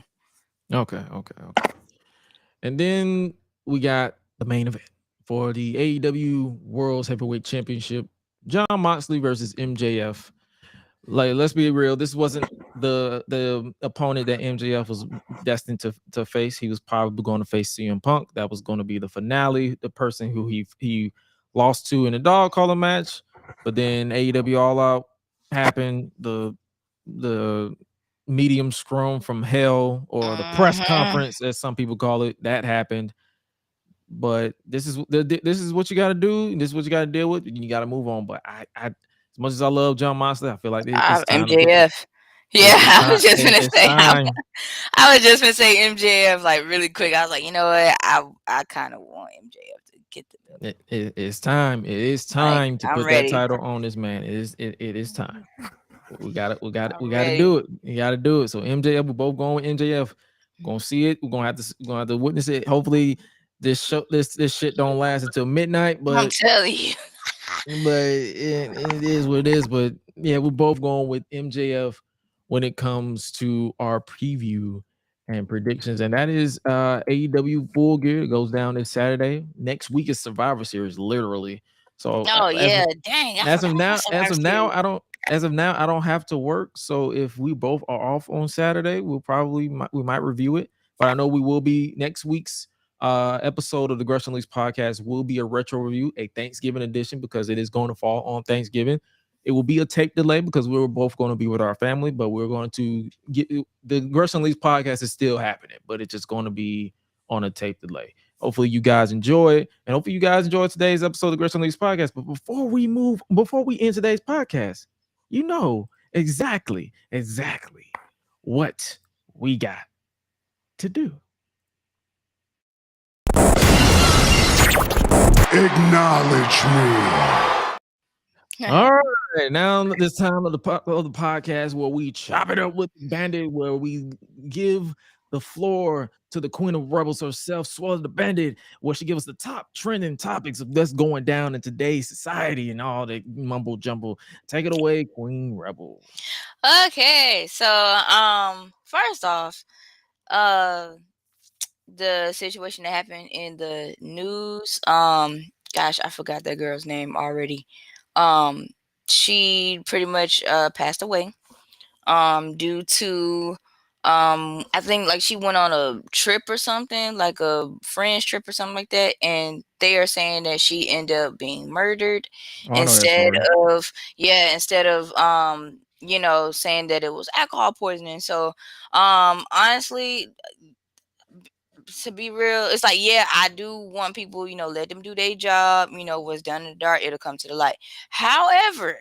Okay. And then we got the main event for the AEW World's Heavyweight Championship: Jon Moxley versus MJF. Like, let's be real, this wasn't the opponent that MJF was destined to face. He was probably going to face CM Punk. That was going to be the finale, the person who he lost to in a dog collar match. But then AEW All Out happened. The medium scrum from hell, or the press conference, as some people call it, that happened. But this is what you got to do. This is what you got to deal with. You got to move on. But I as much as I love Jon Moxley, I feel like it's time MJF. I was just gonna say. I was just gonna say MJF like really quick. I was like, you know what? I kind of want MJF to get the belt. It's time. It is time to put that title on this man. It is time. We got to do it. You got to do it. So MJF, we're both going with MJF. We're gonna see it. We're gonna have to witness it. Hopefully, this shit don't last until midnight. But I'm telling you. But it is what it is. But yeah, we're both going with MJF when it comes to our preview and predictions, and that is AEW Full Gear. It goes down this Saturday. Next week is Survivor Series, literally. So dang. As of now, I don't have to work. So if we both are off on Saturday, we might review it. But I know we will be next week's episode of the Gresh Unleashed podcast will be a retro review, a Thanksgiving edition, because it is going to fall on Thanksgiving. It will be a tape delay because we're both going to be with our family, but we're going to get the Gresh Unleashed podcast is still happening, but it's just going to be on a tape delay. Hopefully you guys enjoy it, and hopefully you guys enjoy today's episode of the Gresh Unleashed podcast. But before we end today's podcast, you know exactly what we got to do. Acknowledge me. All right, now this time of the podcast where we chop it up with Bandit, where we give the floor to the Queen of Rebels herself, Suela the Bandit, where she gives us the top trending topics of what's going down in today's society and all the mumble jumble. Take it away, Queen Rebel. Okay, so first off, the situation that happened in the news, gosh, I forgot that girl's name already. She pretty much passed away due to I think like she went on a trip or something, like a friend's trip or something like that, and they are saying that she ended up being murdered instead of saying that it was alcohol poisoning. So honestly, to be real, it's like, I do want people, let them do their job. What's done in the dark, it'll come to the light. However,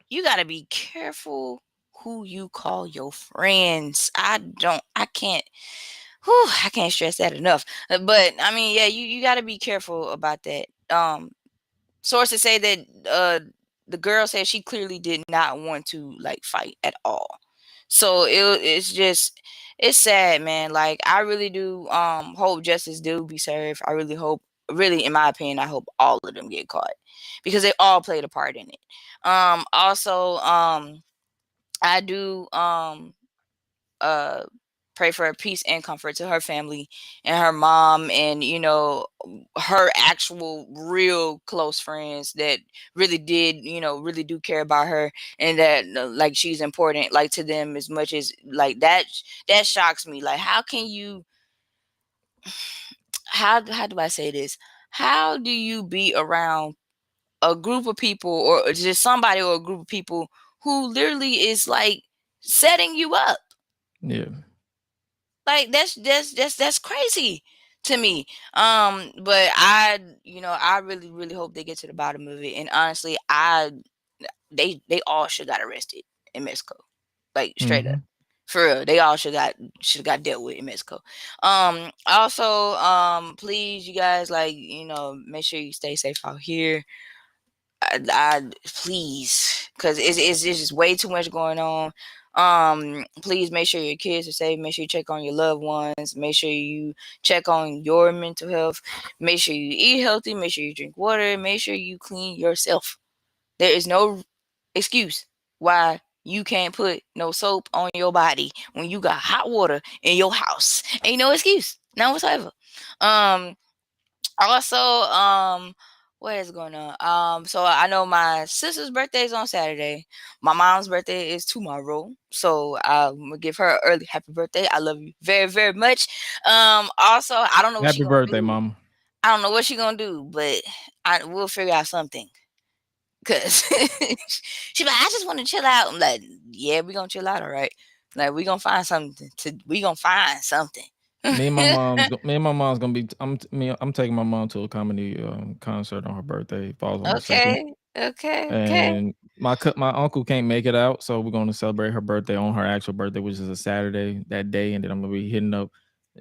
you got to be careful who you call your friends. I can't stress that enough. But I mean, you got to be careful about that. Sources say that the girl said she clearly did not want to like fight at all. So it's sad, man. Like, I really do hope justice do be served. I really hope, in my opinion, I hope all of them get caught because they all played a part in it. Also, I do pray for her peace and comfort to her family and her mom, and her actual real close friends that really did, really do care about her, and that like she's important like to them as much as like that. That shocks me. Like, how can you? How do I say this? How do you be around a group of people, or just somebody, or a group of people who literally is like setting you up? Yeah. Like that's crazy to me. But I really, really hope they get to the bottom of it. And honestly, they all should got arrested in Mexico. Like straight up. For real. They all should got dealt with in Mexico. Also, please, you guys, like, make sure you stay safe out here. I please, because it's just way too much going on. Please make sure your kids are safe. Make sure you check on your loved ones. Make sure you check on your mental health. Make sure you eat healthy. Make sure you drink water. Make sure you clean yourself. There is no excuse why you can't put no soap on your body when you got hot water in your house. Ain't no excuse, none whatsoever. Also, what is going on? So I know my sister's birthday is on Saturday. My mom's birthday is tomorrow. So I'm gonna give her an early happy birthday. I love you very, very much. Also, I don't know what Happy she's birthday, gonna do. Mom. I don't know what she's gonna do, but we'll figure out something. Cause she's like, I just want to chill out. I'm like, yeah, we're gonna chill out, all right. Like, we're gonna find something. Me and my mom's gonna be. I'm taking my mom to a comedy concert on her birthday. Falls on the 2nd. Okay. And my uncle can't make it out, so we're going to celebrate her birthday on her actual birthday, which is a Saturday that day, and then I'm gonna be hitting up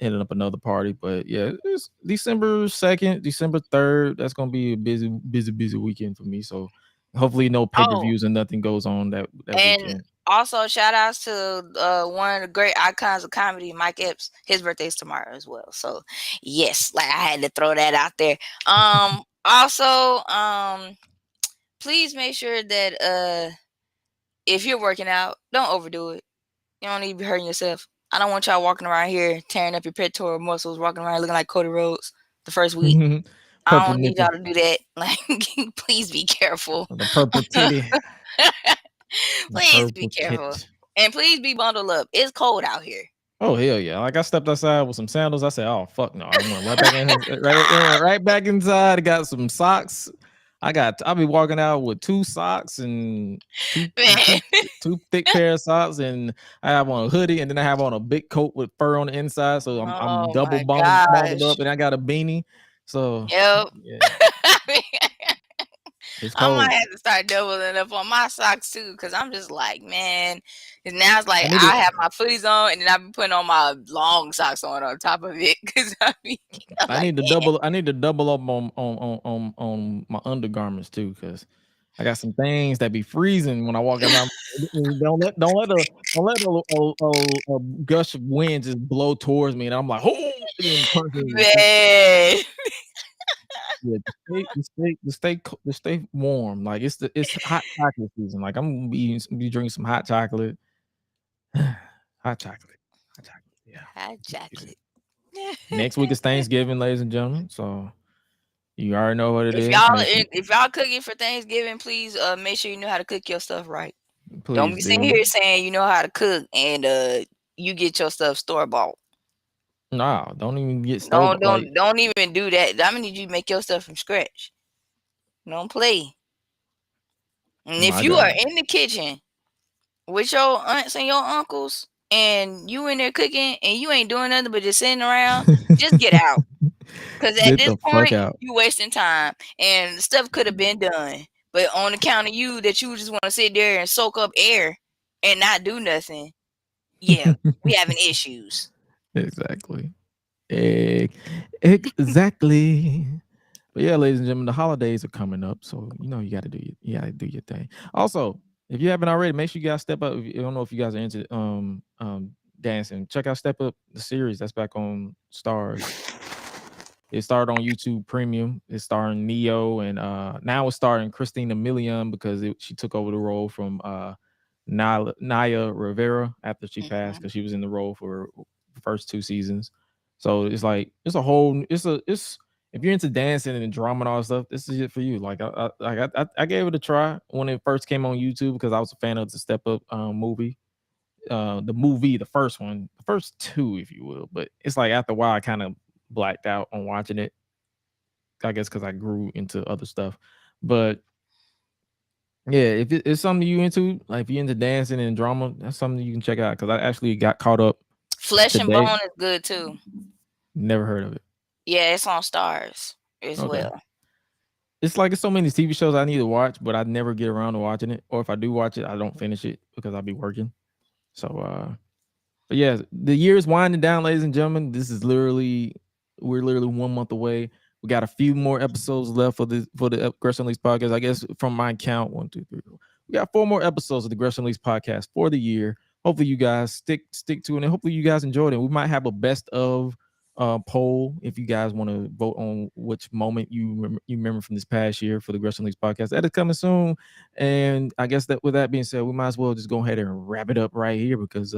another party. But yeah, it's December 2nd, December 3rd. That's gonna be a busy weekend for me. So hopefully no pay-per-views and nothing goes on that And weekend. also, shout outs to one of the great icons of comedy, Mike Epps. His birthday's tomorrow as well. So yes, like, I had to throw that out there. Also, please make sure that if you're working out, don't overdo it. You don't need to be hurting yourself. I don't want y'all walking around here tearing up your pectoral muscles, walking around looking like Cody Rhodes the first week. I don't need y'all to do that. Like, please be careful. The purple titty. Please be careful. And please be bundled up. It's cold out here. Oh hell yeah! Like, I stepped outside with some sandals. I said, "Oh fuck no!" I went right back in, right back inside. I got some socks. I'll be walking out with 2 socks and two thick pair of socks, and I have on a hoodie, and then I have on a big coat with fur on the inside. So I'm double bundled up, and I got a beanie. So yep. Yeah. I might have to start doubling up on my socks too, because I'm just like, man. And now it's like I have my footies on, and then I've been putting on my long socks on top of it. Because I need to double up on my undergarments too, because I got some things that be freezing when I walk around. Don't let a gush of wind just blow towards me, and I'm like, oh, man. Yeah, to stay warm. Like, it's hot chocolate season. Like, I'm gonna be drinking some hot chocolate. Hot chocolate. Yeah. Hot chocolate. Next week is Thanksgiving, ladies and gentlemen. So you already know what it is. If y'all cooking for Thanksgiving, please make sure you know how to cook your stuff right. Please don't be sitting here saying you know how to cook and you get your stuff store-bought. No, don't even get store. Don't even do that. I'm gonna need you to make your stuff from scratch. Don't play. And if you are in the kitchen with your aunts and your uncles, and you in there cooking, and you ain't doing nothing but just sitting around, just get out. Because at this point, you wasting time, and stuff could have been done. But on account of you, that you just want to sit there and soak up air and not do nothing, yeah, we having issues. Exactly. But yeah, ladies and gentlemen, the holidays are coming up, so you gotta do your thing. Also, if you haven't already, make sure you guys step up. I don't know if you guys are into dancing. Check out Step Up, the series that's back on Stars. It started on YouTube Premium. It's starring Neo, and now it's starring Christina Milian, because she took over the role from Naya Rivera after she passed, because she was in the role for first 2 seasons. So it's like it's if you're into dancing and drama and all that stuff, this is it for you. Like I gave it a try when it first came on YouTube because I was a fan of the Step Up movie. The first one, the first 2, if you will. But it's like after a while, I kind of blacked out on watching it. I guess because I grew into other stuff. But yeah, if it's something you into, like if you're into dancing and drama, that's something you can check out. Because I actually got caught up. Flesh and Bone is good too. Never heard of it. Yeah, it's on Stars as well. It's like it's so many TV shows I need to watch, but I never get around to watching it. Or if I do watch it, I don't finish it because I'll be working. So, but yeah, the year is winding down, ladies and gentlemen. We're literally 1 month away. We got a few more episodes left for the Gresh Unleashed podcast. I guess from my count, 1, 2, 3, 4. We got 4 more episodes of the Gresh Unleashed podcast for the year. Hopefully you guys stick to it, and hopefully you guys enjoyed it. We might have a best of poll if you guys want to vote on which moment you remember from this past year for the Gresh Unleashed podcast. That is coming soon. And I guess that with that being said, we might as well just go ahead and wrap it up right here because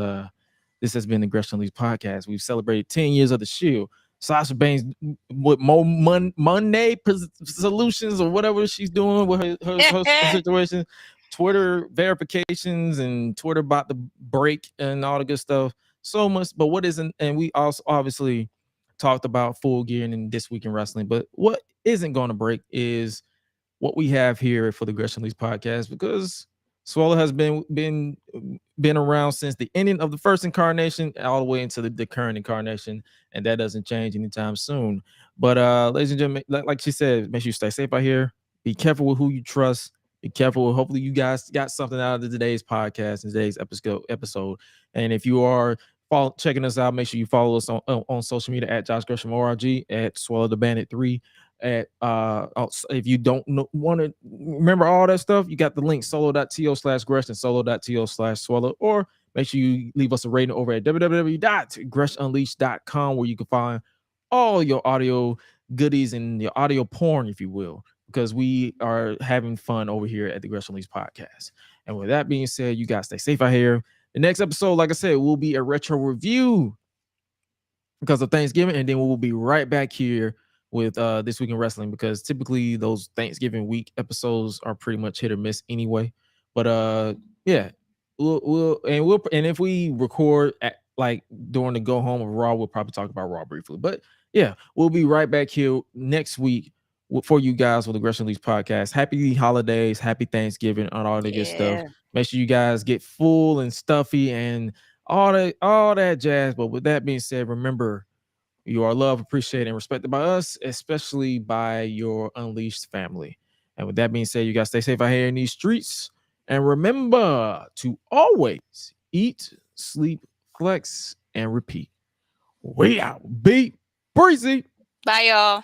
this has been the Gresh Unleashed podcast. We've celebrated 10 years of the Shield. Sasha Banks with more Monday solutions or whatever she's doing with her situation, Twitter verifications and Twitter about to break and all the good stuff. So much, but what isn't, and we also obviously talked about Full Gear and This Week in Wrestling, but what isn't going to break is what we have here for the Gresh Unleashed podcast because Suela has been around since the ending of the first incarnation all the way into the current incarnation, and that doesn't change anytime soon. But ladies and gentlemen, like she said, make sure you stay safe out here. Be careful with who you trust. Be careful. Hopefully you guys got something out of today's podcast and today's episode. And if you are checking us out, make sure you follow us on social media at Josh Gresham ORG, at Suela the Bandit 3. At if you don't want to remember all that stuff, you got the link solo.to/Gresh and solo.to/Suela, or make sure you leave us a rating over at www.gressunleashed.com where you can find all your audio goodies and your audio porn, if you will, because we are having fun over here at the Gresh Unleashed podcast. And with that being said, you guys stay safe out here. The next episode, like I said, will be a retro review because of Thanksgiving, and then we will be right back here with This Week in Wrestling because typically those Thanksgiving week episodes are pretty much hit or miss anyway. But yeah, we'll and if we record at like during the go home of Raw, we'll probably talk about Raw briefly. But yeah, we'll be right back here next week for you guys with the Gresh Unleashed podcast. Happy holidays, happy Thanksgiving, and all the good stuff. Make sure you guys get full and stuffy and all that jazz. But with that being said, remember, you are loved, appreciated, and respected by us, especially by your Unleashed family. And with that being said, you guys stay safe out here in these streets. And remember to always eat, sleep, flex, and repeat. We out. Be breezy. Bye, y'all.